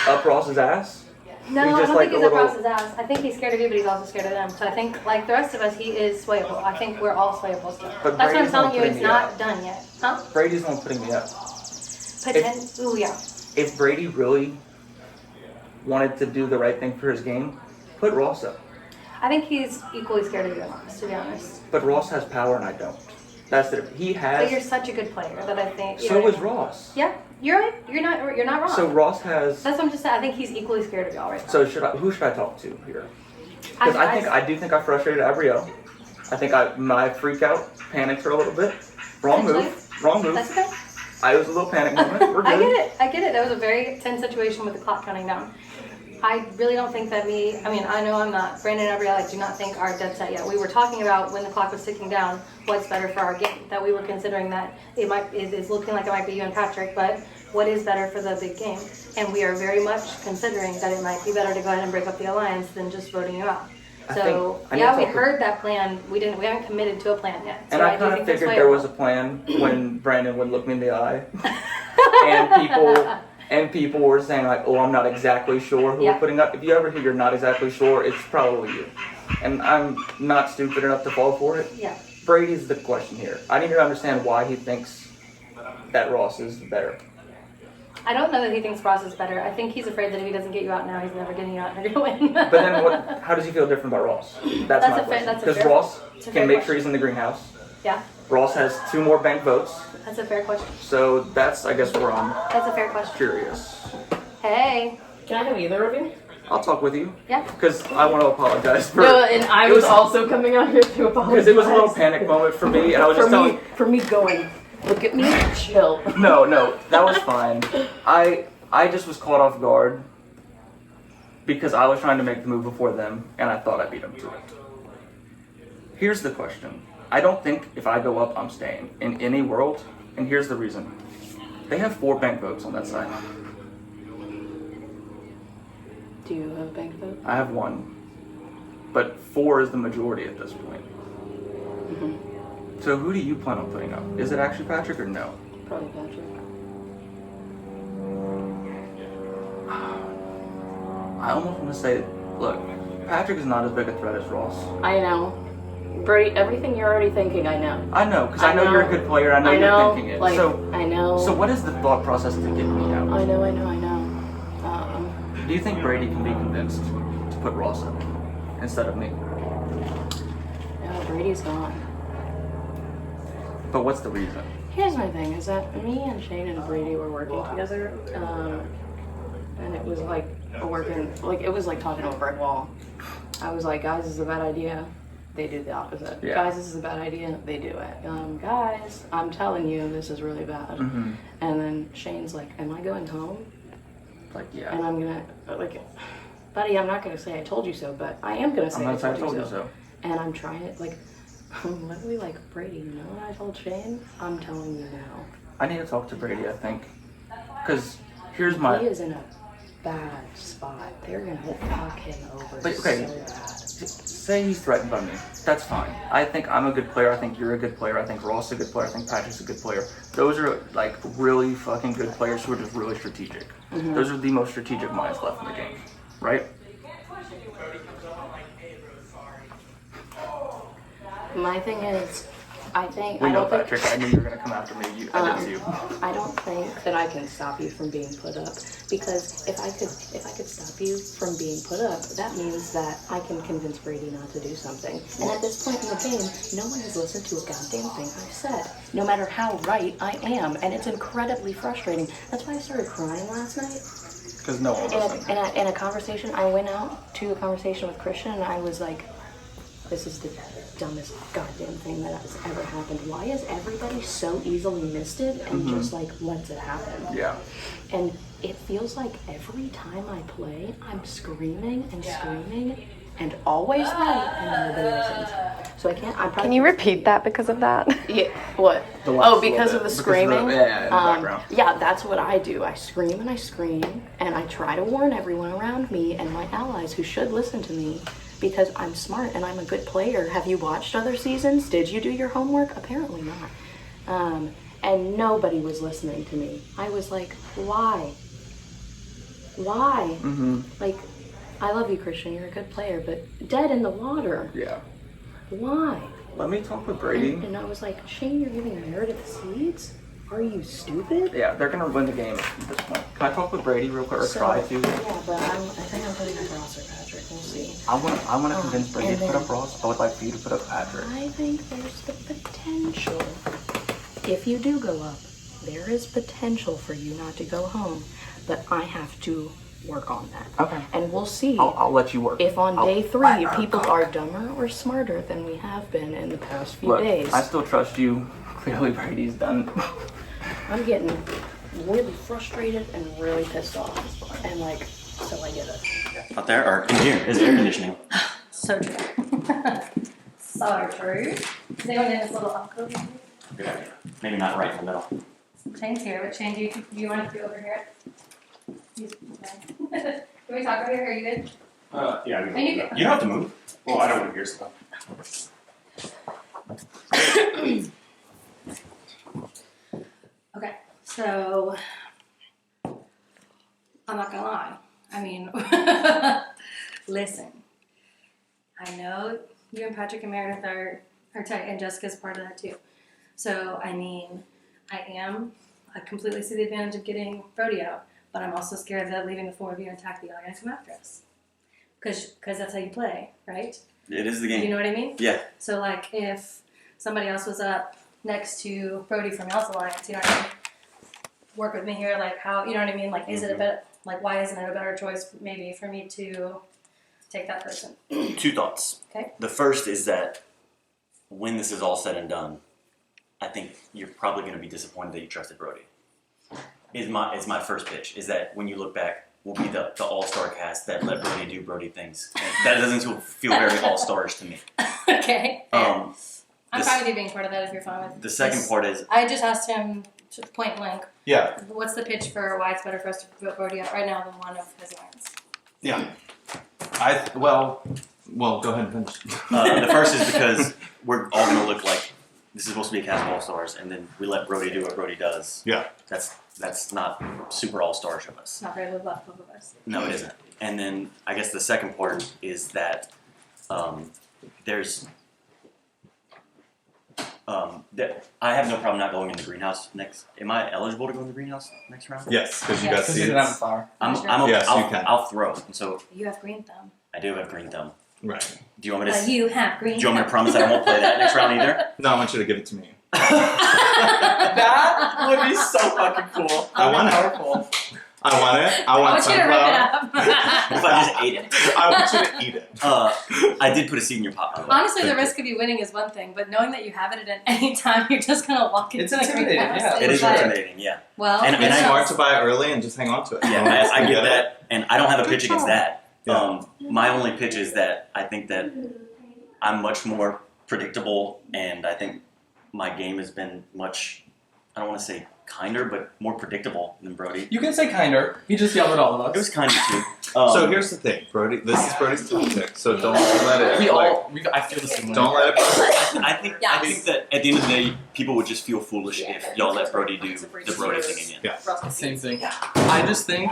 Up Ross's ass?
No,
He's
I
just
don't
like
think
a
he's
little-
across his ass. I think he's scared of you, but he's also scared of them. So I think, like the rest of us, he is swayable. I think we're all swayable still.
But
That's what I'm
Brady's
telling
not
you.
putting
It's
me
not
up.
done yet. Huh?
Brady's not putting me up.
Ooh, yeah.
If Brady really wanted to do the right thing for his game, put Ross up.
I think he's equally scared of you and us, to be honest.
But Ross has power and I don't. That's it. He
But you're
has.
such a good player that I think. You
So
know what
is
I mean?
Ross.
Yeah, you're right. You're not wrong.
So Ross has.
That's what I'm just saying. I think he's equally scared of y'all right now.
So who should I talk to here? Because I do think I frustrated Abrielle. I think my freak out panicked her a little bit. Wrong move. Wrong move.
That's okay.
I was a little panic moment. We're good.
I get it. That was a very tense situation with the clock counting down. I really don't think that I know I'm not. Brandon and Abrielle, I do not think are dead set yet. We were talking about when the clock was ticking down, what's better for our game. That we were considering that it is looking like it might be you and Patrick, but what is better for the big game? And we are very much considering that it might be better to go ahead and break up the alliance than just voting you out. So
I need
yeah,
to
we
talk to-
heard that plan. We haven't committed to a plan yet. So
And I
do
kind of
think there's
figured
way
there
out.
was a plan when Brandon would look me in the eye, and people were saying like, "Oh, I'm not exactly sure who
Yeah.
we're putting up." If you ever hear you're not exactly sure, it's probably you. And I'm not stupid enough to fall for it.
Yeah.
Brady's the question here. I need to understand why he thinks that Ross is better.
I don't know that he thinks Ross is better. I think he's afraid that if he doesn't get you out now, he's never getting you out and you're gonna win.
But then, how does he feel different about Ross? That's my
That's a fair-
question.
that's a
Because
fair-
Ross
it's a
can
fair
make
question.
trees in the greenhouse.
Yeah,
Ross has 2 more bank votes.
that's a fair question.
So that's, I guess, where I'm
That's a fair question.
curious.
Hey.
Can I have either of you?
I'll talk with you.
Yeah.
Because I want to apologize for.
No, and I
it
was also coming out here to apologize.
Because it was a little panic moment for me, and I was just telling.
for me going, look at me, chill.
No, that was fine. I just was caught off guard because I was trying to make the move before them, and I thought I beat them to it. Here's the question. I don't think if I go up, I'm staying in any world, and here's the reason. They have 4 bank votes on that side.
Do you have a bank vote?
I have 1, but 4 is the majority at this point.
Mm-hmm.
So who do you plan on putting up? Is it actually Patrick or no?
Probably Patrick.
I almost want to say, look, Patrick is not as big a threat as Ross.
I know. Brady, everything you're already thinking, I know.
I know, because I know you're a good player. I know you're thinking it.
Like,
so,
I know.
So what is the thought process to get me out?
I know.
Do you think Brady can be convinced to put Ross up instead of me?
No, Brady's gone.
But what's the reason?
Here's my thing, is that me and Shane and Brady were working together, and it was like it was like talking to a brick wall. I was like, guys, this is a bad idea. They do the opposite.
Yeah.
Guys, this is a bad idea. They do it. Guys, I'm telling you, this is really bad.
Mhm.
And then Shane's like, am I going home?
Like, yeah.
And I'm gonna, buddy, I'm not gonna say I told you so, but I am gonna say
I'm gonna say I told you so.
And I'm trying it, literally like, Brady, you know what I told Shane? I'm telling you now.
I need to talk to Brady, I think. Because here's my...
He is in a bad spot. They're gonna fuck him over
But, okay,
so bad.
say he's threatened by me. That's fine. I think I'm a good player. I think you're a good player. I think Ross is a good player. I think Patrick's a good player. Those are like really fucking good players who are just really strategic.
Mhm.
Those are the most strategic minds left in the game, right?
My thing is, I
We know,
don't think
Patrick. I knew you were gonna come after me. I did too.
I don't think that I can stop you from being put up, because if I could stop you from being put up, that means that I can convince Brady not to do something. And at this point in the game, no one has listened to a goddamn thing I've said, no matter how right I am, and it's incredibly frustrating. That's why I started crying last night.
Because no one was listening.
In a conversation, I went out to a conversation with Christian, and I was like, this is the dumbest goddamn thing that has ever happened. Why is everybody so easily misted and
Mhm.
just like lets it happen?
Yeah.
And it feels like every time I play, I'm screaming and screaming and always right, and nobody listens. So I can't. I'm probably.
Can you repeat that because of that?
Yeah. What?
The last
Oh, because
little
of the
bit.
screaming.
Because of the- yeah, in the background.
Yeah, that's what I do. I scream and I scream, and I try to warn everyone around me and my allies who should listen to me, because I'm smart and I'm a good player. Have you watched other seasons? Did you do your homework? Apparently not. And nobody was listening to me. I was like, why? Why?
Mm-hmm.
Like, I love you, Christian. You're a good player, but dead in the water.
Yeah.
Why?
Let me talk with Brady.
And I was like, Shane, you're giving Meredith seeds? Are you stupid?
Yeah, they're gonna win the game at this point. Can I talk with Brady real quick, or
So-
try to?
Yeah, but I think I'm putting up Ross or Patrick. We'll see.
I want to convince Brady
and
to put
then-
up Ross. I would like for you to put up Patrick.
I think there's the potential. If you do go up, there is potential for you not to go home, but I have to work on that.
Okay.
And we'll see
I'll let you work.
if on
I'll
day 3
let her
people
cook.
are dumber or smarter than we have been in the past few
Look,
days.
I still trust you. Clearly, Brady's done.
I'm getting really frustrated and really pissed off. And like, so I get it.
Out there, or in here, is air conditioning.
So true. So true. Is anyone in this little alcove?
Good idea. Maybe not right in the middle.
Shane's here, but Shane, do you want to be over here? Can we talk over here? Are you good?
Yeah,
And you can-
you don't have to move. Well, I don't want to hear stuff.
Okay, so I'm not gonna lie. I mean, listen. I know you and Patrick and Meredith are tight, and Jessica's part of that too. So I mean, I completely see the advantage of getting Brody out, but I'm also scared that leaving the 4 of you intact, the other guys come after us. Because that's how you play, right?
It is the game.
You know what I mean?
Yeah.
So like if somebody else was up next to Brody from Y'all's Alliance, you know what I mean? Work with me here, like how, you know what I mean? Like, is it a better, like, why isn't it a better choice maybe for me to take that person?
2 thoughts.
Okay.
The first is that when this is all said and done, I think you're probably going to be disappointed that you trusted Brody. Is my first pitch. Is that when you look back, we'll be the all-star cast that let Brody do Brody things. And that doesn't feel very all-starish to me.
Okay. I'm
this-
fine with you being part of that if you're fine with
The second
this.
part is
I just asked him point blank.
Yeah.
What's the pitch for why it's better for us to vote Brody out right now than one of his alliance?
Yeah. Well, go ahead and finish.
the first is because we're all going to look like this is supposed to be a cast of all-stars, and then we let Brody do what Brody does.
Yeah.
That's not super all-starish of us.
Not very left both of us.
No, it isn't. And then I guess the second part is that there's that I have no problem not going in the greenhouse next. Am I eligible to go in the greenhouse next round?
Yes, because you got
Because
seeds.
you have a flower. I'm okay.
Yes, you can.
I'll throw. And so
You have green thumb.
I do have green thumb.
Right.
Do you want me to?
You have green
Do you want me to
thumb.
promise that I won't play that next round either?
No, I want you to give it to me.
That would be so fucking cool.
I want it.
Powerful.
I want it. I want
you to rip it
sunflower.
up.
What if I just ate it?
I want you to eat it.
I did put a seed in your pot. by the way.
Honestly, the risk of you winning is one thing, but knowing that you have it at any time, you're just gonna walk into
It's
the
intimidating,
greenhouse.
yeah.
It is
like,
intimidating, yeah.
Well,
And
It's
I-
smart to buy it early and just hang on to it.
Yeah,
Don't ask
I
to
get
it.
that, and I don't have a pitch against that.
Yeah.
My only pitch is that I think that I'm much more predictable, and I think my game has been much, I don't want to say kinder, but more predictable than Brody.
You can say kinder. He just yelled at all of us.
It was kinder too.
So here's the thing, Brody. This is Brody's tactic. So don't let it.
I feel the same way.
Don't let it.
I think that at the end of the day, people would just feel foolish if y'all let Brody do the Brody thing again.
Yeah.
Same thing. I just think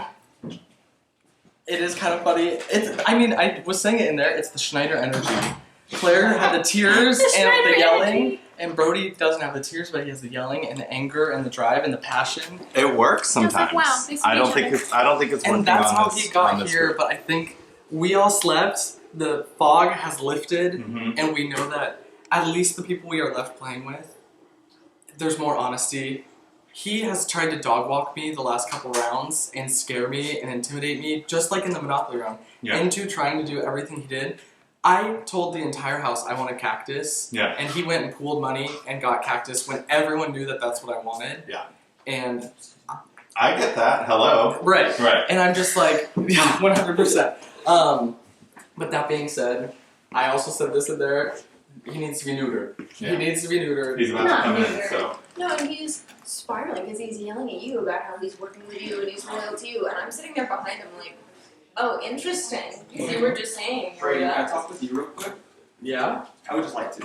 it is kind of funny. I was saying it in there. It's the Schneider energy. Claire had the tears and the yelling, and Brody doesn't have the tears, but he has the yelling and the anger and the drive and the passion.
It works sometimes. I don't think it's working.
And that's
on
how
this,
he got
on this
here.
group.
But I think we all slept. The fog has lifted,
Mm-hmm.
and we know that at least the people we are left playing with, there's more honesty. He has tried to dog walk me the last couple rounds and scare me and intimidate me, just like in the Monopoly round, into trying to do everything he did. I told the entire house I want a cactus, and he went and pooled money and got cactus when everyone knew that that's what I wanted.
Yeah.
And
I get that. Hello.
Right.
Right.
And I'm just like, yeah, 100%. But that being said, I also said this in there. He needs to be neutered.
Yeah.
He needs to be neutered.
He's about to come in, so.
No, and he's spiraling because he's yelling at you about how he's working with you and he's loyal to you, and I'm sitting there behind him like, oh, interesting. Because you were just saying.
Brady, can I talk with you real quick?
Yeah?
I would just like to.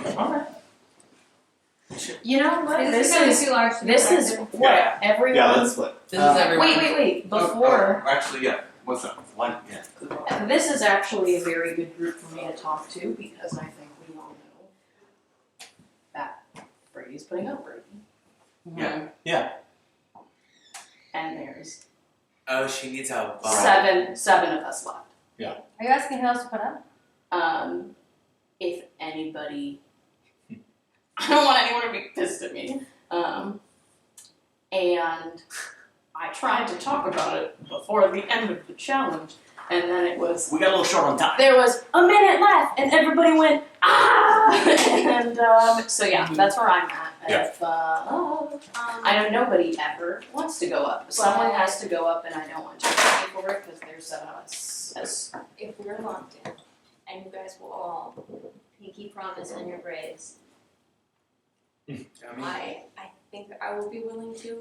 Okay.
You know what?
This is too large to be
This is
collected.
what everyone.
Yeah, let's split.
This is everyone. Wait. Before.
Actually, yeah. What's up? One. Yeah.
This is actually a very good group for me to talk to because I think we all know that Brady's putting up Brady.
Yeah. Yeah.
And there's
Oh, she needs a
seven of us left.
Yeah.
Are you asking who else to put up?
If anybody, I don't want anyone to be pissed at me. And I tried to talk about it before the end of the challenge, and then it was.
We got a little short on time.
There was a minute left, and everybody went and so yeah, that's where I'm at.
Yeah.
If I know nobody ever wants to go up. Someone has to go up, and I don't want to pay for it because there's 7 of us.
If we're locked in, and you guys will all pinky promise on your graves, I think I will be willing to.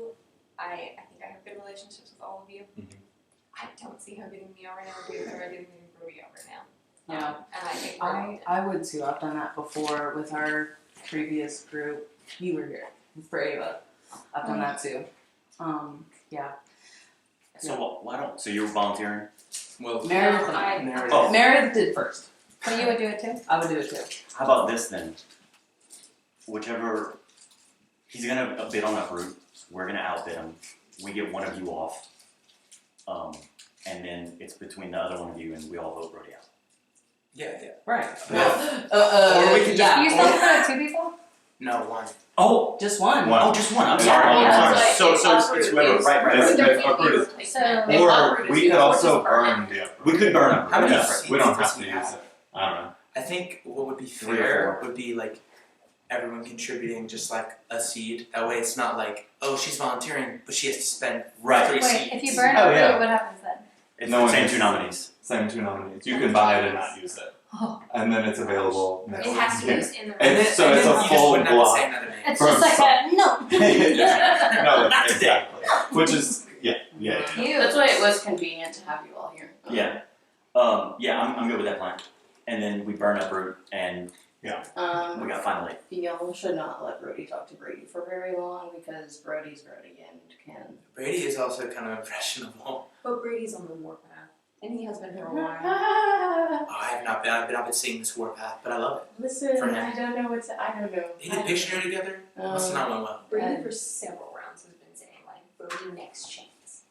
I think I have good relationships with all of you. I don't see how getting me out right now would be better getting Ruby out right now.
Yeah.
And I think
I would too. I've done that before with our previous group. You were here for Ava. I've done that too. Yeah.
So why don't? So you're volunteering?
Well,
Meredith and I. Meredith did first.
So you would do it too?
I would do it too.
How about this then? Whichever he's gonna bid on that route, we're gonna outbid him. We get one of you off, and then it's between the other one of you, and we all vote Brody out.
Yeah.
Right.
Or we can just.
You still put up 2 people?
No, one.
Oh,
just one.
Oh, just one. I'm sorry. I'm sorry. So it's whoever. Right.
Or we could also burn the upper.
We could burn up.
How many
Yes, we don't have to use it. I don't know.
I think what would be
3 or
fair
4.
would be like everyone contributing just like a seed. That way it's not like, oh, she's volunteering, but she has to spend 3
Wait,
seeds.
if you burn up,
yeah.
what happens then?
It's
No
the same
one
2
gets
nominees.
Same 2 nominees. You can buy it and not use it. And then it's available next
It has to
year.
be used in the
And
then-
so
and
it's
then
a
you just
full
wouldn't have to
block.
say another name.
It's
From
just like
some-
a no.
No,
Not today.
exactly. Which is yeah.
That's why it was convenient to have you all here.
Yeah. I'm good with that plan. And then we burn up route, and we got final 8.
Y'all should not let Brody talk to Brady for very long because Brody's Brody and can.
Brady is also kind of impressionable.
But Brady's on the warpath, and he has been for a while.
Oh, I have not been. I've been seeing this warpath, but I love it.
Listen,
For him.
I don't know what's. I don't know.
They did Pictionary together. Must have not went well.
Brady for several rounds has been saying like Brody next chance,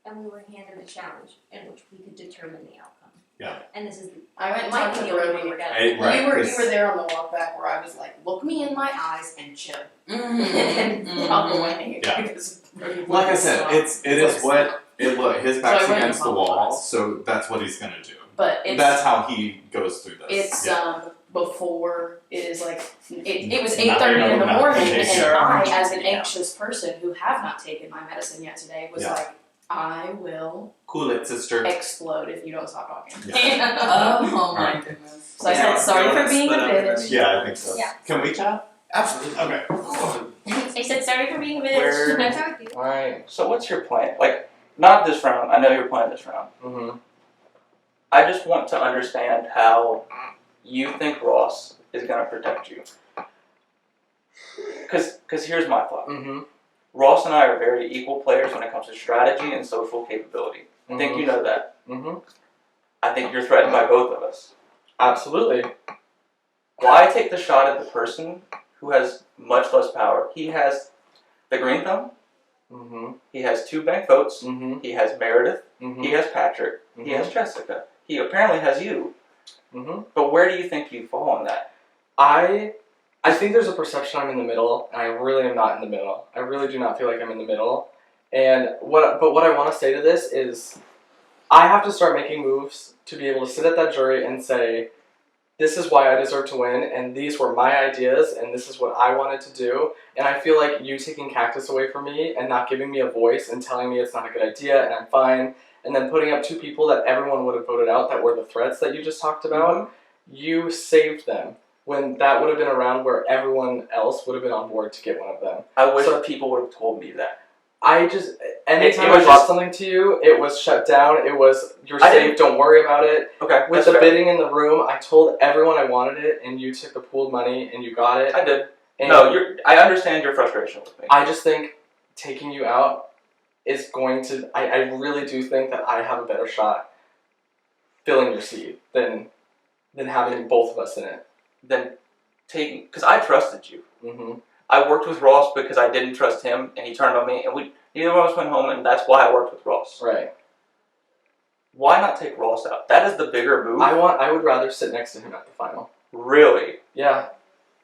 and we were handed a challenge in which we could determine the outcome.
Yeah.
And this is
I went and
might
talked
be
to
the only
Brody.
one we're getting.
Right,
you were
'cause-
there on the walk back where I was like, look me in my eyes and chill.
Mm-hmm.
And walk away.
Yeah.
Because Brody
Like I
was
said,
so-
it is what it look. His back's
So I went
against the
and
wall,
apologized.
so that's what he's gonna do.
But it's
That's how he goes through this.
It's
yeah.
Before it is like it was
Not
8:30 in the
about
morning,
it.
and
Sure.
I, as an anxious person who have not taken my medicine yet today, was
Yeah.
like, I will
Cool it, sister.
explode if you don't stop talking.
Yeah.
Oh my goodness! So I said sorry for being a bitch.
Yeah, I think so.
Yeah.
Can we chat?
Absolutely.
Okay.
I said sorry for being a bitch.
Alright, so what's your plan? Like, not this round. I know you're playing this round.
Mm-hmm.
I just want to understand how you think Ross is going to protect you. Because here's my thought. Ross and I are very equal players when it comes to strategy and social capability. I think you know that. I think you're threatened by both of us.
Absolutely.
Why take the shot at the person who has much less power? He has the green thumb. He has 2 bank votes. He has Meredith. He has Patrick. He has Jessica. He apparently has you. But where do you think you fall on that?
I think there's a perception I'm in the middle, and I really am not in the middle. I really do not feel like I'm in the middle. And what I want to say to this is, I have to start making moves to be able to sit at that jury and say, this is why I deserve to win, and these were my ideas, and this is what I wanted to do. And I feel like you taking Cactus away from me and not giving me a voice and telling me it's not a good idea and I'm fine, and then putting up 2 people that everyone would have voted out that were the threats that you just talked about, you saved them. When that would have been around where everyone else would have been on board to get one of them.
I wish people would have told me that.
Anytime I brought something to you, it was shut down. It was, you're safe, don't worry about it.
Okay,
with the bidding in the room, I told everyone I wanted it, and you took the pooled money, and you got it.
I did.
And
I understand your frustration with me.
I just think taking you out is going to, I really do think that I have a better shot filling your seat than having both of us in it.
Because I trusted you. I worked with Ross because I didn't trust him, and he turned on me, and neither of us went home, and that's why I worked with Ross.
Right.
Why not take Ross out? That is the bigger move.
I would rather sit next to him at the final.
Really?
Yeah.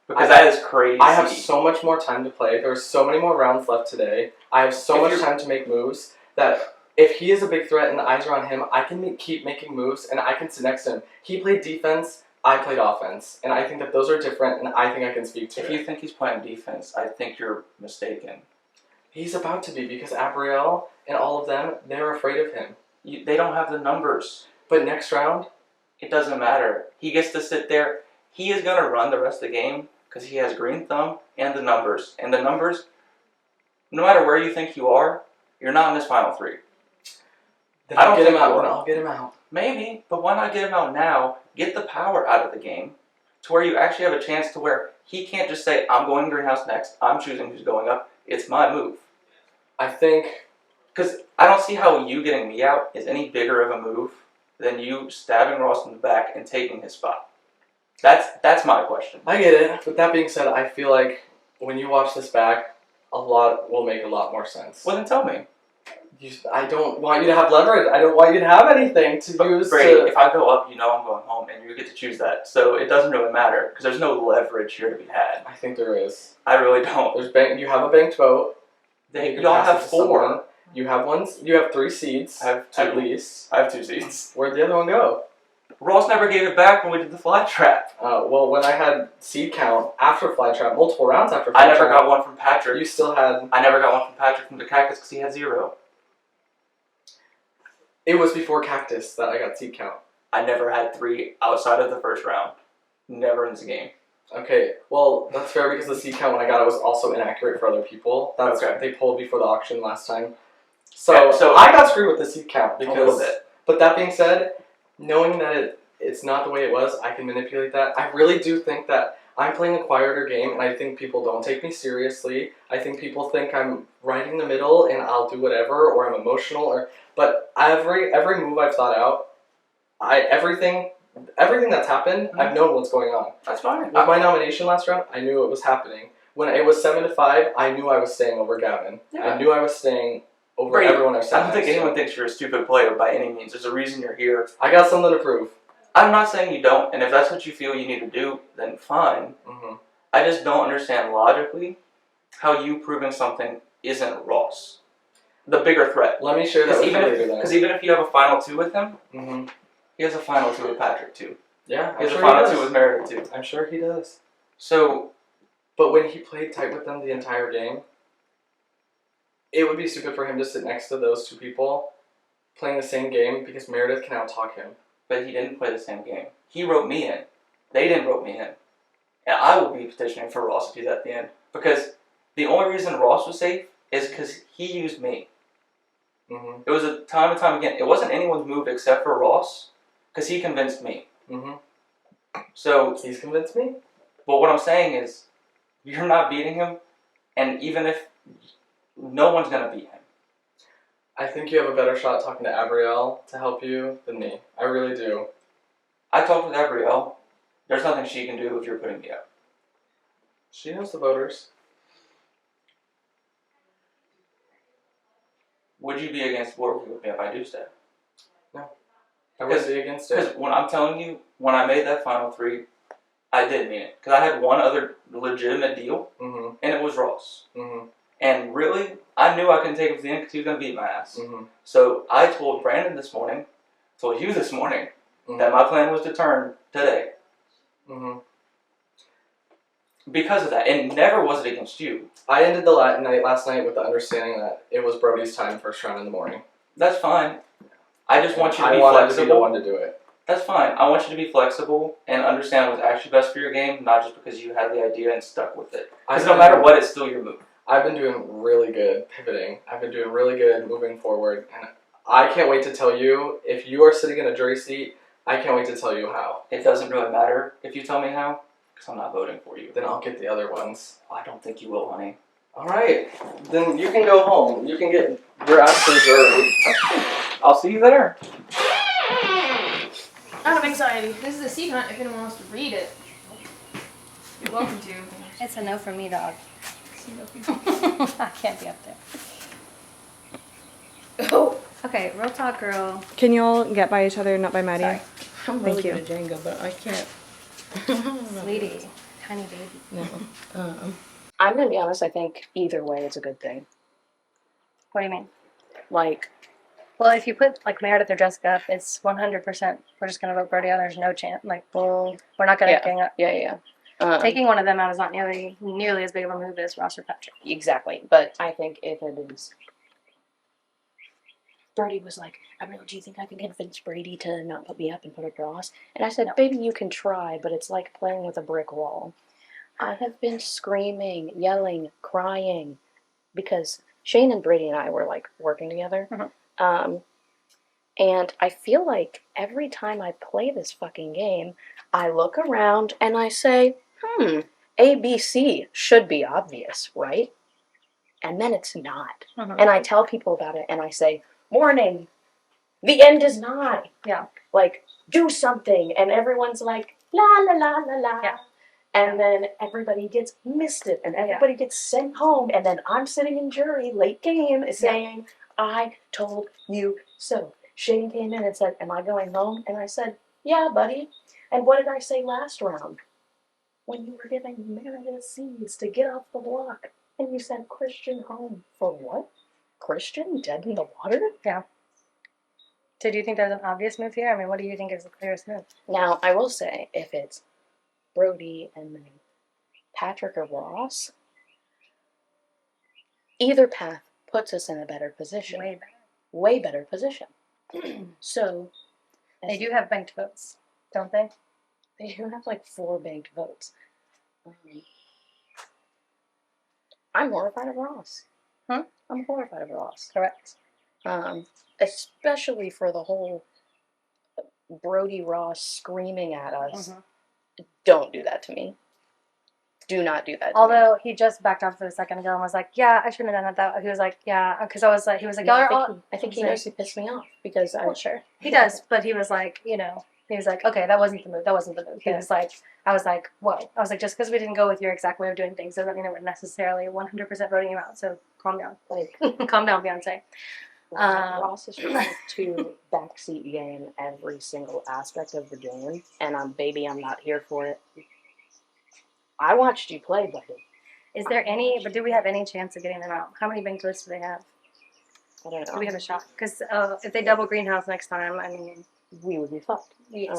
Because that is crazy.
I have so much more time to play. There's so many more rounds left today. I have so much time to make moves that if he is a big threat and the eyes are on him, I can keep making moves, and I can sit next to him. He played defense. I played offense, and I think that those are different, and I think I can speak to it.
If you think he's playing defense, I think you're mistaken.
He's about to be, because Abrielle and all of them, they're afraid of him.
They don't have the numbers.
But next round?
It doesn't matter. He gets to sit there. He is going to run the rest of the game because he has green thumb and the numbers. And the numbers, no matter where you think you are, you're not in this final 3.
Then I'll get him out. I'll get him out.
Maybe, but why not get him out now? Get the power out of the game to where you actually have a chance to where he can't just say, I'm going greenhouse next. I'm choosing who's going up. It's my move.
I think...
Because I don't see how you getting me out is any bigger of a move than you stabbing Ross in the back and taking his spot. That's my question.
I get it. With that being said, I feel like when you watch this back, a lot will make a lot more sense.
Well, then tell me.
I don't want you to have leverage. I don't want you to have anything to use.
Brady, if I go up, you know I'm going home, and you get to choose that. So it doesn't really matter, because there's no leverage here to be had.
I think there is.
I really don't.
You have a banked vote.
You all have 4.
You have ones. You have 3 seeds.
I have 2.
At least.
I have 2 seeds.
Where'd the other one go?
Ross never gave it back when we did the fly trap.
Well, when I had seed count after fly trap, multiple rounds after fly trap.
I never got one from Patrick.
You still had...
I never got one from Patrick from the Cactus because he had 0.
It was before Cactus that I got seed count.
I never had 3 outside of the first round. Never in this game.
Okay, well, that's fair because the seed count when I got it was also inaccurate for other people. That's okay. They pulled before the auction last time. So I got screwed with the seed count because...
A little bit.
But that being said, knowing that it's not the way it was, I can manipulate that. I really do think that I'm playing a quieter game, and I think people don't take me seriously. I think people think I'm right in the middle, and I'll do whatever, or I'm emotional, but every move I've thought out, everything that's happened, I've known what's going on.
That's fine.
With my nomination last round, I knew it was happening. When it was 7-5, I knew I was staying over Gavin.
Yeah.
I knew I was staying over
Brady,
everyone I sat
I don't think
next to.
anyone thinks you're a stupid player by any means. There's a reason you're here.
I got something to prove.
I'm not saying you don't, and if that's what you feel you need to do, then fine. I just don't understand logically how you proving something isn't Ross. The bigger threat.
Let me share that with you later then.
Because even if you have a final 2 with him, he has a final 2 with Patrick too.
Yeah,
he has a final 2 with Meredith too.
I'm sure he does.
So,
but when he played tight with them the entire game, it would be stupid for him to sit next to those 2 people playing the same game because Meredith can out-talk him.
But he didn't play the same game. He wrote me in. They didn't wrote me in. And I will be petitioning for Ross if he's at the end. Because the only reason Ross was safe is because he used me. It was a time and time again. It wasn't anyone's move except for Ross Because he convinced me.
Mm-hmm.
So
he's convinced me.
But what I'm saying is, you're not beating him, and even if no one's gonna beat him.
I think you have a better shot talking to Abrielle to help you than me. I really do.
I talked with Abrielle. There's nothing she can do if you're putting me up.
She knows the voters.
Would you be against working with me if I do stay?
No. I wouldn't be against it.
Because when I'm telling you, when I made that final 3, I did mean it. Because I had one other legitimate deal,
Mm-hmm.
and it was Ross.
Mm-hmm.
And really, I knew I couldn't take him to the end because he was going to beat my ass.
Mm-hmm.
So I told Brandon this morning, told you this morning, that my plan was to turn today.
Mm-hmm.
Because of that. And never was it against you.
I ended the night last night with the understanding that it was Brody's time first round in the morning.
That's fine. I just want you to be
I wanted
flexible.
to be the one to do it.
That's fine. I want you to be flexible and understand what's actually best for your game, not just because you had the idea and stuck with it. Because no matter what, it's still your move.
I've been doing really good pivoting. I've been doing really good moving forward. And I can't wait to tell you, if you are sitting in a jury seat, I can't wait to tell you how.
It doesn't really matter if you tell me how, because I'm not voting for you.
Then I'll get the other ones.
I don't think you will, honey.
Alright, then you can go home. You can get your ass to the jury.
I'll see you there.
Out of anxiety. This is a seat hunt if anyone wants to read it. You're welcome to.
It's a no from me, dog. I can't be up there.
Oh.
Okay, real talk, girl.
Can y'all get by each other, not by Maddie?
Sorry.
I'm
Thank
really
you.
good at Jenga, but I can't.
Sweetie, tiny baby.
No. I'm gonna be honest. I think either way, it's a good thing.
What do you mean?
Like,
well, if you put like Meredith or Jessica up, it's 100%. We're just gonna vote Brody out. There's no chance. Like,
well,
we're not gonna
yeah,
gang up.
yeah.
Taking one of them out is not nearly as big of a move as Ross or Patrick.
Exactly, but I think if it is. Brody was like, Abrielle, do you think I can convince Brady to not put me up and put up Ross? And I said, baby, you can try, but it's like playing with a brick wall. I have been screaming, yelling, crying, because Shane and Brady and I were like working together. And I feel like every time I play this fucking game, I look around and I say, A, B, C should be obvious, right? And then it's not. And I tell people about it and I say, warning, the end is nigh.
Yeah.
Like, do something. And everyone's like, la, la, la, la, la.
Yeah.
And then everybody gets misted and everybody gets sent home. And then I'm sitting in jury, late game, saying, I told you so. Shane came in and said, am I going home? And I said, yeah, buddy. And what did I say last round? When you were giving Meredith seeds to get off the block. And you said, Christian home. For what? Christian dead in the water?
Yeah. So do you think there's an obvious move here? I mean, what do you think is the clearest move?
Now, I will say, if it's Brody and then Patrick or Ross, either path puts us in a better position.
Way better.
Way better position. So,
They do have banked votes, don't they?
They do have like 4 banked votes. I'm horrified of Ross. I'm horrified of Ross.
Correct.
Especially for the whole Brody Ross screaming at us. Don't do that to me. Do not do that to me.
Although he just backed off for a second ago and was like, yeah, I shouldn't have done that. He was like, yeah, because I was like, he was like,
No,
y'all
I think he knows he pissed me off because
well, sure. He does, but he was like, you know, he was like, okay, that wasn't the move. That wasn't the move. He was like, I was like, whoa. I was like, just because we didn't go with your exact way of doing things doesn't mean that we're necessarily 100% voting you out. So calm down.
Like,
calm down, Beyonce.
Ross is trying to backseat game every single aspect of the game, and I'm not here for it. I watched you play, buddy.
Is there any, but do we have any chance of getting them out? How many banked votes do they have?
I don't know.
Do we have a shot? Because if they double Greenhouse next time, I mean,
we would be fucked.
Yes.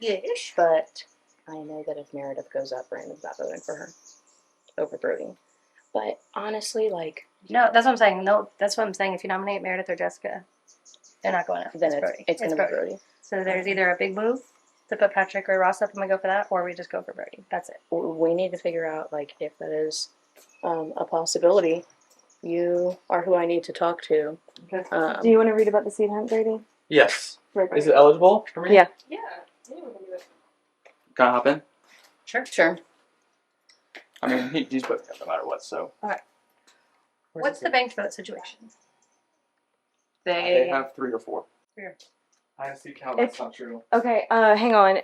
Yes. But I know that if Meredith goes up, Brandon's not voting for her over Brody. But honestly, like,
no, that's what I'm saying. No, that's what I'm saying. If you nominate Meredith or Jessica, they're not going up.
then
Brody.
it's going to be Brody.
So there's either a big move to put Patrick or Ross up and we go for that, or we just go for Brody. That's it.
We need to figure out, like, if that is a possibility. You are who I need to talk to.
Do you want to read about the seed hunt, Brady?
Yes.
Right.
Is it eligible for me?
Yeah.
Yeah. Anyone can do it.
Can I hop in?
Sure.
Sure.
I mean, he's put no matter what, so.
All right. What's the banked vote situation?
They
have 3 or 4.
Here.
I see count. That's not true.
Okay, hang on.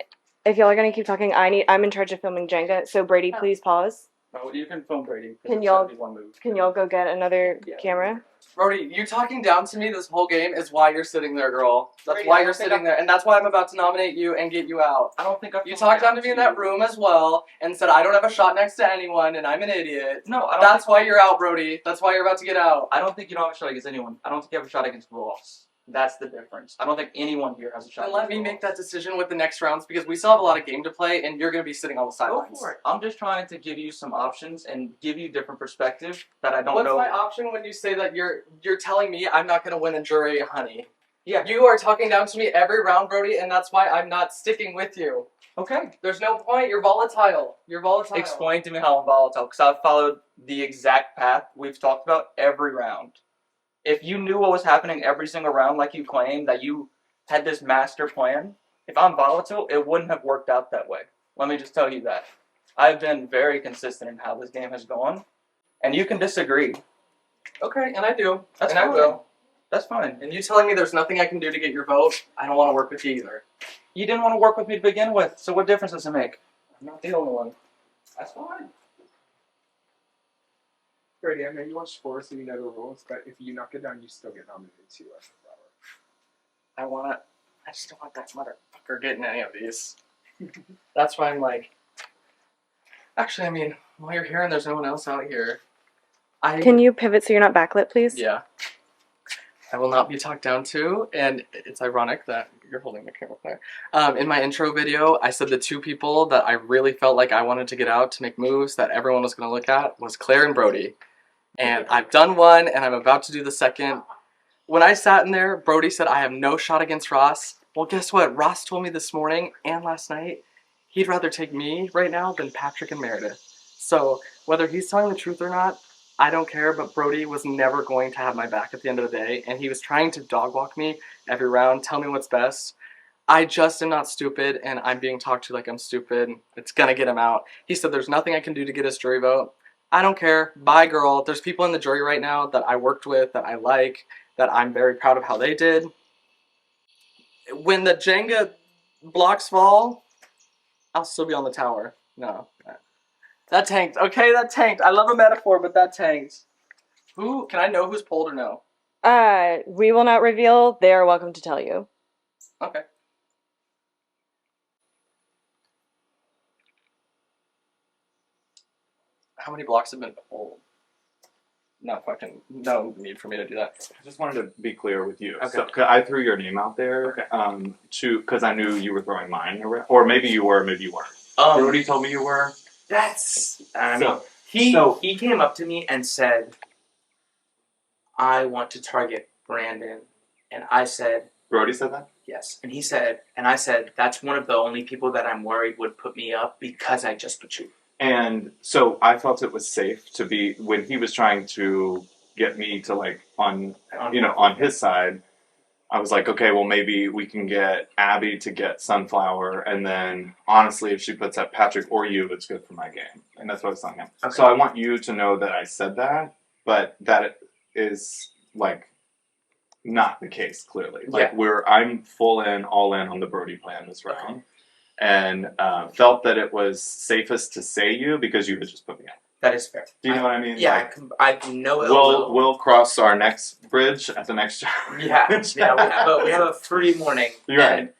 If y'all are gonna keep talking, I'm in charge of filming Jenga. So Brady, please pause.
Oh, you can film Brady. 'cause
Can
it's
y'all
71 moves.
can y'all go get another camera?
Brody, you talking down to me this whole game is why you're sitting there, girl. That's
Brady,
why
I
you're
don't think
sitting there, and that's why I'm about to nominate you and get you out.
I don't think I've
You talked down to me in that room as well and said I don't have a shot next to anyone and I'm an idiot.
No, I don't.
That's why you're out, Brody. That's why you're about to get out.
I don't think you don't have a shot against anyone. I don't think you have a shot against Ross. That's the difference. I don't think anyone here has a shot.
Then let me make that decision with the next rounds because we still have a lot of game to play and you're going to be sitting on the
Go
sidelines.
for it. I'm just trying to give you some options and give you different perspective that I don't
What's
know.
my option when you say that you're telling me I'm not going to win a jury, honey?
Yeah.
You are talking down to me every round, Brody, and that's why I'm not sticking with you.
Okay.
There's no point. You're volatile. You're volatile.
Explain to me how I'm volatile, because I've followed the exact path we've talked about every round. If you knew what was happening every single round, like you claim, that you had this master plan, if I'm volatile, it wouldn't have worked out that way. Let me just tell you that. I've been very consistent in how this game has gone, and you can disagree.
Okay, and I do.
That's
and
fine.
I will.
That's fine.
And you telling me there's nothing I can do to get your vote, I don't want to work with you either.
You didn't want to work with me to begin with, so what difference does it make?
I'm not the only one.
That's fine.
Brady, I know you watch sports and you know the rules, but if you knock it down, you still get nominated too.
I just don't want that motherfucker getting any of these. That's why I'm like, actually, I mean, while you're here and there's no one else out here,
Can you pivot so you're not backlit, please?
Yeah. I will not be talked down to, and it's ironic that you're holding the camera there. In my intro video, I said the 2 people that I really felt like I wanted to get out to make moves that everyone was going to look at was Claire and Brody. And I've done one, and I'm about to do the second. When I sat in there, Brody said I have no shot against Ross. Well, guess what? Ross told me this morning and last night he'd rather take me right now than Patrick and Meredith. So whether he's telling the truth or not, I don't care, but Brody was never going to have my back at the end of the day, and he was trying to dog walk me every round, tell me what's best. I just am not stupid, and I'm being talked to like I'm stupid. It's gonna get him out. He said there's nothing I can do to get his jury vote. I don't care. Bye, girl. There's people in the jury right now that I worked with, that I like, that I'm very proud of how they did. When the Jenga blocks fall, I'll still be on the tower. No. That tanked. Okay, that tanked. I love a metaphor, but that tanked. Who? Can I know who's pulled or no?
We will not reveal. They are welcome to tell you.
Okay. How many blocks have been pulled? No need for me to do that.
I just wanted to be clear with you.
Okay.
So 'cause I threw your name out there, because I knew you were throwing mine around, or maybe you were, maybe you weren't. Brody told me you were.
That's
So-
he came up to me and said, "I want to target Brandon," and I said,
Brody said that?
"Yes," and he said, and I said, "That's one of the only people that I'm worried would put me up because I just put you."
And so I felt it was safe to be, when he was trying to get me to like on his side, I was like, okay, well maybe we can get Abby to get Sunflower, and then honestly if she puts up Patrick or you, it's good for my game. And that's what I was telling him.
Okay.
So I want you to know that I said that, but that is like not the case clearly. Like I'm all in on the Brody plan this round. And felt that it was safest to say you because you had just put me up.
That is fair.
Do you know what I mean?
Yeah,
Like,
I know.
we'll cross our next bridge at the next job.
Yeah, we have a free morning.
You're right.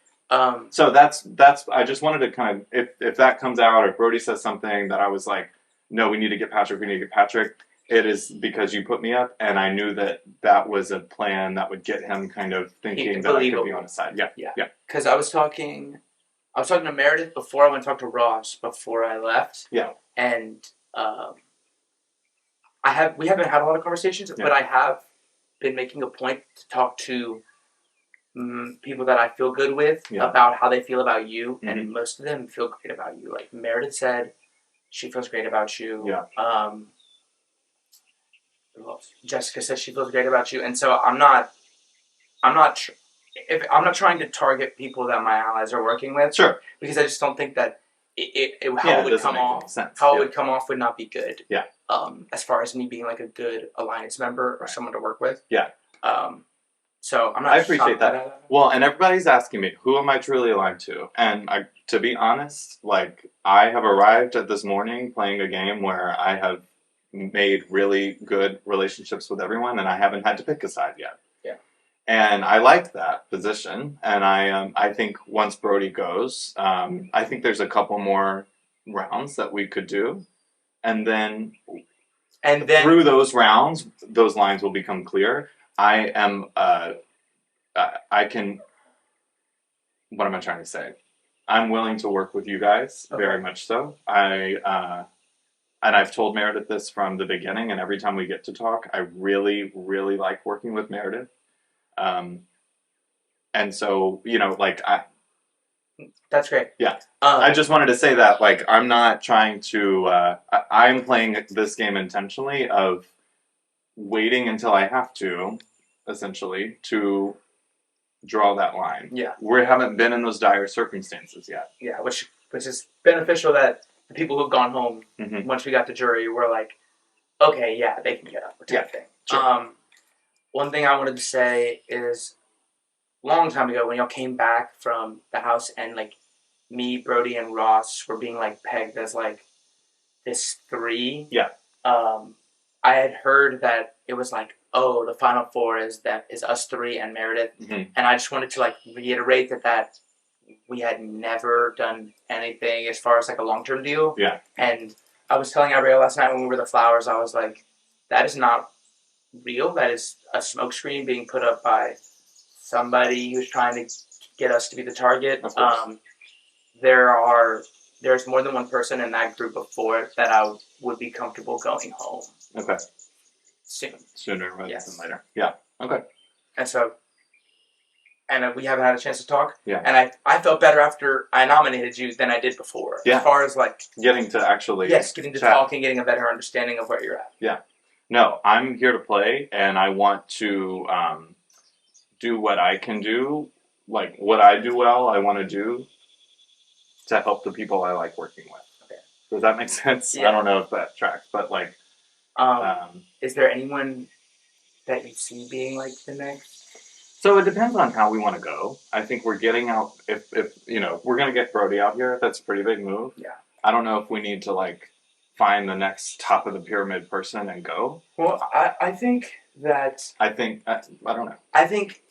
So that's I just wanted to kind of, if that comes out or Brody says something that I was like, no, we need to get Patrick. It is because you put me up, and I knew that was a plan that would get him kind of thinking that I could be on his side. Yeah.
Because I was talking to Meredith before I went to talk to Ross before I left.
Yeah.
And we haven't had a lot of conversations, but I have been making a point to talk to people that I feel good with about how they feel about you, and most of them feel great about you. Like Meredith said, she feels great about you.
Yeah.
Jessica says she feels great about you, and so I'm not if I'm not trying to target people that my allies are working with.
Sure.
Because I just don't think that how
Yeah,
it would
doesn't
come
make any
off.
sense.
How
Yeah.
it would come off would not be good.
Yeah.
As far as me being like a good alliance member or someone to work with.
Yeah.
So I'm not.
I appreciate
shocked
that. Well, and everybody's asking me, who am I truly aligned to? And to be honest, like, I have arrived at this morning playing a game where I have made really good relationships with everyone, and I haven't had to pick a side yet.
Yeah.
And I like that position, and I think once Brody goes, I think there's a couple more rounds that we could do, and then through those rounds, those lines will become clear. I am, I can, what am I trying to say? I'm willing to work with you guys, very much so. And I've told Meredith this from the beginning, and every time we get to talk, I really, really like working with Meredith. And so,
That's great.
Yeah. I just wanted to say that, like, I'm not trying to, I'm playing this game intentionally of waiting until I have to, essentially, to draw that line.
Yeah.
We haven't been in those dire circumstances yet.
Yeah, which is beneficial that the people who've gone home,
Mm-hmm.
once we got to jury, were like, okay, yeah, they can get up. Type thing.
Sure.
One thing I wanted to say is, a long time ago, when y'all came back from the house and, like, me, Brody, and Ross were being, like, pegged as, like, this 3.
Yeah.
I had heard that it was like, oh, the final 4 is us 3 and Meredith.
Mm-hmm.
And I just wanted to, like, reiterate that we had never done anything as far as, like, a long-term deal.
Yeah.
And I was telling Gabrielle last night when we were the flowers, I was like, that is not real. That is a smokescreen being put up by somebody who's trying to get us to be the target.
Of course.
There's more than one person in that group of 4 that I would be comfortable going home.
Okay.
Soon.
Sooner rather than later. Yeah. Okay.
And so, we haven't had a chance to talk.
Yeah.
And I felt better after I nominated you than I did before.
Yeah.
As far as, like,
Getting to actually
getting to
chat.
talk and getting a better understanding of where you're at.
Yeah. No, I'm here to play, and I want to do what I can do, like what I do well, I want to do to help the people I like working with.
Okay.
Does that make sense?
Yeah.
I don't know if that tracks, but like...
is there anyone that you see being, like, the next?
So it depends on how we want to go. I think we're getting out, if we're going to get Brody out here, that's a pretty big move.
Yeah.
I don't know if we need to, like, find the next top of the pyramid person and go.
Well, I think that...
I don't know.
I think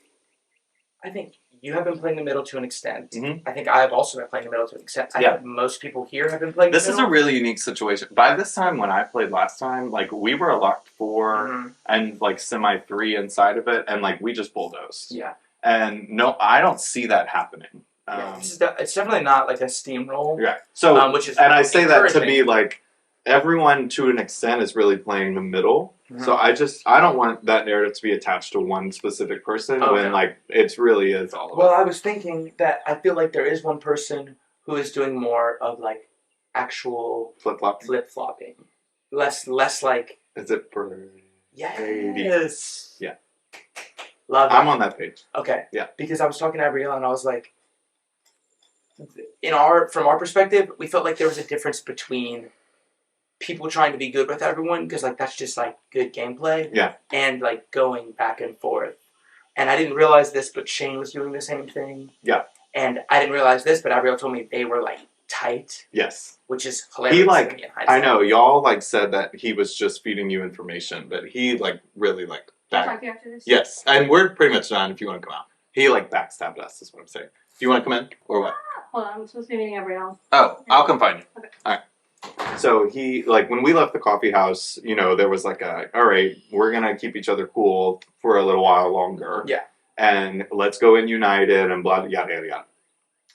you have been playing the middle to an extent.
Mm-hmm.
I think I have also been playing the middle to an extent. I
Yeah.
think most people here have been playing
This
the
is
middle.
a really unique situation. By this time, when I played last time, like, we were a locked 4 and, like, semi 3 inside of it, and, like, we just bulldozed.
Yeah.
And no, I don't see that happening.
It's definitely not like a steamroll.
Yeah. So,
which is
and I say that to
encouraging.
be like, everyone to an extent is really playing the middle.
Mhm.
So I don't want that narrative to be attached to one specific person
Oh,
when
no.
like it really is all of
Well,
us.
I was thinking that I feel like there is one person who is doing more of, like, actual flip-flopping. Less like...
Is it for...
Yes.
Yeah.
Love
I'm
it.
on that page.
Okay.
Yeah.
Because I was talking to Gabrielle and I was like, from our perspective, we felt like there was a difference between people trying to be good with everyone, because, like, that's just, like, good gameplay.
Yeah.
And, like, going back and forth. And I didn't realize this, but Shane was doing the same thing.
Yeah.
And I didn't realize this, but Gabrielle told me they were, like, tight,
Yes.
which is hilarious.
He
to
like
me in
I
hindsight.
know y'all like said that he was just feeding you information, but he like really like
Can I talk to you after this?
Yes, and we're pretty much done. If you want to come out, he like backstabbed us. Is what I'm saying. Do you want to come in or what?
Hold on, I'm supposed to be meeting Gabrielle.
Oh, I'll come find you. All right. So he, like, when we left the coffee house, there was like all right, we're going to keep each other cool for a little while longer.
Yeah.
And let's go in united and blah, yada, yada, yada.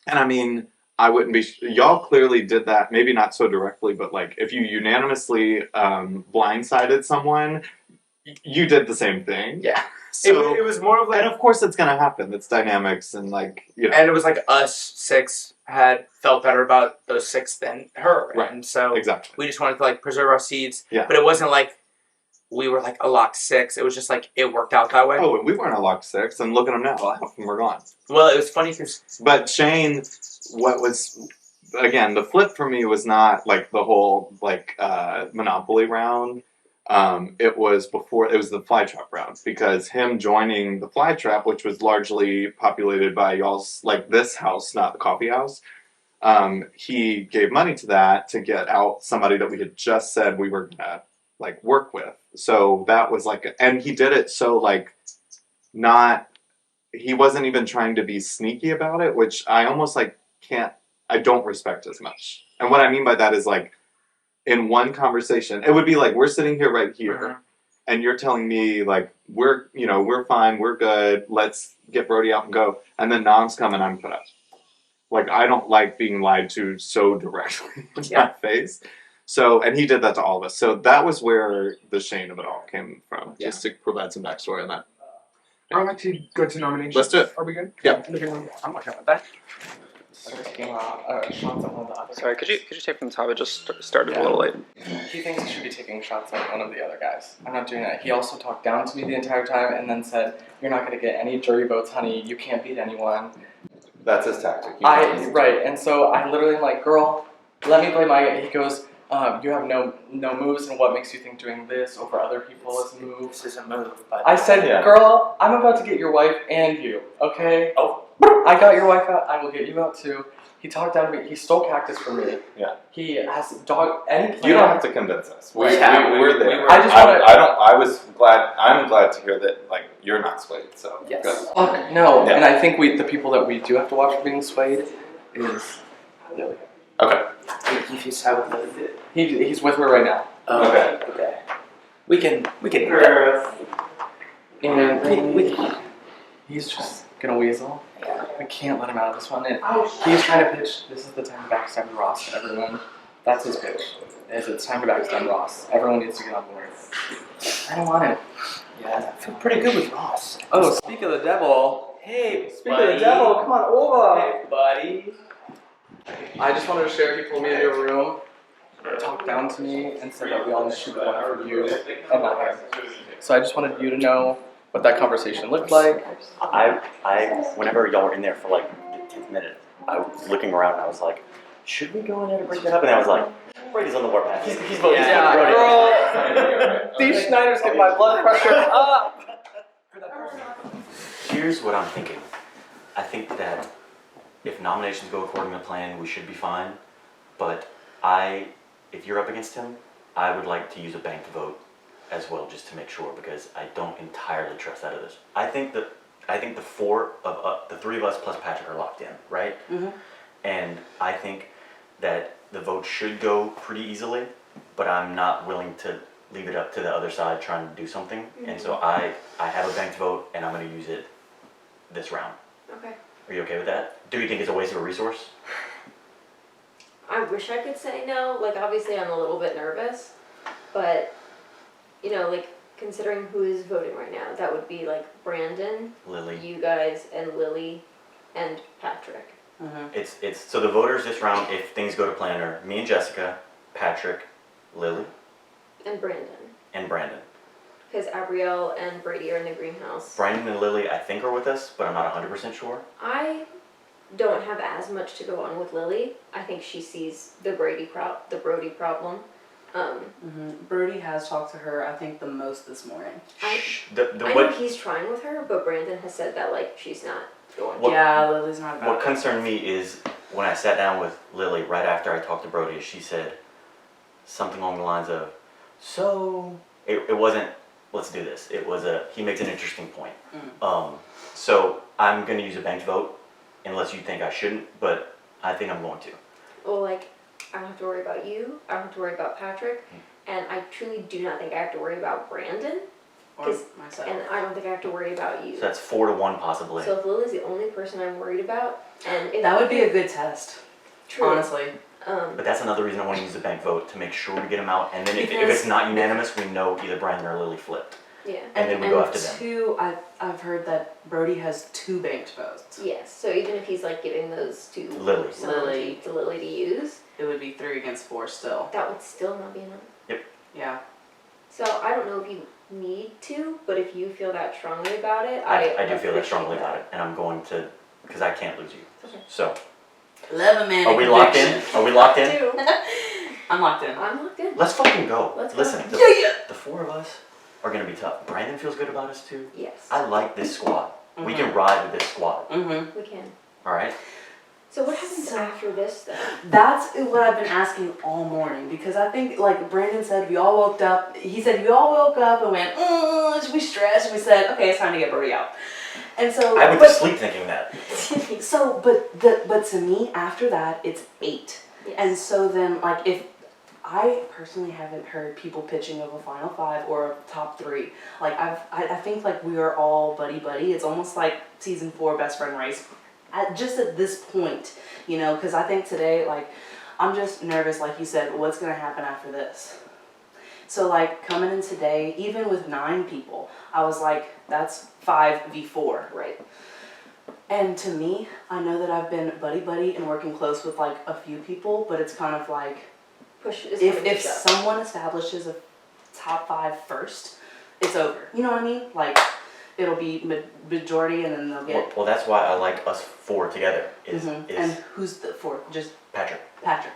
And I mean, I wouldn't be, y'all clearly did that, maybe not so directly, but like, if you unanimously blindsided someone, you did the same thing.
Yeah.
So,
it was more of like...
And of course it's going to happen. It's dynamics and like,
And it was like us 6 had felt better about those 6 than her.
Right.
And so
Exactly.
we just wanted to, like, preserve our seeds.
Yeah.
But it wasn't like we were like a locked 6. It was just like it worked out that way.
Oh, and we weren't a locked 6, and look at them now. Half of them are gone.
Well, it was funny because.
But Shane, what was again the flip for me was not like the whole like Monopoly round. It was the fly trap round, because him joining the fly trap, which was largely populated by y'all's like this house, not the coffee house. He gave money to that to get out somebody that we had just said we were gonna like work with. So that was like, and he did it so like he wasn't even trying to be sneaky about it, which I almost like I don't respect as much. And what I mean by that is like, in one conversation, it would be like, we're sitting here right here, and you're telling me like, we're fine, we're good, let's get Brody out and go. And then Nom's come and I'm put up. Like, I don't like being lied to so directly in my face. So, and he did that to all of us. So that was where the Shane of it all came from, just to provide some backstory on that.
I'd like to go to nominations.
Let's do it.
Are we good?
Yeah.
I'm okay with that. Sorry, could you take from the top? It just started a little late. He thinks he should be taking shots at one of the other guys. I'm not doing that. He also talked down to me the entire time and then said, "You're not going to get any jury votes, honey. You can't beat anyone."
That's his tactic.
Right, and so I literally am like, "Girl, let me play my." He goes, "You have no moves, and what makes you think doing this over other people is a move?"
This is a move. But
I said, "Girl, I'm about to get your wife and you. Okay? Oh, I got your wife out. I will get you out too." He talked down to me. He stole cactus from me.
Yeah.
He has dog. Any plan.
You don't have to convince us. We're there. I'm glad to hear that. Like, you're not swayed. So
yes.
Good.
Fuck no.
Yeah.
And I think the people that we do have to watch for being swayed is Lily.
Okay.
If you side with Lily.
He's with her right now.
Okay. We can.
And he's just gonna weasel. Yeah. I can't let him out of this one. And he's trying to pitch. This is the time to backstab Ross to everyone. That's his pitch. It's time to backstab Ross. Everyone needs to get on board. I don't want him.
Yeah, I feel pretty good with Ross.
Oh, speak of the devil.
Hey,
Speak of the devil, come on over.
Hey, buddy.
I just wanted to share. He pulled me into a room, talked down to me, and said that we all should be one for you and not him. So I just wanted you to know what that conversation looked like.
Whenever y'all were in there for like the 10th minute, I was looking around and I was like, should we go in there to bring that up? And I was like, Brady's on the warpath. He's voting.
Yeah, girl. These Schneiders get my blood pressure up.
Here's what I'm thinking. I think that if nominations go according to plan, we should be fine. But if you're up against him, I would like to use a banked vote as well, just to make sure, because I don't entirely trust out of this. I think the three of us plus Patrick are locked in, right?
Mm-hmm.
And I think that the vote should go pretty easily, but I'm not willing to leave it up to the other side trying to do something. Mm-hmm. And so I have a banked vote, and I'm going to use it this round.
Okay.
Are you okay with that? Do you think it's a waste of a resource?
I wish I could say no. Like, obviously I'm a little bit nervous, but, you know, like, considering who is voting right now, that would be, like, Brandon,
Lily.
you guys, and Lily, and Patrick.
It's so the voters this round, if things go to plan, are me and Jessica, Patrick, Lily,
And Brandon.
and Brandon.
Because Abrielle and Brady are in the greenhouse.
Brandon and Lily, I think, are with us, but I'm not 100% sure.
I don't have as much to go on with Lily. I think she sees the Brody problem.
Brody has talked to her, I think, the most this morning.
I know he's trying with her, but Brandon has said that, like, she's not going.
Lily's not about
What
it.
concerned me is when I sat down with Lily right after I talked to Brody, she said something along the lines of, so it wasn't, let's do this. It was he makes an interesting point. So I'm going to use a banked vote, unless you think I shouldn't, but I think I'm going to.
Well, like, I don't have to worry about you. I don't have to worry about Patrick. And I truly do not think I have to worry about Brandon.
Or myself.
And I don't think I have to worry about you.
So that's 4-1 possibly.
So if Lily's the only person I'm worried about, and if
That would be a good test.
True.
Honestly.
But that's another reason I want to use the bank vote, to make sure we get them out. And then if
Because-
it's not unanimous, we know either Brandon or Lily flipped.
Yeah.
And then we go after them.
Two, I've heard that Brody has 2 banked votes.
Yes, so even if he's like giving those to
Lily.
to Lily to use,
it would be 3 against 4 still.
that would still not be enough.
Yep.
Yeah.
So I don't know if you need to, but if you feel that strongly about it,
I do feel that
appreciate
strongly about it, and I'm going to, because I can't lose you.
Okay.
So,
Love a man.
are we locked in? Are we locked in?
I'm locked in.
I'm locked in.
Let's fucking go.
Let's go.
Listen,
Yeah.
the four of us are gonna be tough. Brandon feels good about us too.
Yes.
I like this squad. We can ride with this squad.
Mm-hmm.
We can.
All right.
So what happens after this then?
That's what I've been asking all morning because I think, like Brandon said, we all woke up. He said we all woke up and went, we stressed. And we said, okay, it's time to get Brody out. And so
I went to sleep thinking that.
So, but to me, after that, it's 8.
Yes.
And so then, like, if I personally haven't heard people pitching of a final 5 or a top 3. Like, I think like we are all buddy. It's almost like season 4 best friend race. Just at this point, you know, because I think today, like, I'm just nervous, like you said, what's gonna happen after this? So like coming in today, even with 9 people, I was like, that's 5v4.
Right.
And to me, I know that I've been buddy and working close with like a few people, but it's kind of like, if someone establishes a top 5 first, it's over. You know what I mean? Like, it'll be majority and then they'll get...
Well, that's why I like us 4 together. Is
And who's the 4th? Just
Patrick.
Patrick.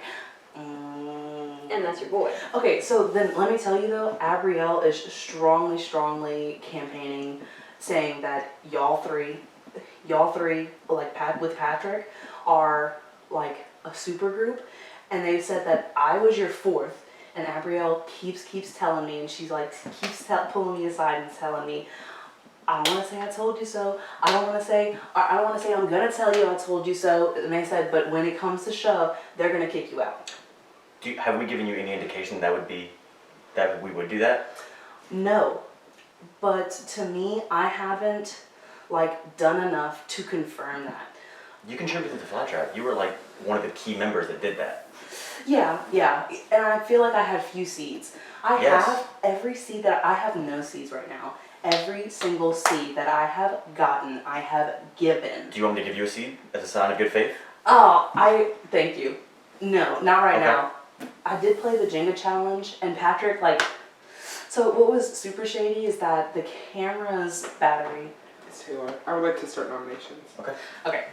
And that's your boy.
Okay, so then let me tell you though, Abrielle is strongly campaigning, saying that y'all three, like with Patrick, are like a super group, and they said that I was your 4th, and Abrielle keeps telling me, and she's like pulling me aside and telling me, I don't want to say I told you so. I don't want to say I'm gonna tell you I told you so. And they said, but when it comes to shove, they're gonna kick you out.
Have we given you any indication that we would do that?
No, but to me, I haven't like done enough to confirm that.
You contributed to Flat Track. You were like one of the key members that did that.
Yeah, and I feel like I had few seeds. I have every seed that I have no seeds right now. Every single seed that I have gotten, I have given.
Do you want me to give you a seed as a sign of good faith?
Oh, thank you. No, not right now. I did play the Jenga challenge, and Patrick, like, so what was super shady is that the camera's battery.
It's Taylor. I would like to start nominations.
Okay.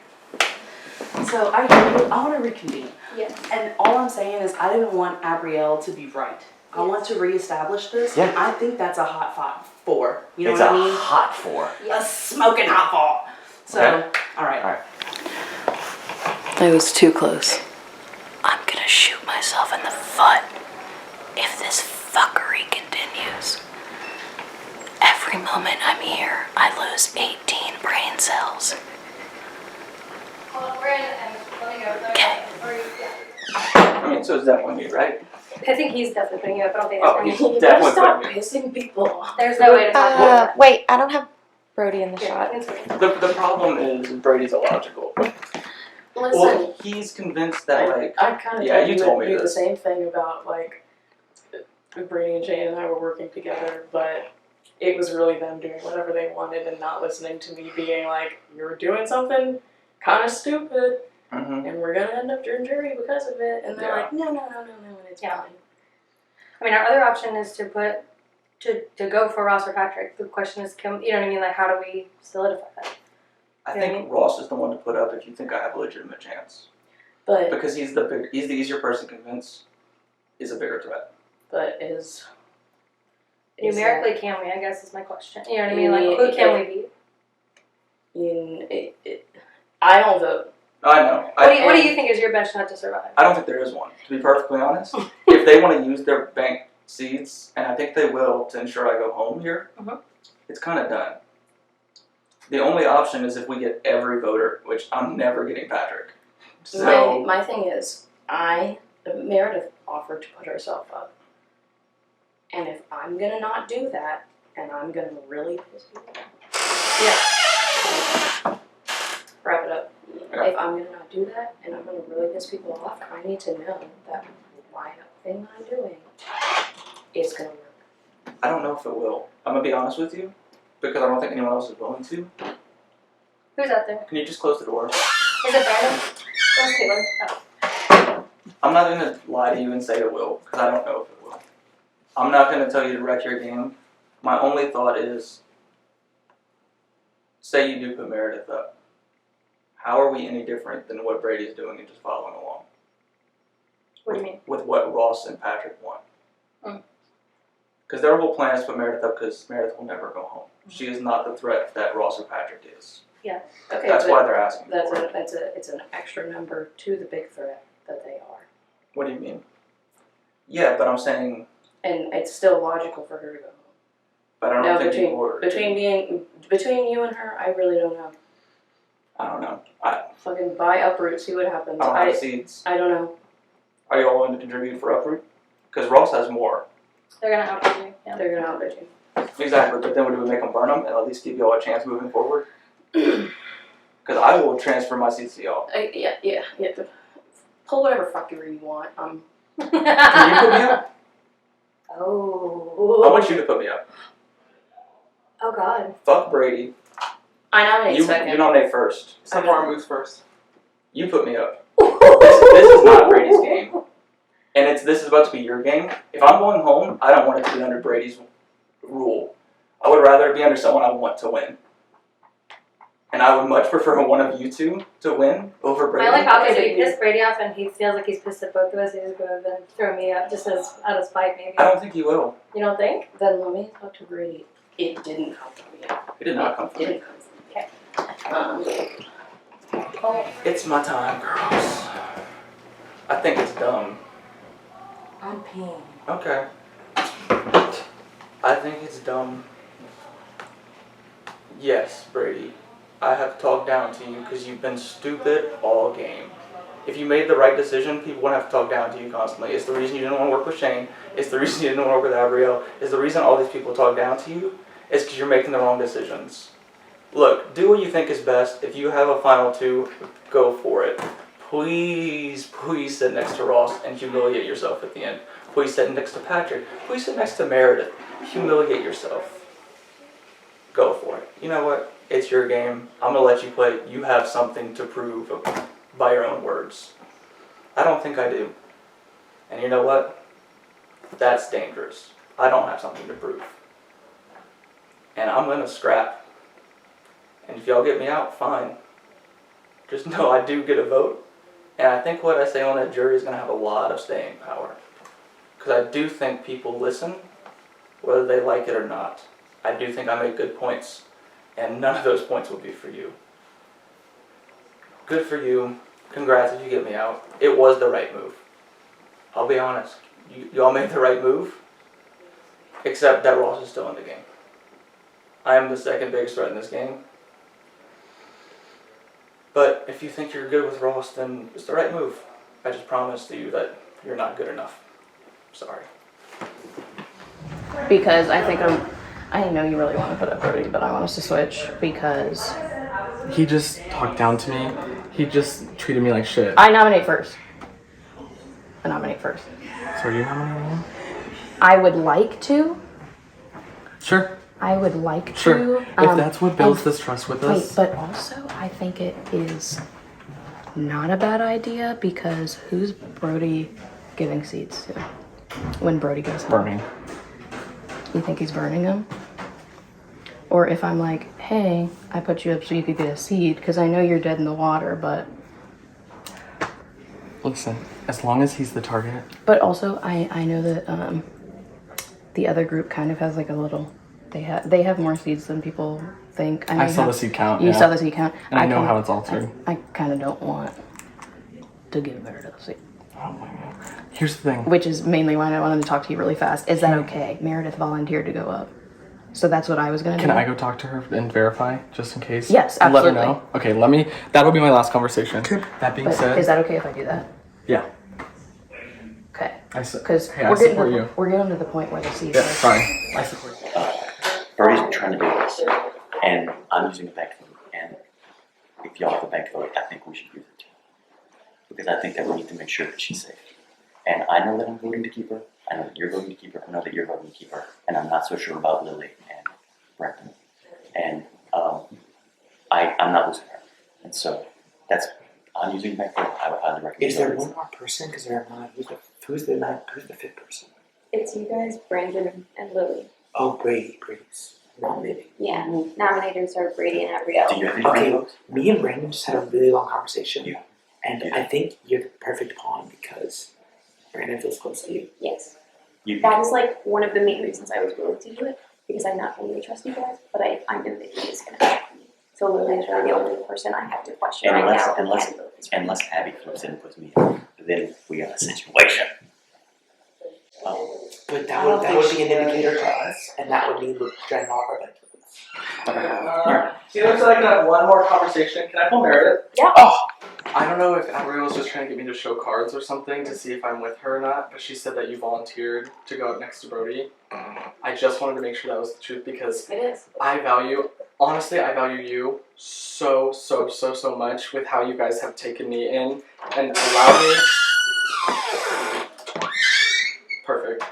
So I want to reconvene.
Yes.
And all I'm saying is I didn't want Abrielle to be right. I want to reestablish this.
Yeah.
And I think that's a hot 4. You know
It's
what I
a
mean?
hot 4.
A smoking hot 4. So,
Okay.
all right.
It was too close. I'm gonna shoot myself in the foot if this fuckery continues. Every moment I'm here, I lose 18 brain cells. Okay.
I mean, so it's definitely me, right?
I think he's definitely putting you up. I don't think
Oh,
it's
he's definitely putting me.
Pissing people off.
There's no way to talk about it.
Wait, I don't have Brody in the shot.
The problem is Brady's illogical. Well, he's convinced that like
I kind of
yeah, you told me
do the
this.
same thing about like Brady and Jane and I were working together, but it was really them doing whatever they wanted and not listening to me being like, you're doing something kind of stupid, and we're gonna end up in jury because of it. And they're like, no, and it's fine.
I mean, our other option is to put to go for Ross or Patrick. The question is, you know what I mean? Like, how do we solidify that?
I
You know what
think Ross is the one to put up if you think I have a legitimate chance.
But
Because he's the easier person to convince, is a bigger threat.
but is
Numerically, can we? I guess is my question. You know what I mean? Like, who can we beat?
I don't vote.
I know.
What do you think is your bench not to survive?
I don't think there is one, to be perfectly honest. If they want to use their bank seats, and I think they will to ensure I go home here, it's kind of done. The only option is if we get every voter, which I'm never getting Patrick. So
My thing is, Meredith offered to put herself up. And if I'm gonna not do that, and I'm gonna really piss people off. Yeah. Wrap it up.
Okay.
If I'm gonna not do that, and I'm gonna really piss people off, I need to know that my thing I'm doing is gonna work.
I don't know if it will. I'm going to be honest with you, because I don't think anyone else is willing to.
Who's out there?
Can you just close the door?
Is it Brandon? Where's Caitlin? Oh.
I'm not going to lie to you and say it will, because I don't know if it will. I'm not going to tell you to wreck your game My only thought is, say you do put Meredith up. How are we any different than what Brady's doing and just following along?
What do you mean?
With what Ross and Patrick want.
Mm.
Because their whole plan is to put Meredith up because Meredith will never go home. She is not the threat that Ross or Patrick is.
Yeah.
Okay,
That's
but
why they're asking
That's
for it.
it's an extra number to the big threat that they are,
What do you mean? Yeah, but I'm saying,
and it's still logical for her to go home.
but I don't
Now,
think
between
people are.
between you and her, I really don't know.
I don't know.
Fucking buy Uproot, see what happens.
I don't have the seeds.
I don't know.
Are you all willing to contribute for Uproot? Because Ross has more.
They're gonna outbid you. Yeah.
They're gonna outbid you.
Exactly, but then would we make them burn them and at least give y'all a chance moving forward? Because I will transfer my seats to y'all.
Yeah. Pull whatever fuckery you want.
Can you put me up?
Oh.
I want you to put me up.
Oh God.
Fuck Brady.
I nominate
You
second.
nominate first.
Samar moves first.
You put me up. This is not Brady's game. And this is about to be your game. If I'm going home, I don't want it to be under Brady's rule. I would rather it be under someone I want to win. And I would much prefer one of you two to win over Brady.
My only problem is if you piss Brady off and he feels like he's pissed at both of us, he's gonna then throw me up just as out of spite maybe.
I don't think he will.
You don't think?
Then let me talk to Brady. It didn't come from me.
It did not come from
It
me.
didn't come from me.
It's my time, girls. I think it's dumb.
I'm peeing.
Okay. I think it's dumb. Yes, Brady. I have talked down to you because you've been stupid all game. If you made the right decision, people wouldn't have to talk down to you constantly. It's the reason you didn't want to work with Shane. It's the reason you didn't want to work with Abrielle. It's the reason all these people talk down to you. It's because you're making the wrong decisions. Look, do what you think is best. If you have a final two, go for it. Please sit next to Ross and humiliate yourself at the end. Please sit next to Patrick. Please sit next to Meredith. Humiliate yourself. Go for it. You know what? It's your game. I'm going to let you play. You have something to prove by your own words. I don't think I do. And you know what? That's dangerous. I don't have something to prove. And I'm going to scrap. And if y'all get me out, fine. Just know I do get a vote. And I think what I say on that jury is going to have a lot of staying power. Because I do think people listen, whether they like it or not. I do think I make good points. And none of those points will be for you. Good for you. Congrats if you get me out. It was the right move. I'll be honest. Y'all made the right move. Except that Ross is still in the game. I am the second biggest threat in this game. But if you think you're good with Ross, then it's the right move. I just promise to you that you're not good enough. Sorry.
Because I know you really want to put up Brody, but I want us to switch because
He just talked down to me. He just treated me like shit.
I nominate first. So
are you nominating him?
I would like to.
Sure.
I would like
Sure.
to.
If that's what builds this trust with us.
Wait, but also I think it is not a bad idea because who's Brody giving seats to when Brody goes home?
Burning.
You think he's burning them? Or if I'm like, hey, I put you up so you could get a seat because I know you're dead in the water, but
Listen, as long as he's the target.
But also, I know that the other group kind of has like a little. They have more seeds than people think.
I saw the seed count.
You
yeah.
saw the seed count,
And I know how it's altered.
I kind of don't want to give Meredith a seat.
Oh my god. Here's the thing.
Which is mainly why I wanted to talk to you really fast. Is that okay? Meredith volunteered to go up, so that's what I was gonna do.
Can I go talk to her and verify, just in case?
Yes,
And let her
absolutely.
know? Okay, let me, that'll be my last conversation. That being
But
said.
is that okay if I do that?
Yeah.
Okay.
Hey,
Because
I support you.
we're getting to the point where the seeds.
Yeah,
are-
fine. I support you.
Birdie's trying to do this, and I'm using a bank vote, and if y'all have a bank vote, I think we should use it too. Because I think that we need to make sure that she's safe. And I know that I'm voting to keep her, I know that you're voting to keep her, I know that you're voting to keep her, and I'm not so sure about Lily and Brenton. And I'm not losing her. And so I'm using a bank vote, I would highly recommend.
Is there
it.
one more person? Because there are not. Who's the fifth person?
It's you guys, Brandon and Lily.
Oh, Brady's nominating.
Yeah, nominators are Brady and Abrielle.
Do you have any
Okay,
votes?
me and Brandon just had a really long conversation. Yeah. And I think you're the perfect pawn because Brandon feels close to you.
Yes. That is like one of the main reasons I was willing to do it, because I not only trust you guys, but I know that he is going to help me. So Lily is really the only person I have to question right now.
Unless Abby flips in and puts me in, then we got a situation.
But that would be an indicator to us, and that would mean we're trying off our benefits.
He looks like I have one more conversation. Can I pull Meredith?
Yeah.
Oh! I don't know if Abrielle's just trying to get me to show cards or something to see if I'm with her or not, but she said that you volunteered to go up next to Brody. I just wanted to make sure that was the truth because
it is.
I value you so much with how you guys have taken me in and allowed me. Perfect.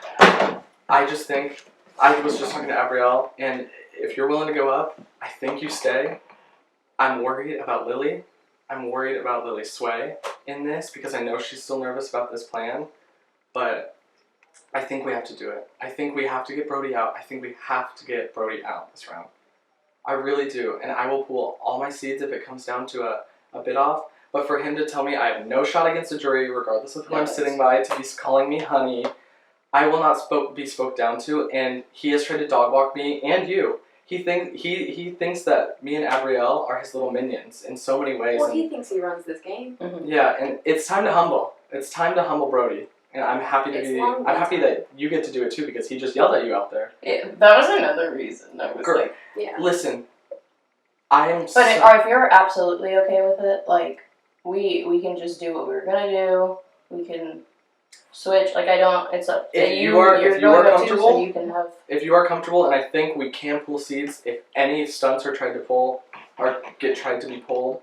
I just think, I was just talking to Abrielle, and if you're willing to go up, I think you stay. I'm worried about Lily. I'm worried about Lily's sway in this because I know she's still nervous about this plan, but I think we have to do it. I think we have to get Brody out. I think we have to get Brody out this round. I really do, and I will pull all my seeds if it comes down to a bit off, but for him to tell me I have no shot against a jury, regardless of who I'm sitting by, to be calling me honey, I will not be spoke down to, and he has tried to dog walk me and you. He thinks that me and Abrielle are his little minions in so many ways.
Well, he thinks he runs this game.
Yeah, and it's time to humble. It's time to humble Brody. And I'm happy that you get to do it too because he just yelled at you out there.
That was another reason. I was like,
yeah.
Listen, I am.
But if you're absolutely okay with it, like we can just do what we were gonna do. We can switch. Like I don't. It's up.
If
you're
you are
comfortable,
comfortable,
so you can have.
If you are comfortable, and I think we can pull seeds. If any stunts are tried to pull or tried to be pulled,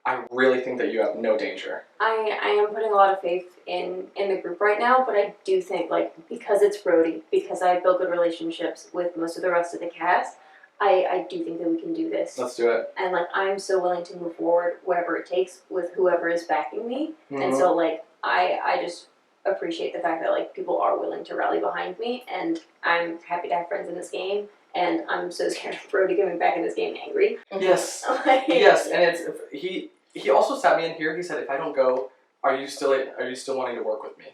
I really think that you have no danger.
I am putting a lot of faith in the group right now, but I do think, like, because it's Brody, because I've built good relationships with most of the rest of the cast, I do think that we can do this.
Let's do it.
And, like, I'm so willing to move forward, whatever it takes, with whoever is backing me.
Mm-hmm.
And so, like, I just appreciate the fact that, like, people are willing to rally behind me, and I'm happy to have friends in this game. And I'm so scared of Brody coming back in this game angry.
Yes. Yes, and it's he also sat me in here. He said, "If I don't go, are you still wanting to work with me?"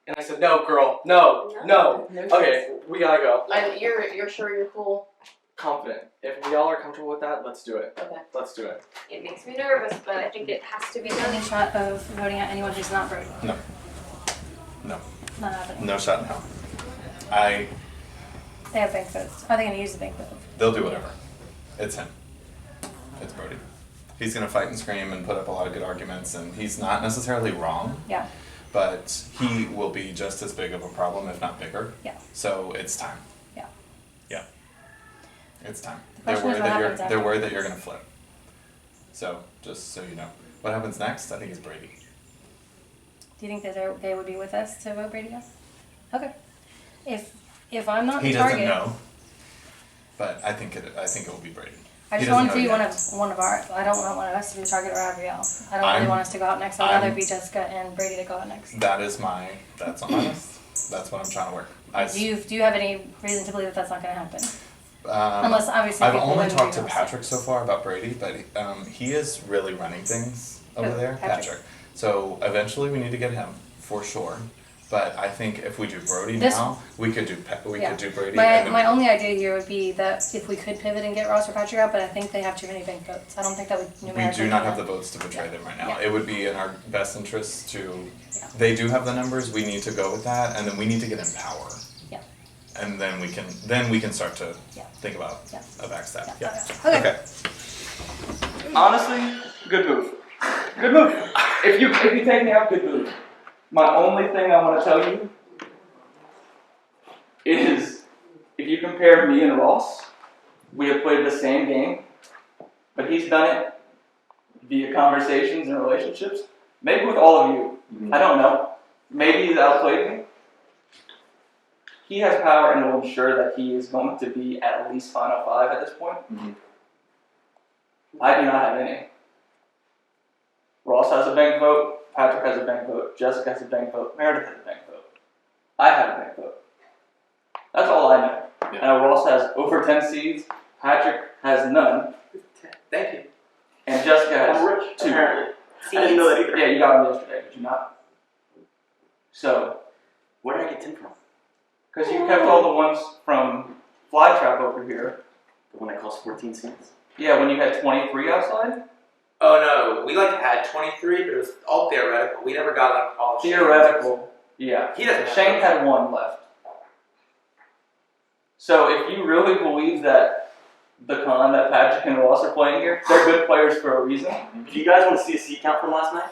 And I said, "No, girl, no. Okay, we gotta go."
You're sure you're cool?
Confident. If we all are comfortable with that, let's do it.
Okay.
Let's do it.
It makes me nervous, but I think it has to be done.
Any shot of voting out anyone who's not Brody?
No.
Not happening.
No shot in hell.
They have bank votes. Are they going to use the bank vote?
They'll do whatever. It's him. It's Brody. He's gonna fight and scream and put up a lot of good arguments, and he's not necessarily wrong.
Yeah.
But he will be just as big of a problem, if not bigger.
Yeah.
So it's time.
Yeah.
Yeah. It's time.
The
They're
question is
worried
what
that
happens after.
they're worried that you're gonna flip. So just so you know, what happens next? I think is Brady.
Do you think that they would be with us to vote Brady out? Okay. If I'm not
He
the
doesn't
target,
know. But I think it will be Brady.
I
He
just want
doesn't
to be
know
one
yet.
of our. I don't want one of us to be the target or Abrielle. I don't really
I'm-
want us to go out next. I'd rather
I'm-
be Jessica and Brady to go out next.
That's on my list. That's what I'm trying to work.
Do you have any reason to believe that that's not going to happen?
Unless
obviously
I've
people
only
wouldn't
talked to
realize
Patrick so far about Brady, but he is really running things over
Who?
there.
Patrick.
So eventually we need to get him for sure. But I think if we do Brody
This-
now, we could do Brady. and then
My only idea here would be that if we could pivot and get Ross or Patrick out, but I think they have too many bank votes. I don't think that would
we
numerically.
do not have
do
the votes to betray them right now.
Yeah.
It would be in our best interest to. They do have the numbers. We need to go with that, and then we need to get in power.
Yeah.
And then we can start to think about a backstab. Yeah.
Okay.
Honestly, good move. Good move. If you take me out, good move. My only thing I want to tell you is if you compare me and Ross, we have played the same game, but he's done it via conversations and relationships. Maybe with all of you. I don't know. Maybe he's outplayed me. He has power and will ensure that he is going to be at least final five at this point. I do not have any. Ross has a bank vote. Patrick has a bank vote. Jessica has a bank vote. Meredith has a bank vote. I have a bank vote. That's all I know.
Yeah.
I know Ross has over 10 seeds. Patrick has none.
Thank you.
And Jessica has
I'm rich,
2.
apparently. I didn't know that either.
Yeah, you got them yesterday, did you not? So.
Where did I get 10 from?
Because you kept all the ones from Flytrap over here.
The one that costs 14 cents?
Yeah, when you had 23 outside?
Oh no, we like had 23, but it was all theoretical. We never got like all
Theoretical. Yeah.
He doesn't have
Shane
those.
had 1 left. So if you really believe that the con that Patrick and Ross are playing here, they're good players for a reason.
Do you guys want to see a seat count from last night?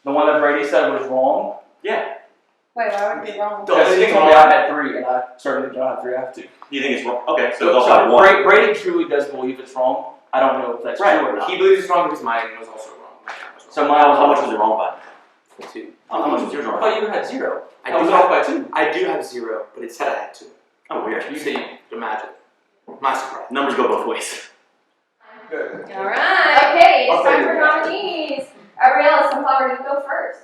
The one that Brady said was wrong.
Yeah.
Wait, why would it be wrong?
Because he told me I had 3, and I started to I had 3. I have 2.
You think it's wrong? Okay, so it's also had 1.
Brady truly does believe it's wrong. I don't know if that's true or not.
He believes it's wrong because mine was also wrong.
So mine was
How much was it wrong by?
2.
How much was yours wrong
I
by?
thought you had 0.
I
I was
do
off
have-
by 2.
I do have 0, but it said I had 2.
Oh, weird.
You see, imagine. My surprise.
Numbers go both ways.
Good.
All right. Okay, it's
I'll
time
take
for
it.
nominees. Ariella, Sunflower, you go first.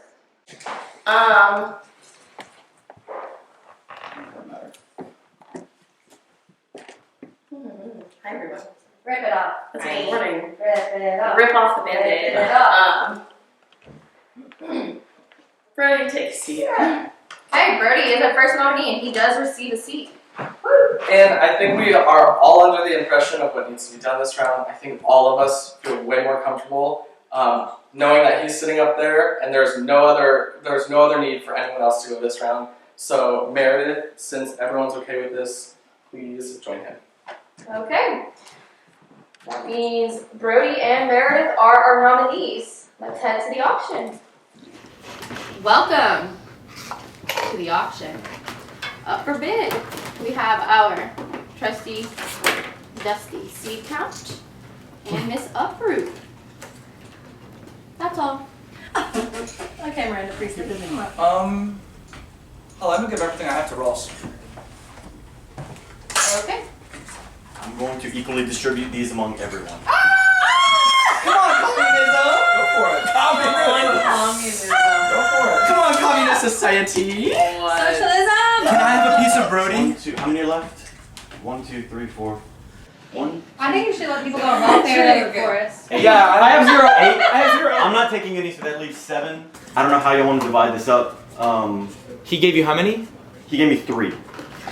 Hi everyone.
Rip it off.
That's
Hi.
good morning.
Rip it off.
Rip off the Band-Aid.
Rip it off.
Brody, take a seat.
Hey, Brody is our first nominee, and he does receive a seat.
And I think we are all under the impression of what needs to be done this round. I think all of us feel way more comfortable knowing that he's sitting up there, and there's no other need for anyone else to go this round. So Meredith, since everyone's okay with this, please join him.
Okay. That means Brody and Meredith are our nominees. Let's head to the auction. Welcome to the auction. Up for bid, we have our trusty Dusty Seed Count and Miss Uproot. That's all.
Okay, Miranda, please take the name.
I'll let me give everything I have to Ross.
Okay.
I'm going to equally distribute these among everyone.
Come on, communism! Go for it.
Communism.
Go for it.
Come on, Communist Society!
Socialism!
Can I have a piece of Brody? How many are left? 1, 2, 3, 4. 1.
I think you should let people go on welfare for us.
Yeah, I have 0. I have 0.
I'm not taking any, so that leaves 7. I don't know how you want to divide this up.
He gave you how many?
He gave me 3.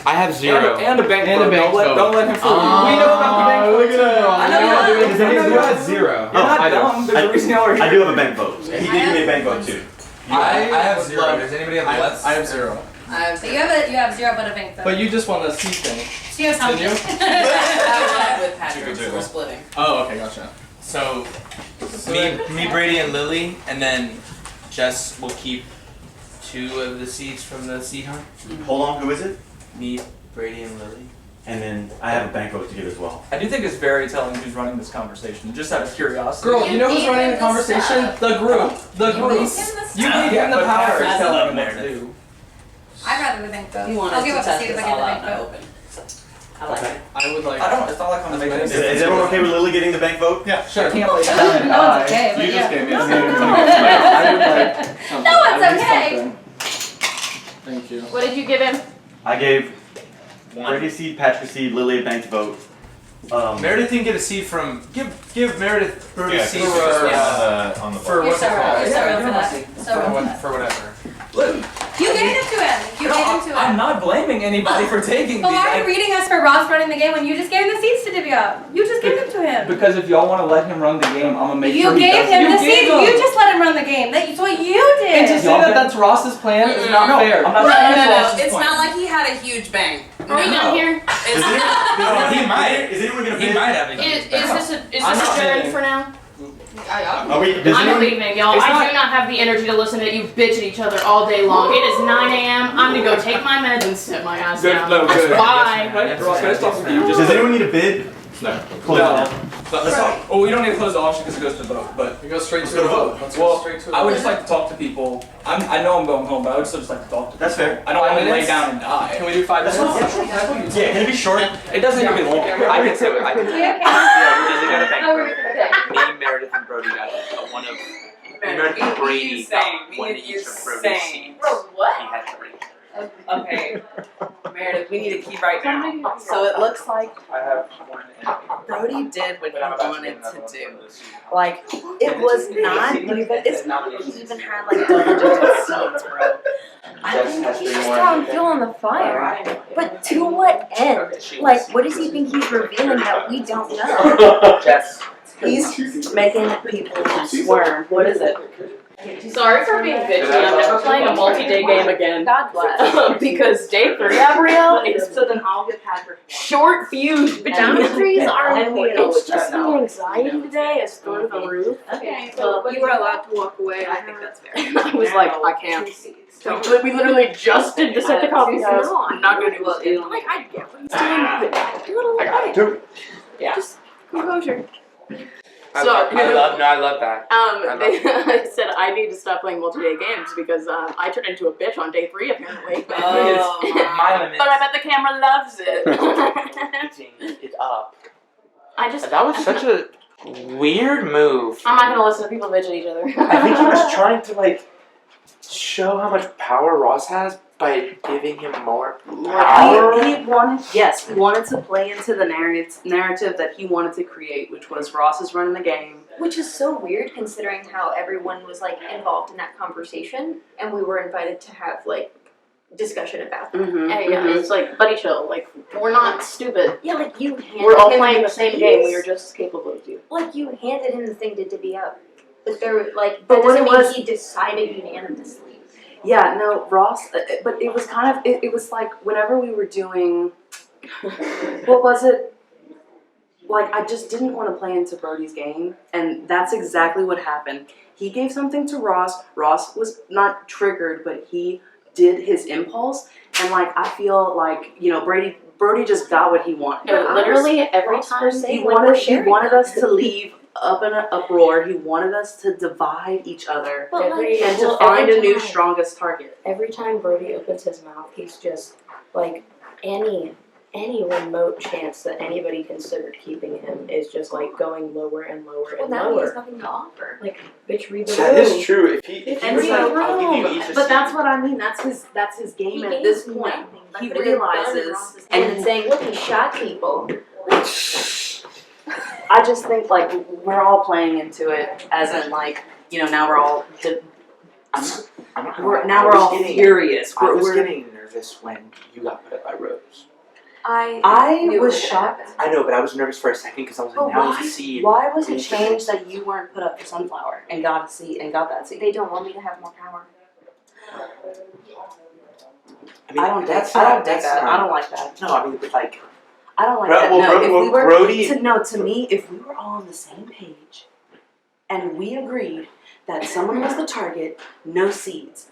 I have 0.
And a bank
And a
vote.
bank vote.
Don't let him fool you. We know about the bank vote.
Look at him.
I know you're
Does anyone
You
have
had 0.
You're not dumb. There's a reason y'all are here.
I do have a bank vote. He did give me a bank vote too.
I have
would
0.
love-
Does anybody have less? I have 0.
So you have 0 but a bank though.
But you just won the C thing.
So you have something.
Didn't you?
I won with Patrick, so we're splitting.
Oh, okay, gotcha.
So, me, Brady, and Lily, and then Jess will keep 2 of the seeds from the seed hunt.
Hold on, who is it?
Me, Brady, and Lily.
And then I have a bank vote to give as well.
I do think it's very telling who's running this conversation, just out of curiosity.
Girl, you know who's running the conversation? The group. The group. You gave him the power.
Patrick's telling him what
Meredith.
to do.
I'd rather the bank vote.
You want
I'll
us
give
to
up the
test
seat if I
this
get
all
the
out
bank
in the
vote.
open. I like it.
I would like.
I don't. It's not like I'm gonna make any
Is everyone okay with Lily getting the bank vote?
Yeah, sure.
I can't lay down and
No one's
die.
okay, but
You
yeah.
just gave me a
I
zero.
would like something.
No one's
At least
okay.
something.
Thank you.
What did you give him?
I gave Brady seed, Patrick seed, Lily a banked vote.
Meredith didn't get a seed from. Give Meredith Brody's
Yeah,
seed
for, on the
for
You're
what's
so
it called?
right. You're so
Yeah,
right for
you're
that.
messy.
So right for that.
For whatever.
You gave him to him. You gave him to him.
I'm not blaming anybody for taking
But
these.
why are you reading us for Ross running the game when you just gave him the seats to divvy up? You just gave them to him.
Because if y'all want to let him run the game, I'm gonna make
You
sure he
gave
does.
him
You
the
gave
seats.
him.
You just let him run the game. That's what you
And to
did.
say that that's Ross's plan is not
No,
fair.
I'm not
No,
saying
no,
it's
no.
Ross's
It's
plan.
not like he had a huge bang.
Are we done here?
Is anyone,
He might.
Is anyone gonna
He
bid?
might have a
Is
huge
this
I'm not
adjourned
bidding.
for now?
Are we? Does
I'm
anyone?
leaving, y'all.
It's
I
not-
do not have the energy to listen to you bitch at each other all day long. It is 9 a.m. I'm gonna go take my meds and sit my ass
Good,
down.
no, good.
Bye.
Hey, Ross, can I just talk with you?
Does anyone need a bid?
No.
Close
No.
it.
Let's talk. Oh, we don't need to close the auction because it goes to the vote, but
We go straight
Let's
to
go
a
to
vote.
vote.
Let's
well,
go straight to a
I would
vote.
just like to talk to people. I know I'm going home, but I would still just like to talk to people.
That's fair.
I don't want to lay
minutes?
down and die.
Can we do 5
That's
minutes?
fine. Yeah, can it be short?
It doesn't need to be long.
I can say it. I can say it.
Yeah, okay.
Yeah, we're just gonna bank
Oh,
vote.
okay.
Me, Meredith, and Brody got one of. Meredith and Brady got one each of Brody's seeds.
Bro, what?
He had 3.
Okay, Meredith, we need to keep right now. So it looks like Brody did what he wanted to do. Like, it was not even, he even had like double-digit seeds, bro.
I think he's just throwing fuel on the fire. But to what end? Like, what does he think he's revealing that we don't know?
Jess. He's making people squirm. What is it? Sorry for being bitchy. I'm never playing a multi-day game again.
God bless.
Because day 3, Gabrielle, is
So then I'll get Patrick.
short fuse.
Boundaries are
It's just the anxiety today is through the roof.
Okay,
so
you were allowed to walk away. I think that's fair.
I was like, I can't. We literally just did this at the coffee house. I'm not gonna do this again. Like, I get what he's doing, but do it a little bit.
Yeah. Just composure.
I
love that.
I said I need to stop playing multi-day games because I turned into a bitch on day 3 apparently.
My limit.
But I bet the camera loves it.
Eating it up.
That
was such a weird move.
I'm not gonna listen to people bitch at each other.
I think he was trying to like show how much power Ross has by giving him more power.
He wanted to play into the narrative that he wanted to create, which was Ross is running the game.
Which is so weird considering how everyone was like involved in that conversation and we were invited to have like discussion about that.
It's like, buddy chill, like, we're not stupid.
Yeah, like you handed
We're all
him
playing the same
keys.
game, we are just as capable as you.
Like you handed him the thing to divvy up. But there were like
But
that
what
doesn't
it
mean
was-
he decided unanimously.
Yeah, no, Ross, but it was kind of, it was like whenever we were doing, what was it? Like, I just didn't want to play into Brody's game, and that's exactly what happened. He gave something to Ross. Ross was not triggered, but he did his impulse, and like, I feel like, you know, Brody just got what he wanted.
But
Literally
honestly,
every
Ross
time
per se,
he
like, we're
wanted
sharing
us to leave up in an uproar. He wanted us to divide each other
But like-
and to
well,
find
every
a new
time-
strongest target.
Every time Brody opens his mouth, he's just like any remote chance that anybody considered keeping him is just like going lower and lower
Well,
and
now he has
lower.
nothing to offer.
Like, bitch, read the
That
room.
is true. If he
And
was
read
like,
the
I'll give you
room.
each a
But that's
seed.
what I mean. That's his game
He
at
gave
this point.
nothing.
He
That could have done in
realizes,
Ross's
and
and saying, look, he shot people.
I just think like we're all playing into it, as in like, you know, now we're all we're all furious.
I was
We're
getting nervous when you got put up by Rose.
I
knew it
was
was gonna
shocked.
happen.
I know, but I was nervous for a second because I was like,
But
now he's a seed.
why was it
He's a
changed
seed.
that you weren't put up for Sunflower and got a seed and got that seed?
They don't want me to have more power.
I mean,
I don't
that's
think
not,
that. I don't like that.
No, I mean, but like,
I don't like
Bro-
that.
well,
No,
Bro-
if
well,
we were
Brody-
to me, if we were all on the same page, and we agreed that someone was the target, no seeds,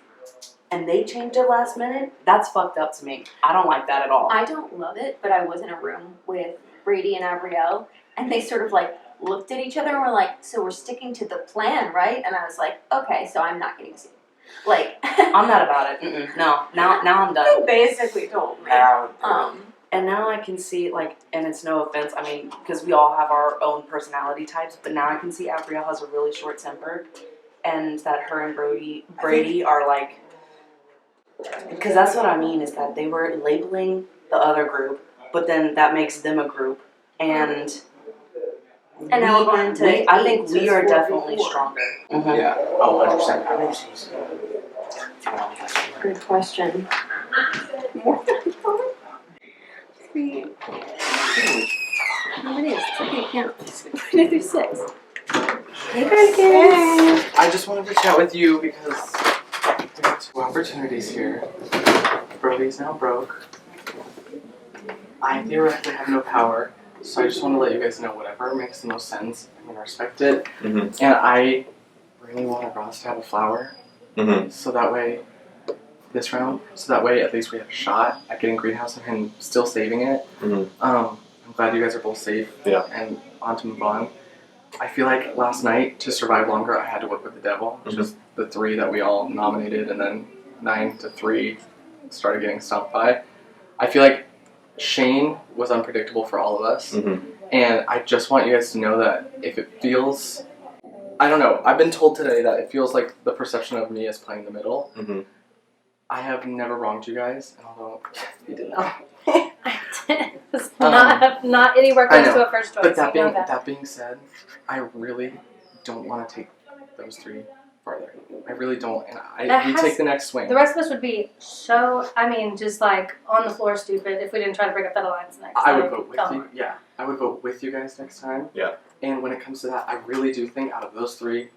and they changed it last minute, that's fucked up to me. I don't like that at all.
I don't love it, but I was in a room with Brady and Abrielle, and they sort of like looked at each other and were like, so we're sticking to the plan, right? And I was like, okay, so I'm not getting sued. Like,
I'm not about it. No, now I'm done.
they basically told me.
And now I can see, like, and it's no offense, I mean, because we all have our own personality types, but now I can see Abrielle has a really short temper, and that her and Brady are like, because that's what I mean, is that they were labeling the other group, but then that makes them a group, and
now we're going to
I think
8
we
to
are
4
definitely
before.
stronger.
yeah, oh, 100%. How many seeds?
Good question. Three. How many is it? I can't count. I'm gonna do 6. Hey, Grandkids.
I just wanted to chat with you because there are 2 opportunities here. Brody's now broke. I theoretically have no power, so I just want to let you guys know whatever makes the most sense. I'm gonna respect it, and I really wanted Ross to have a flower, so that way, this round, so that way at least we have a shot at getting Greenhouse and him still saving it. I'm glad you guys are both safe and on to move on. I feel like last night, to survive longer, I had to work with the devil, which is the 3 that we all nominated, and then 9 to 3 started getting stomped by. I feel like Shane was unpredictable for all of us, and I just want you guys to know that if it feels, I don't know, I've been told today that it feels like the perception of me is playing the middle. I have never wronged you guys, and although you did not.
It's not anywhere
I
close
know,
to a first choice.
but that
you know
being
that.
that being said, I really don't want to take those three farther. I really don't, and we take the next swing.
The rest of us would be so, I mean, just like on the floor stupid if we didn't try to break up that alliance next.
I would
Like,
vote with
come
you.
on.
Yeah, I would vote with you guys next time.
Yeah.
And when it comes to that, I really do think out of those three,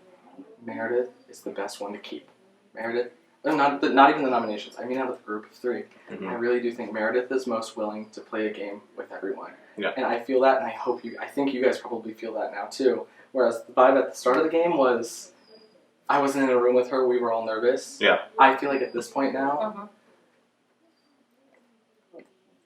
Meredith is the best one to keep. Meredith, not even the nominations. I mean, out of the group of 3, I really do think Meredith is most willing to play a game with everyone.
Yeah.
And I feel that, and I think you guys probably feel that now too. Whereas the vibe at the start of the game was, I wasn't in a room with her. We were all nervous.
Yeah.
I feel like at this point now,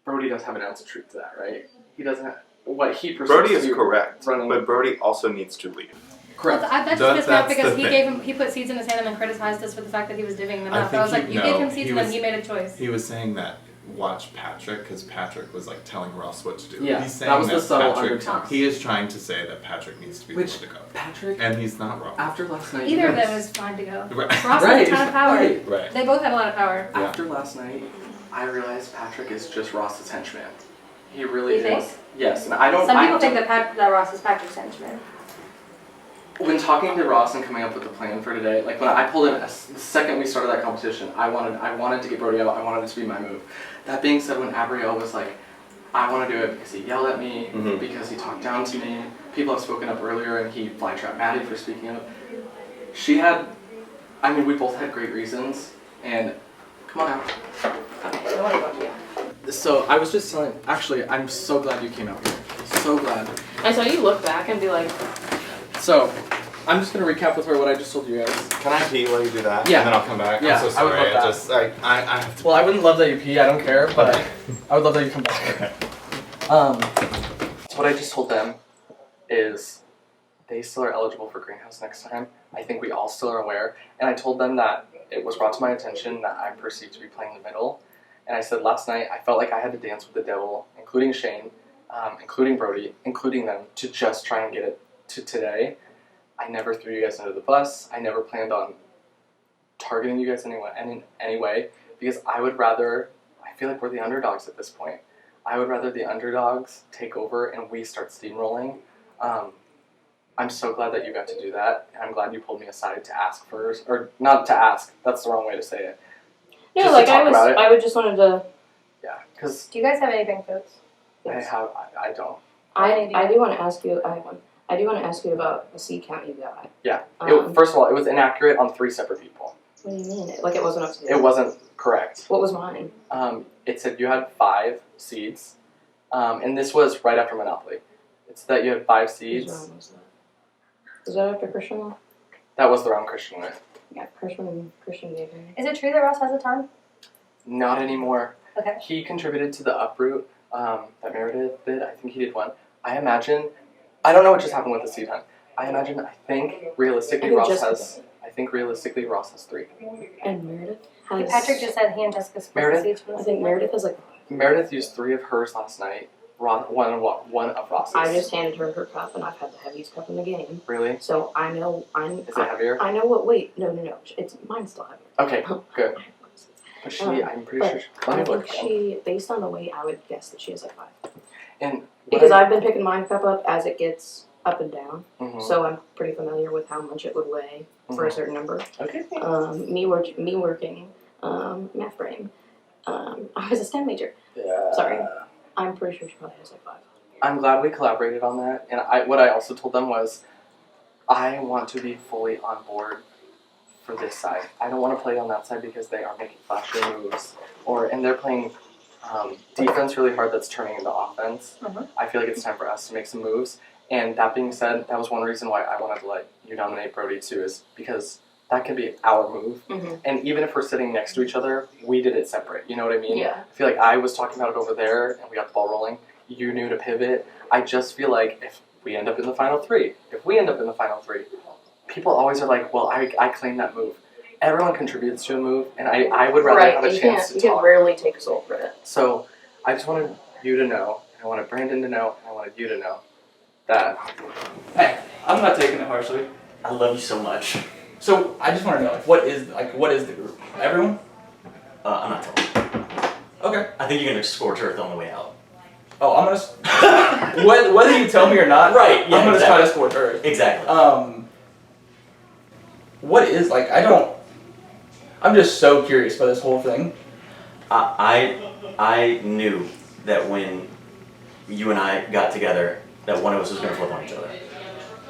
Brody does have an ounce of truth to that, right? He doesn't have what he perceives.
Brody
to
is
be
correct,
running.
but Brody also needs to leave.
Correct.
Well, that just pissed me off because he put seeds in his hand and then criticized us for the fact that he was divvying them out. I was like, you gave him seeds and then he made a choice.
He was saying that watch Patrick because Patrick was like telling Ross what to do.
Yeah,
he's saying
that was the subtle
Patrick.
undertone.
He is trying to say that Patrick needs to be the one to go.
Patrick,
and he's not wrong.
After last night,
Either of them is fine to go.
Right.
Ross has a ton of power.
Right.
They both have a lot of power.
After last night, I realized Patrick is just Ross's henchman. He really
You
is.
think?
Yes, and I don't.
Some
I
people think
don't-
that Ross is Patrick's henchman.
When talking to Ross and coming up with the plan for today, like when I pulled in, the second we started that competition, I wanted to get Brody out. I wanted it to be my move. That being said, when Abrielle was like, I want to do it because he yelled at me, because he talked down to me. People have spoken up earlier, and he fly trapped Maddie for speaking up. She had, I mean, we both had great reasons, and come on out. So I was just telling. Actually, I'm so glad you came out here. So glad.
I saw you look back and be like,
So, I'm just gonna recap with her what I just told you guys.
Can I pee while you do that?
Yeah.
And then I'll come back.
Yeah,
I'm so sorry.
I would love that.
I have to.
Well, I wouldn't love that you pee. I don't care, but I would love that you come back. So what I just told them is they still are eligible for Greenhouse next time. I think we all still are aware, and I told them that it was brought to my attention that I'm perceived to be playing the middle. And I said last night I felt like I had to dance with the devil, including Shane, including Brody, including them, to just try and get it to today. I never threw you guys under the bus. I never planned on targeting you guys in any way, because I would rather, I feel like we're the underdogs at this point. I would rather the underdogs take over and we start steamrolling. I'm so glad that you got to do that, and I'm glad you pulled me aside to ask first, or not to ask, that's the wrong way to say it.
no,
Just
like
to talk about it.
I would just wanted to.
Yeah, because
Do you guys have any bank votes?
I don't.
I do want to ask you. I have one. I do want to ask you about the seed count you got.
Yeah,
Um,
first of all, it was inaccurate on 3 separate people.
What do you mean? Like it wasn't up to you?
It wasn't correct.
What was mine?
It said you had 5 seeds, and this was right after Monopoly. It's that you had 5
Whose
seeds.
round was that? Was that after Christian though?
That was the round Christian went.
Yeah, Christian gave me.
Is it true that Ross has a ton?
Not anymore.
Okay.
He contributed to the uproot that Meredith did. I think he did 1. I imagine. I don't know what just happened with the seed hunt. I think realistically
I think
Ross
Jessica
has. I think realistically Ross has 3.
And Meredith has.
Patrick just said he and Jessica split the
Meredith?
seeds from the
I think
seed.
Meredith has like.
Meredith used 3 of hers last night. One of Ross's.
I just handed her her cup, and I've had the heaviest cup in the game.
Really?
So I know I'm.
Is it heavier?
I know what. Wait, no. It's mine's still heavier.
Okay, good. But she, I'm pretty sure. Let me
I
look.
think she, based on the weight, I would guess that she has like 5.
And
Because I've been picking my cup up as it gets up and down,
Mhm.
so I'm pretty familiar with how much it would weigh for a
Mhm.
certain number.
Okay.
Me working math brain. I was a STEM major.
Yeah.
Sorry, I'm pretty sure she probably has like 5.
I'm glad we collaborated on that. And what I also told them was, I want to be fully on board for this side. I don't want to play on that side because they are making flashy moves, and they're playing defense really hard that's turning into offense. I feel like it's time for us to make some moves. And that being said, that was one reason why I wanted to let you nominate Brody too, is because that could be our move. And even if we're sitting next to each other, we did it separate. You know what I mean?
Yeah.
I feel like I was talking about it over there, and we got the ball rolling. You knew to pivot. I just feel like if we end up in the final 3, people always are like, well, I claim that move. Everyone contributes to a move, and I would rather have a chance to
you
talk.
can rarely take sole credit.
So I just wanted you to know, I wanted Brandon to know, and I wanted you to know that.
Hey, I'm not taking it harshly.
I love you so much.
So I just want to know, what is the group? Everyone?
I'm not telling you.
Okay.
I think you're gonna scorch earth on the way out.
Oh, I'm gonna. Whether you tell me or not,
Right, yeah,
I'm gonna
exactly.
try to scorch earth.
Exactly.
What is like? I'm just so curious about this whole thing.
I knew that when you and I got together, that one of us was gonna flip on each other.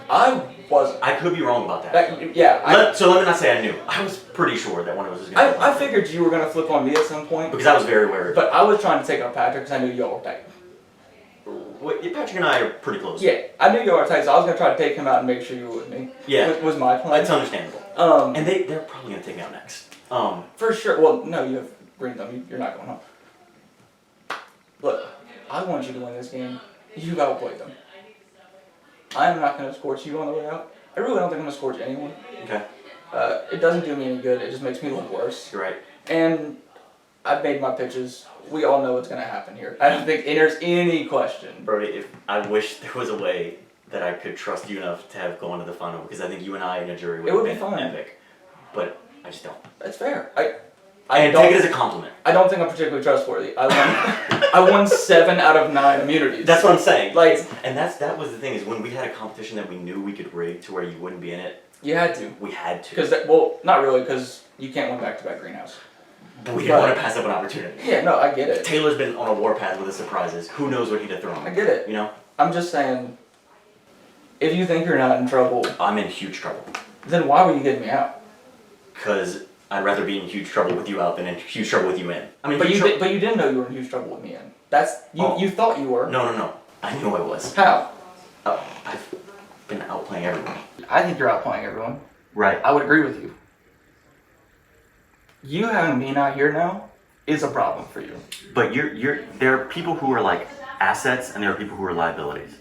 I
could be wrong about that. So let me not say I knew. I was pretty sure that one of us was gonna.
I figured you were gonna flip on me at some point
because I was very wary.
But I was trying to take out Patrick because I knew y'all were tight.
Patrick and I are pretty close.
Yeah, I knew y'all were tight, so I was gonna try to take him out and make sure you were with me.
Yeah,
was my plan.
That's understandable. And they're probably gonna take me out next.
For sure. Well, no, you have green thumb. You're not going home. Look, I want you to win this game. You've outplayed them. I'm not gonna scorch you on the way out. I really don't think I'm gonna scorch anyone.
Okay.
It doesn't do me any good. It just makes me look worse.
You're right.
And I've made my pitches. We all know what's gonna happen here. I don't think there's any question.
Brody, I wish there was a way that I could trust you enough to have gone to the final, because I think you and I in a jury would have been epic. But I just don't.
That's fair.
I take it as a compliment.
I don't think I'm particularly trustworthy. I won 7 out of 9 immunities.
That's what I'm saying.
Like,
and that was the thing, is when we had a competition that we knew we could rig to where you wouldn't be in it.
You had to.
We had to.
Because well, not really, because you can't win back-to-back greenhouse.
But we didn't want to pass up an opportunity.
Yeah, no, I get it.
Taylor's been on a warpath with his surprises. Who knows what he'd have thrown?
I get it.
You know?
I'm just saying, if you think you're not in trouble,
I'm in huge trouble.
Then why were you getting me out?
Because I'd rather be in huge trouble with you out than in huge trouble with you in. I mean,
but you didn't know you were in huge trouble with me in. You thought you were.
No. I knew I was.
How?
I've been outplaying everyone.
I think you're outplaying everyone.
Right.
I would agree with you. You having me not here now is a problem for you.
But there are people who are like assets and there are people who are liabilities.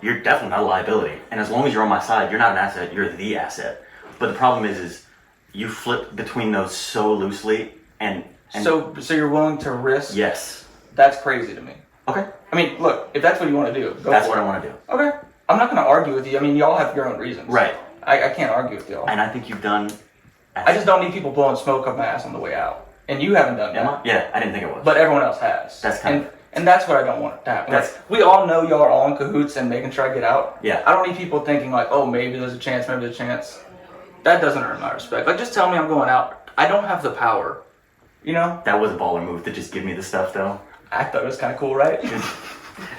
You're definitely not a liability. And as long as you're on my side, you're not an asset, you're the asset. But the problem is you flip between those so loosely and
so you're willing to risk?
Yes.
That's crazy to me.
Okay.
I mean, look, if that's what you want to do,
that's what I want to do.
Okay. I'm not going to argue with you. I mean, y'all have your own reasons.
Right.
I can't argue with y'all.
And I think you've done...
I just don't need people blowing smoke up my ass on the way out. And you haven't done that.
Yeah, I didn't think it was.
But everyone else has.
That's kind of...
And that's what I don't want to happen. Like, we all know y'all are all in cahoots and making sure I get out.
Yeah.
I don't need people thinking like, oh, maybe there's a chance, maybe there's a chance. That doesn't earn my respect. Like, just tell me I'm going out. I don't have the power. You know?
That was a baller move to just give me the stuff, though.
I thought it was kind of cool, right?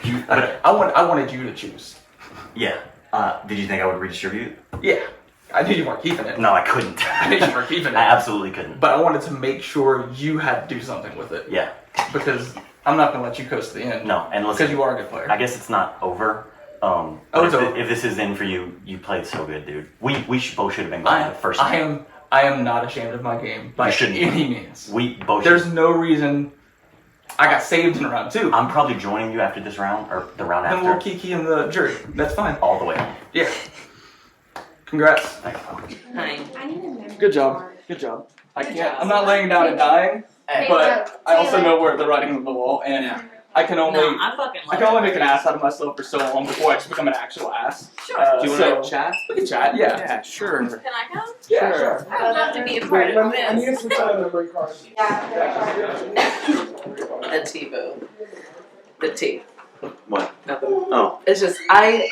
I wanted you to choose.
Yeah. Did you think I would redistribute?
Yeah. I knew you weren't keeping it.
No, I couldn't.
I knew you weren't keeping it.
I absolutely couldn't.
But I wanted to make sure you had to do something with it.
Yeah.
Because I'm not going to let you coast to the end.
No, and listen,
because you are a good player.
I guess it's not over. If this is in for you, you played so good, dude. We both should have been going the first time.
I am not ashamed of my game by any means.
We both.
There's no reason. I got saved in round 2.
I'm probably joining you after this round or the round after.
Then we'll kiki in the jury. That's fine.
All the way home.
Yeah. Congrats.
Thanks.
Hi.
Good job. Good job. I'm not laying down and dying, but I also know where the writing on the wall, and I can only make an ass out of myself for so long before I just become an actual ass.
Sure.
Do you want to chat? We can chat. Yeah.
Yeah,
sure.
Can I come?
Yeah, sure.
I would love to be a part of
I need
this.
some time memory card.
A T-boo. The T.
What?
Nothing.
Oh.
It's just, I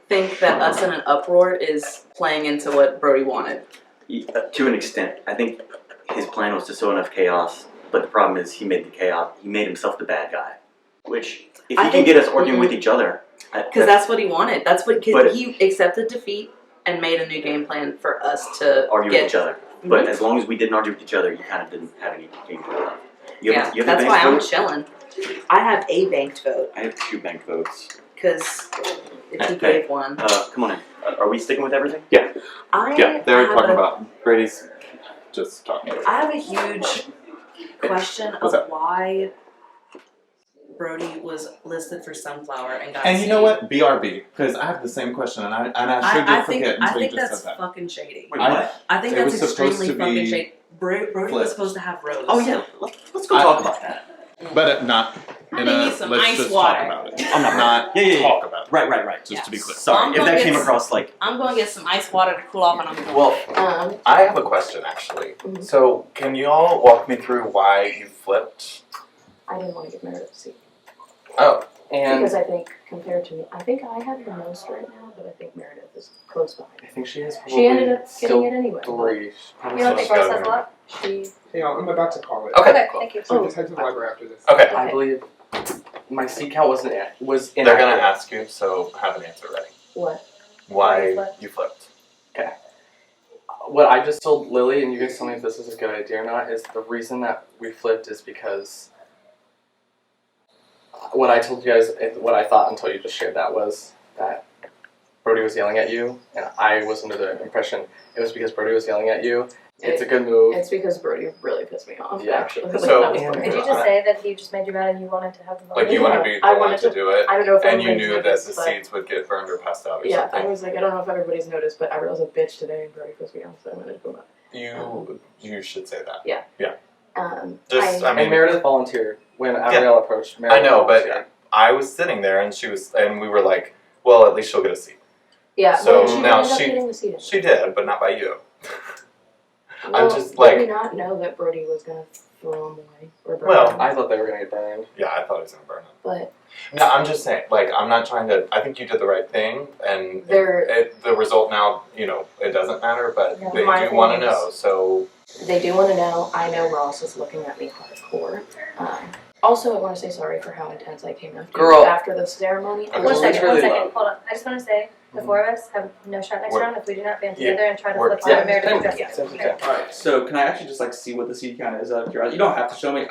think that us in an uproar is playing into what Brody wanted.
To an extent, I think his plan was to sow enough chaos, but the problem is he made himself the bad guy. Which, if he can get us arguing with each other,
because that's what he wanted. That's what he accepted defeat and made a new game plan for us to
argue with each other. But as long as we didn't argue with each other, you kind of didn't have any game plan left. You have
that's why I'm chilling. I have a banked vote.
I have 2 banked votes.
Because if he gave one.
Come on in. Are we sticking with everything?
Yeah. They're
have
talking about Brady's just talking about.
I have a huge question
What's
of
up?
why Brody was listed for Sunflower and got
And you know what? BRB, because I have the same question, and I sure did forget until you just
that's
said that.
fucking shady.
Wait, what?
I think
It
that's
was supposed
extremely
to
fucking
be
shady. Brody was
flipped.
supposed to have Rose.
Oh yeah, let's go talk about that.
But not. In
They
a,
need some
let's
ice
just
water.
talk about it.
I'm not.
Not talk about it.
Right.
Just to be clear.
Sorry,
I'm
if
gonna
that
get
came
some-
across like.
I'm going to get some ice water to cool off, and I'm going.
Well, I have a question actually. So, can you all walk me through why you flipped?
I didn't want to give Meredith a seat.
Oh,
Because I think, compared to me, I think I have the most right now, but I think Meredith is close behind.
I think she has.
She ended up getting it anyway.
Three.
You don't think Ross has a lot? She.
Hang on, I'm about to call it.
Okay,
thank you.
So just head to the library after this.
Okay.
I believe my seat count was
They're
inaccurate.
gonna ask you, so have an answer ready.
What?
Why you flipped?
Okay. What I just told Lily, and you guys tell me if this is a good idea or not, is the reason that we flipped is because what I told you guys, what I thought until you just shared that was that Brody was yelling at you, and I was under the impression it was because Brody was yelling at you. It's a good move.
It's because Brody really pissed me off,
Yeah.
actually.
So-
That was funny.
Did you just say that he just made you mad and you wanted to have the
Like you
vote?
want to be the
I
one
wanted
to
to-
do it,
I don't know if
and you
everybody's
knew that
noticed,
the
but-
seeds would get burned or passed out or
Yeah,
something.
I was like, I don't know if everybody's noticed, but I was a bitch today and Brody pissed me off, so I'm gonna go up.
You should say that.
Yeah.
Yeah.
I
And Meredith volunteered when
Yeah.
Ariel approached.
I
Meredith
know, but
volunteered.
I was sitting there, and we were like, well, at least she'll get a seat.
Yeah,
So
well, she
now
ended up getting the
she
seat.
she did, but not by you.
Well,
I'm just
did
like,
we not know that Brody was gonna throw him away or burn
well,
him?
I thought they were gonna get burned.
Yeah, I thought he was gonna burn him.
But
No, I'm just saying, like, I'm not trying to. I think you did the right thing, and the result now, it doesn't matter, but
Yeah.
they
My
do want to
thing is-
know. So
they do want to know. I know Ross is looking at me hardcore. Also, I want to say sorry for how intense I came after
Girl.
after the ceremony. I
One
was
second,
really low.
hold on. I just want to say, the four of us have no shot next
We're-
round if we do not band
Yeah.
together and try to
We're-
flip on
yeah.
Meredith and
Yeah.
Jessica. Okay.
Alright, so can I actually just like see what the seed count is out of curiosity? You don't have to show me.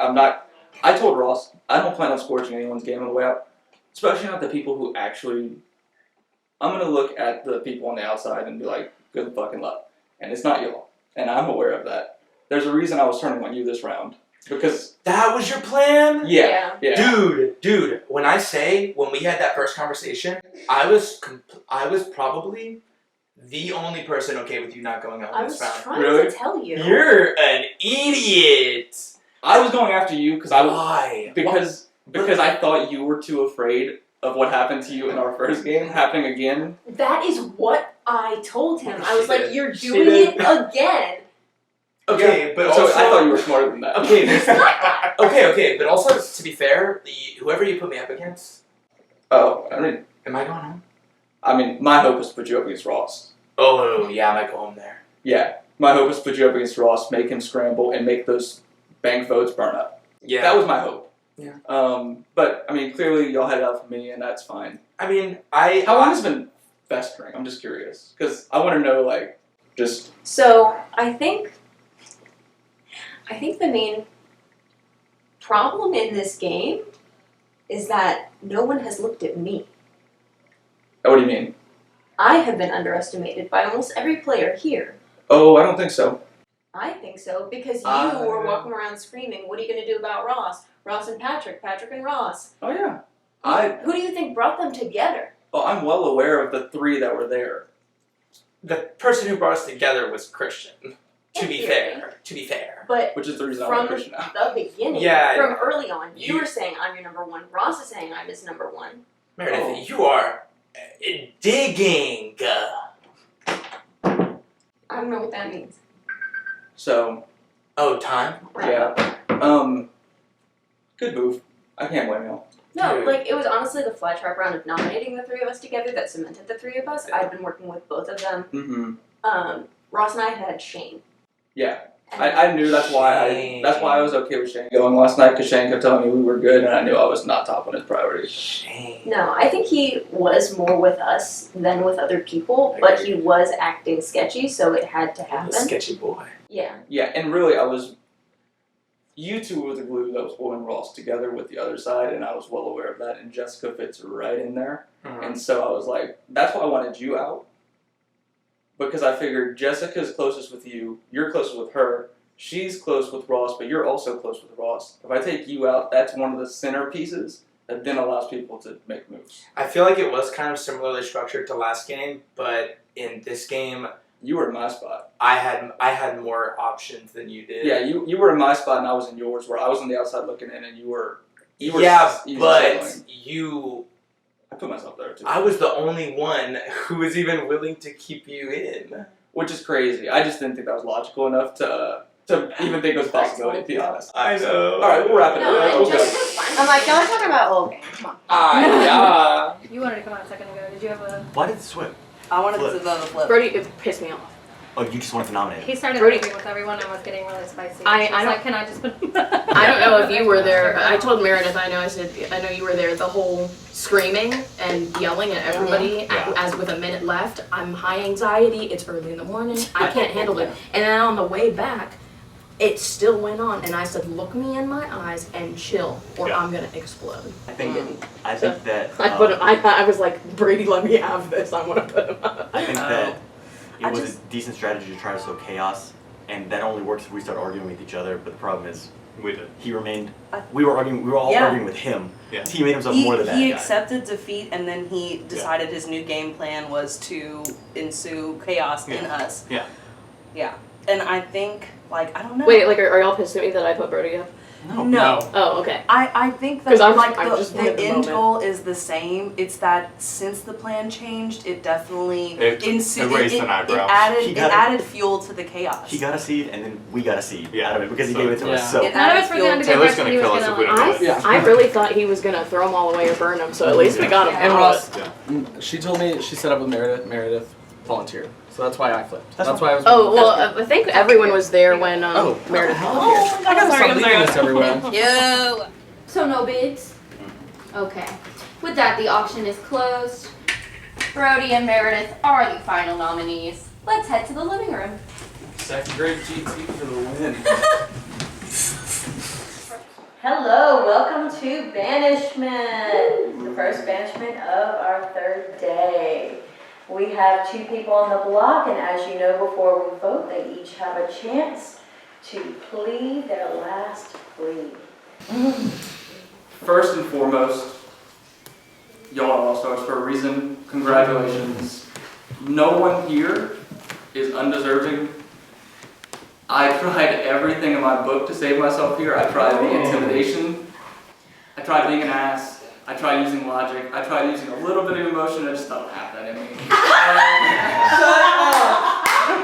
I told Ross, I don't plan on scorching anyone's game on the way out. Especially not the people who actually. I'm gonna look at the people on the outside and be like, good fucking luck. And it's not y'all. And I'm aware of that. There's a reason I was turning on you this round. Because
that was your plan?
Yeah.
Dude, when we had that first conversation, I was probably the only person okay with you not going out
I
in
was
this round.
trying
Really?
to tell you.
You're an idiot.
I was going after you because I was.
Why?
Because I thought you were too afraid of what happened to you in our first game happening again.
That is what I told him. I was
She
like,
did.
"You're
She
doing
did.
it again."
Okay,
Yeah,
but
so
also
I thought you were smarter than that.
Okay, okay, but also to be fair, whoever you put me up against.
Oh, I mean,
am I going home?
I mean, my hope was to put you up against Ross.
Oh yeah, I might go home there.
Yeah, my hope was to put you up against Ross, make him scramble, and make those bank votes burn up.
Yeah.
That was my hope.
Yeah.
But I mean, clearly y'all had it out for me, and that's fine.
I mean,
How long has it been festering? I'm just curious because I want to know, like, just.
So I think the main problem in this game is that no one has looked at me.
What do you mean?
I have been underestimated by almost every player here.
Oh, I don't think so.
I think so, because you were walking around screaming, "What are you going to do about Ross? Ross and Patrick and Ross."
Oh yeah.
Who do you think brought them together?
Oh, I'm well aware of the three that were there.
The person who brought us together was Christian. To
In
be
theory.
fair.
But
which is the reason I'm
from
a Christian now.
the beginning,
Yeah,
from early on, you
you-
were saying I'm your number one. Ross is saying I'm his number one.
Meredith, you are digging.
I don't know what that means.
So.
Oh, time.
Yeah. Good move. I can't blame y'all.
No,
Dude.
like it was honestly the fly trap round of nominating the three of us together that cemented the three of us. I've been working with both of them.
Mm-hmm.
Ross and I had Shane.
Yeah. I knew that's why I was okay with Shane going last night because Shane kept telling me we were good and I knew I was not top on his priorities.
No, I think he was more with us than with other people, but he was acting sketchy, so it had to happen.
Sketchy boy.
Yeah.
Yeah, and really you two were the glue that was holding Ross together with the other side, and I was well aware of that, and Jessica fits right in there.
Mhm.
And so I was like, that's why I wanted you out. Because I figured Jessica's closest with you, you're closest with her, she's close with Ross, but you're also close with Ross. If I take you out, that's one of the center pieces that then allows people to make moves.
I feel like it was kind of similarly structured to last game, but in this game,
you were in my spot.
I had more options than you did.
Yeah, you were in my spot and I was in yours, where I was on the outside looking in and you were You were
Yeah,
you were
but
struggling.
you.
I put myself there too.
I was the only one who was even willing to keep you in.
Which is crazy. I just didn't think that was logical enough to even think it was a possibility, to be honest.
I know.
Alright, we'll wrap it up.
No,
We'll
it
go.
just, I'm like, y'all are talking about old games. Come on.
Yeah.
You wanted to come out a second ago. Did you have a?
Why did it swim?
I wanted
Flip.
to vote a flip.
Brody, it pissed me off.
Oh, you just wanted to nominate.
He started
Brody-
arguing with everyone and was getting really spicy.
I
She was
don't-
like, can I just put?
I don't know if you were there. I told Meredith, I know you were there, the whole screaming and yelling at everybody
Yeah.
as with a minute left. I'm high anxiety, it's early in the morning, I can't handle it. And then on the way back, it still went on and I said, look me in my eyes and chill or
Yeah.
I'm gonna explode.
I think that.
I was like, Brady, let me have this, I wanna put him up.
I think that
I
it was
just-
a decent strategy to try to sow chaos, and that only works if we start arguing with each other. But the problem is,
We did.
he remained. We were arguing. We were all
Yeah.
arguing with him.
Yeah.
He made himself more the bad
He
guy.
accepted defeat and then he decided his new game plan was to ensue chaos in
Yeah.
us.
Yeah.
Yeah. And I think, like, I don't know.
Wait, like, are y'all pissed at me that I put Brody up?
No.
Oh, okay.
I think that
'Cause I'm
like
just
the
in the
end
moment.
goal is the same. It's that since the plan changed, it definitely
It raised an eyebrow.
it added fuel to the chaos.
He got a seed, and then we got a seed out of it because he gave it to
Yeah.
us. So
It
None of
added
us were
fuel
going to
to
go
Taylor's
back.
gonna
He was
kill us
gonna
if we
like.
don't do it.
I really thought he was gonna throw them all away or burn them, so at least we got him.
And Ross,
Yeah.
she told me she set up with Meredith. Meredith volunteered, so that's why I flipped. That's why I was.
Oh, well, I think everyone was there when Meredith volunteered.
I gotta stop leaving this everywhere.
Yo.
So no bids? Okay. With that, the auction is closed. Brody and Meredith are the final nominees. Let's head to the living room.
Second grade GT for the win.
Hello, welcome to Banishment, the first banishment of our third day. We have 2 people on the block, and as you know, before we vote, they each have a chance to plead their last plea.
First and foremost, y'all are all-stars for a reason. Congratulations. No one here is undeserving. I tried everything in my book to save myself here. I tried the intimidation. I tried being an ass. I tried using logic. I tried using a little bit of emotion. I just don't have that in me.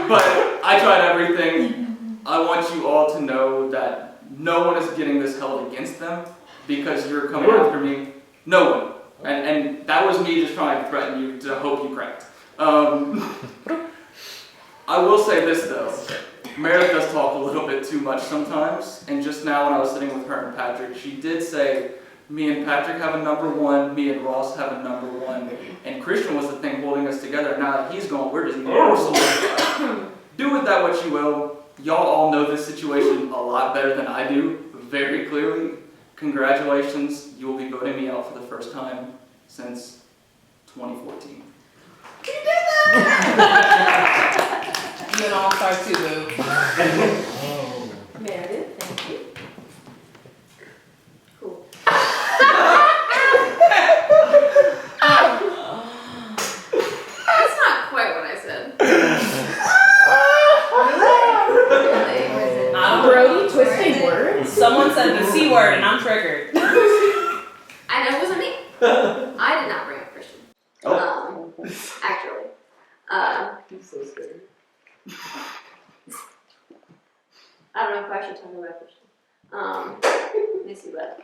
But I tried everything. I want you all to know that no one is getting this held against them because you're coming after me. No one. And that was me just trying to threaten you to hope you cracked. I will say this though. Meredith does talk a little bit too much sometimes, and just now when I was sitting with her and Patrick, she did say, me and Patrick have a number 1, me and Ross have a number 1, and Christian was the thing holding us together. Now that he's gone, we're just more solidified. Do with that what you will. Y'all all know this situation a lot better than I do, very clearly. Congratulations, you will be voting me out for the first time since 2014.
You an all-star too, boo.
Meredith, thank you. Cool.
That's not quite what I said. Brody twisting words?
Someone said the C word and I'm triggered.
I know it wasn't me. I did not bring up Christian. Actually.
I'm so scared.
I don't know if I should tell you about Christian. Let me see what.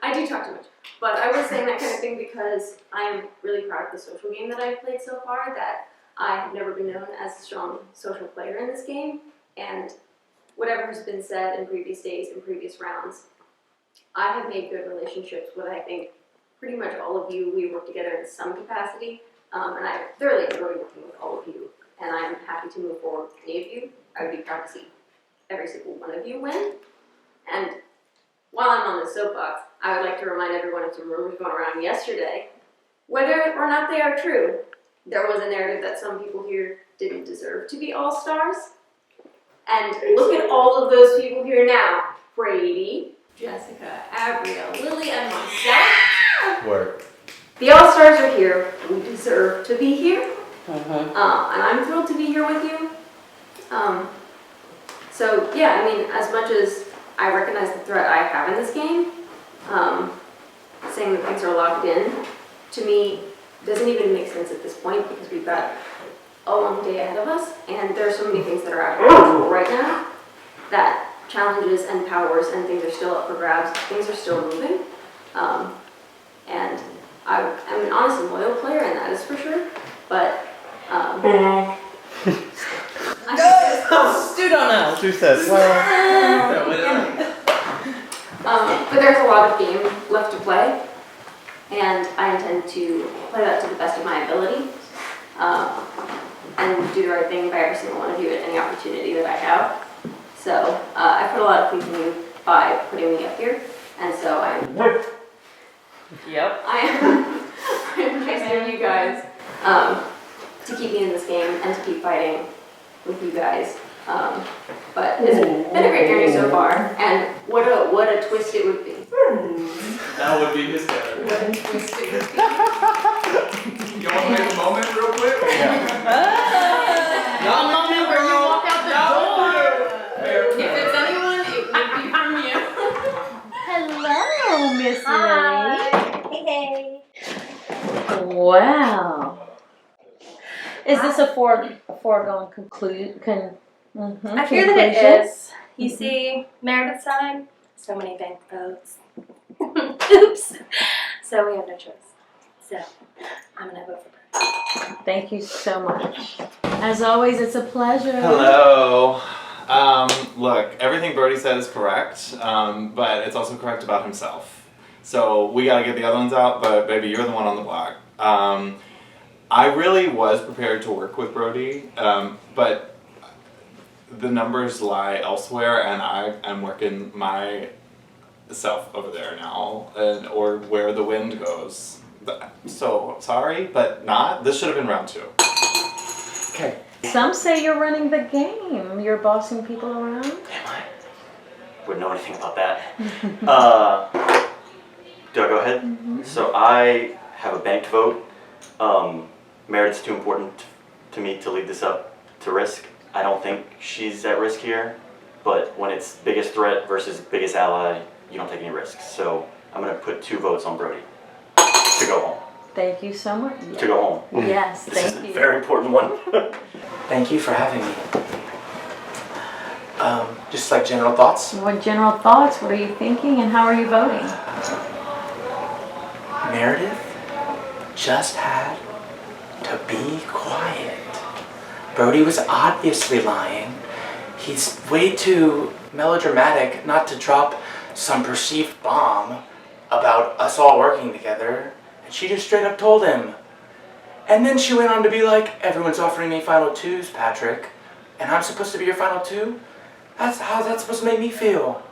I do talk too much, but I was saying that kind of thing because I am really proud of the social game that I've played so far, that I have never been known as a strong social player in this game, and whatever has been said in previous days and previous rounds, I have made good relationships with, I think, pretty much all of you. We work together in some capacity, and I thoroughly enjoy working with all of you, and I am happy to move forward with any of you. I would be proud to see every single one of you win. And while I'm on the soapbox, I would like to remind everyone of some rumors going around yesterday. Whether or not they are true, there was a narrative that some people here didn't deserve to be all-stars. And look at all of those people here now. Brady, Jessica, Abrielle, Lily, and myself.
Work.
The all-stars are here. We deserve to be here. And I'm thrilled to be here with you. So yeah, I mean, as much as I recognize the threat I have in this game, saying that things are locked in, to me, doesn't even make sense at this point because we've got a long day ahead of us, and there are so many things that are out of control right now that challenges and powers and things are still up for grabs. Things are still moving, and I'm an honest and loyal player, and that is for sure. But
Stu don't know.
Stu says.
but there's a lot of game left to play, and I intend to play that to the best of my ability, and do the right thing by every single one of you at any opportunity that I have. So I put a lot of faith in you by putting me up here, and so I'm.
Yep.
I am trusting you guys to keep me in this game and to keep fighting with you guys. But it's been a great journey so far, and what a twist it would be.
That would be his character.
What a twist it would be.
You want to make a moment real quick?
Y'all moment where you walk out the door. If it's anyone, it would be from you.
Hello, Miss Lily.
Hey.
Wow. Is this a foregone conclusion?
I fear that it is. You see, Meredith's side, so many bank votes. Oops. So we have no choice. So I'm gonna vote for her.
Thank you so much. As always, it's a pleasure.
Hello. Look, everything Brody said is correct, but it's also correct about himself. So we gotta get the other ones out, but baby, you're the one on the block. I really was prepared to work with Brody, but the numbers lie elsewhere, and I am working myself over there now, or where the wind goes. So sorry, but not. This should have been round 2.
Okay.
Some say you're running the game. You're bossing people around.
Am I? Wouldn't know anything about that. Do I go ahead? So I have a banked vote. Meredith's too important to me to leave this up to risk. I don't think she's at risk here, but when it's biggest threat versus biggest ally, you don't take any risks. So I'm gonna put 2 votes on Brody to go home.
Thank you so much.
To go home.
Yes,
This is
thank
a
you.
very important one.
Thank you for having me. Just like general thoughts.
What general thoughts? What are you thinking, and how are you voting?
Meredith just had to be quiet. Brody was obviously lying. He's way too melodramatic not to drop some perceived bomb about us all working together. And she just straight up told him. And then she went on to be like, everyone's offering me final 2s, Patrick. And I'm supposed to be your final 2? How's that supposed to make me feel?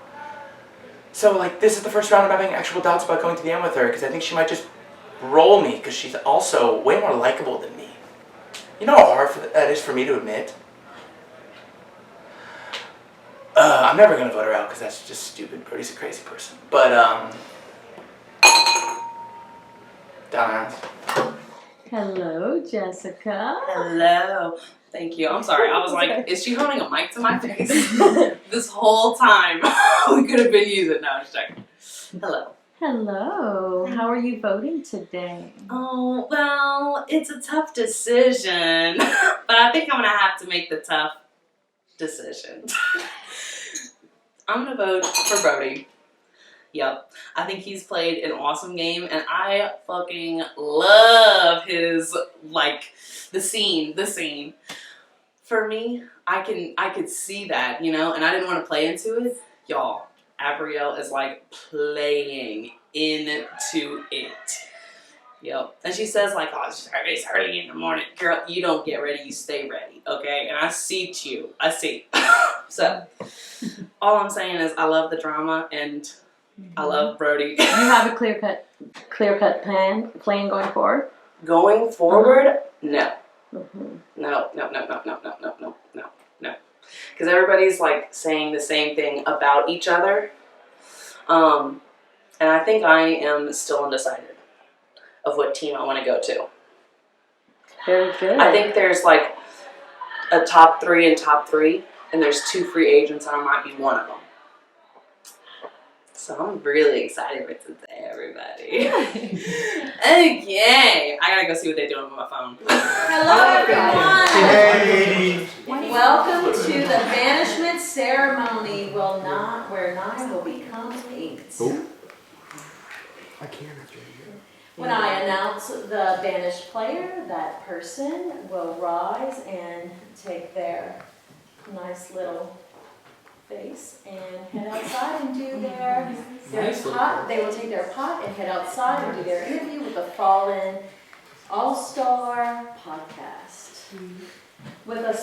So like, this is the first round I'm having actual doubts about going to the end with her, because I think she might just roll me, because she's also way more likable than me. You know how hard that is for me to admit? I'm never going to vote her out, because that's just stupid. Brody's a crazy person. But, dumbass.
Hello, Jessica.
Hello. Thank you. I'm sorry. I was like, is she holding a mic to my face? This whole time. We could have been using. No, I'm just checking. Hello.
Hello. How are you voting today?
Oh, well, it's a tough decision. But I think I'm going to have to make the tough decision. I'm going to vote for Brody. Yep. I think he's played an awesome game, and I fucking love his, like, the scene. For me, I could see that, you know, and I didn't want to play into it. Y'all, Abrielle is, like, playing into it. Yep. And she says, like, oh, it's early in the morning. Girl, you don't get ready, you stay ready, okay? And I see you. I see. So, all I'm saying is I love the drama, and I love Brody.
You have a clear-cut plan going forward?
Going forward, no.
Mm-hmm.
No. Because everybody's like saying the same thing about each other. And I think I am still undecided of what team I want to go to.
Very good.
I think there's like, a top 3 and top 3, and there's 2 free agents, and I might be one of them. So I'm really excited for today, everybody. Okay, I gotta go see what they're doing on my phone.
Hello, everyone. Welcome to the banishment ceremony. Where 9 will become 8.
I can't after you.
When I announce the banished player, that person will rise and take their nice little face and head outside and do their pot. They will take their pot and head outside and do their interview with the Fallen All-Star podcast. With a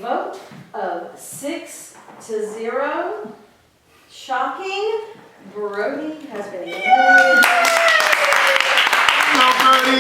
vote of 6-0, shocking, Brody has been eliminated.
Brody!